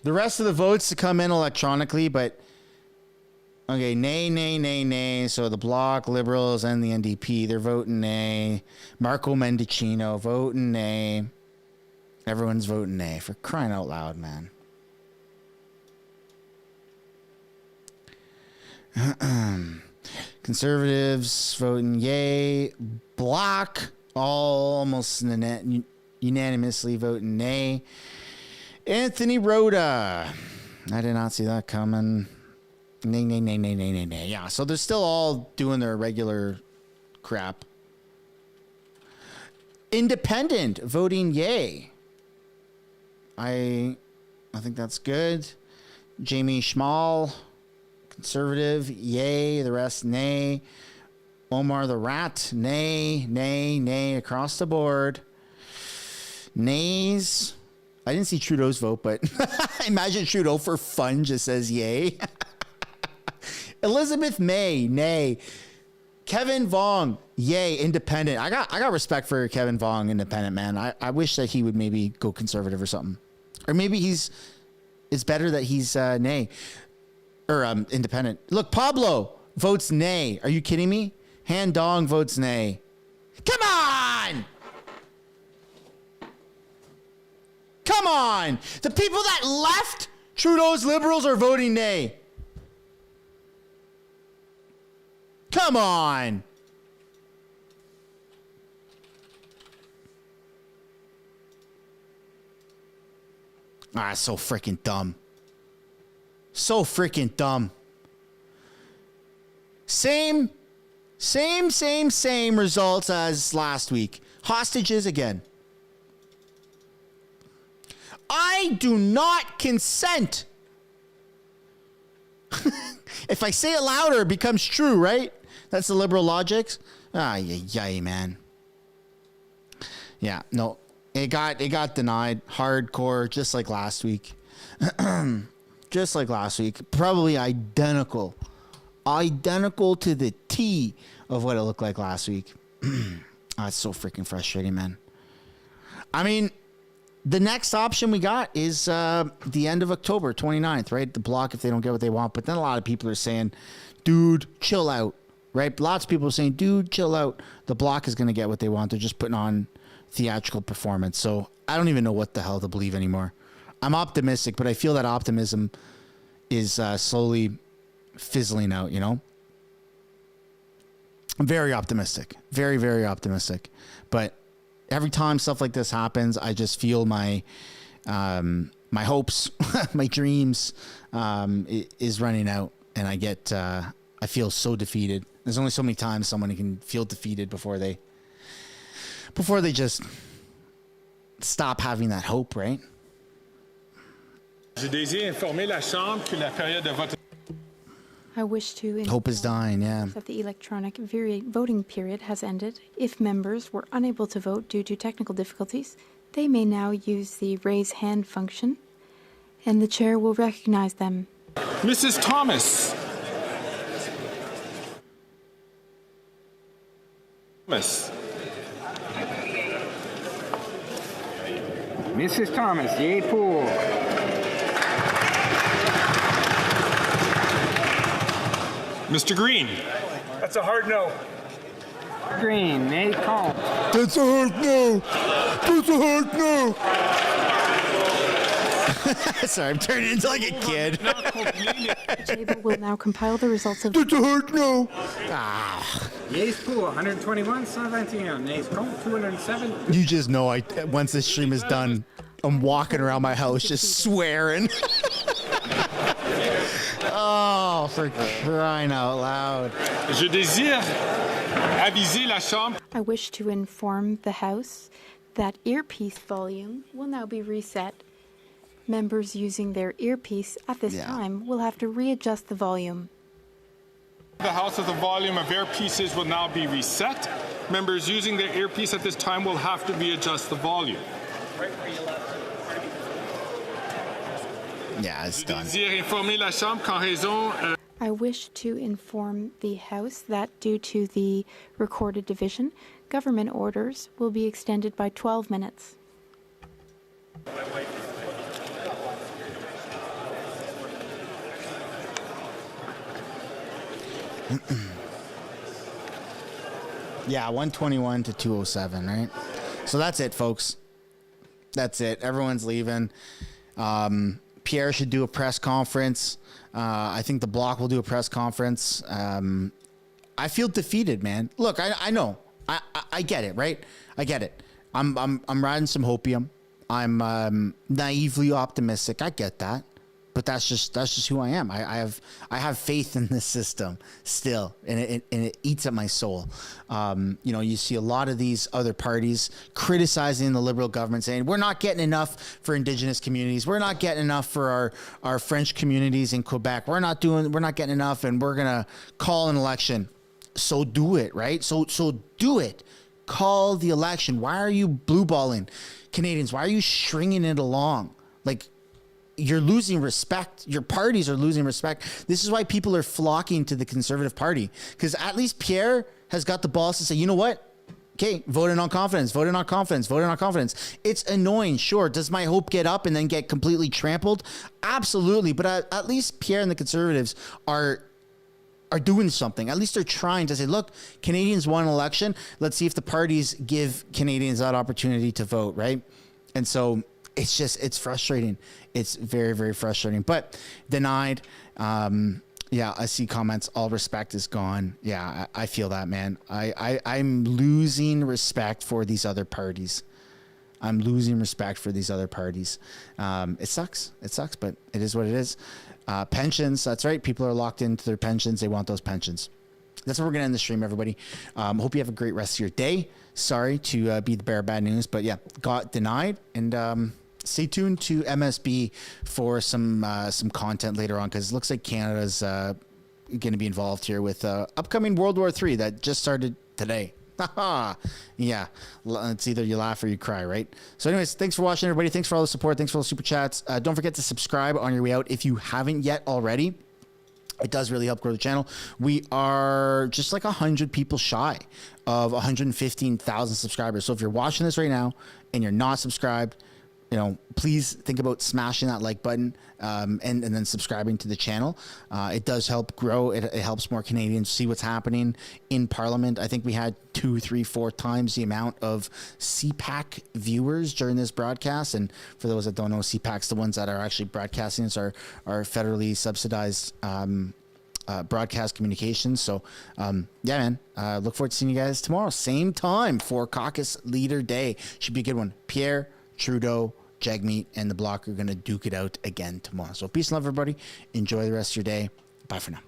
the rest of the votes to come in electronically, but okay, nay, nay, nay, nay. So the Bloc, Liberals, and the NDP, they're voting nay. Marco Mendicino voting nay. Everyone's voting nay. For crying out loud, man. Conservatives voting yay. Bloc almost unanimously voting nay. Anthony Rhoda. I did not see that coming. Nay. Yeah, so they're still all doing their regular crap. Independent voting yay. I think that's good. Jamie Schmal, conservative, yay. The rest, nay. Omar the Rat, nay, across the board. Nays. I didn't see Trudeau's vote, but imagine Trudeau for fun just says yay. Elizabeth May, nay. Kevin Vong, yay, independent. I got respect for Kevin Vong, independent, man. I wish that he would maybe go conservative or something. Or maybe it's better that he's nay. Or independent. Look, Pablo votes nay. Are you kidding me? Han Dong votes nay. Come on! Come on! The people that left Trudeau's Liberals are voting nay. Come on! So freaking dumb. So freaking dumb. Same results as last week. Hostages again. I do not consent. If I say it louder, it becomes true, right? That's the liberal logic. Yay, man. Yeah, no. It got denied hardcore, just like last week. Just like last week. Probably identical to the T of what it looked like last week. It's so freaking frustrating, man. I mean, the next option we got is the end of October, 29th, right? The block if they don't get what they want. But then a lot of people are saying, dude, chill out, right? Lots of people are saying, dude, chill out. The block is going to get what they want. They're just putting on theatrical performance. So I don't even know what the hell to believe anymore. I'm optimistic, but I feel that optimism is slowly fizzling out, you know? I'm very optimistic. Very, very optimistic. But every time stuff like this happens, I just feel my hopes, my dreams is running out. And I feel so defeated. There's only so many times someone can feel defeated before they just stop having that hope, right? I wish to hope is dying, yeah. That the electronic voting period has ended. If members were unable to vote due to technical difficulties, they may now use the raise hand function, and the chair will recognize them. Mrs. Thomas. Mrs. Thomas, yay pour. Mr. Green. That's a hard no. Green, nay count. That's a hard no. That's a hard no. Sorry, I'm turning into like a kid. The table will now compile the results of... That's a hard no. Yeas pour, 121, 121. Nays count, 207. You just know once this stream is done, I'm walking around my house just swearing. Oh, for crying out loud. Je désire aviser la Chambre. I wish to inform the House that earpiece volume will now be reset. Members using their earpiece at this time will have to readjust the volume. The House of the volume of earpieces will now be reset. Members using their earpiece at this time will have to readjust the volume. Yeah, it's done. I wish to inform the House that due to the recorded division, government orders will be extended by 12 minutes. Yeah, 121 to 207, right? So that's it, folks. That's it. Everyone's leaving. Pierre Pierre should do a press conference. I think the Bloc will do a press conference. I feel defeated, man. Look, I know. I get it, right? I get it. I'm riding some hopium. I'm naively optimistic. I get that. But that's just who I am. I have faith in this system still, and it eats at my soul. You see a lot of these other parties criticizing the Liberal government, saying we're not getting enough for Indigenous communities, we're not getting enough for our French communities in Quebec, we're not getting enough, and we're gonna call an election. So do it, right? So do it. Call the election. Why are you blue balling Canadians? Why are you stringing it along? Like, you're losing respect. Your parties are losing respect. This is why people are flocking to the Conservative Party, because at least Pierre has got the balls to say, you know what? Okay, vote in on confidence, vote in on confidence, vote in on confidence. It's annoying, sure. Does my hope get up and then get completely trampled? Absolutely. But at least Pierre and the Conservatives are doing something. At least they're trying to say, look, Canadians won an election. Let's see if the parties give Canadians that opportunity to vote, right? And so it's frustrating. It's very, very frustrating. But denied. I see comments. All respect is gone. Yeah, I feel that, man. I'm losing respect for these other parties. It sucks. But it is what it is. Pensions. That's right. People are locked into their pensions. They want those pensions. That's where we're going to end the stream, everybody. Hope you have a great rest of your day. Sorry to be the bearer of bad news, but yeah, got denied. And stay tuned to MSB for some content later on, because it looks like Canada's going to be involved here with upcoming World War III that just started today. Yeah, it's either you laugh or you cry, right? So anyways, thanks for watching, everybody. Thanks for all the support. Thanks for all the super chats. Don't forget to subscribe on your way out if you haven't yet already. It does really help grow the channel. We are just like 100 people shy of 115,000 subscribers. So if you're watching this right now and you're not subscribed, please think about smashing that like button and then subscribing to the channel. It does help grow. It helps more Canadians see what's happening in Parliament. I think we had 2, 3, 4 times the amount of CPAC viewers during this broadcast. And for those that don't know, CPAC's the ones that are actually broadcasting this, are federally subsidized broadcast communications. So yeah, man, look forward to seeing you guys tomorrow, same time for Caucus Leader Day. Should be a good one. Pierre, Trudeau, Jagmeet, and the Bloc are going to duke it out again tomorrow. So peace and love, everybody. Enjoy the rest of your day. Bye for now.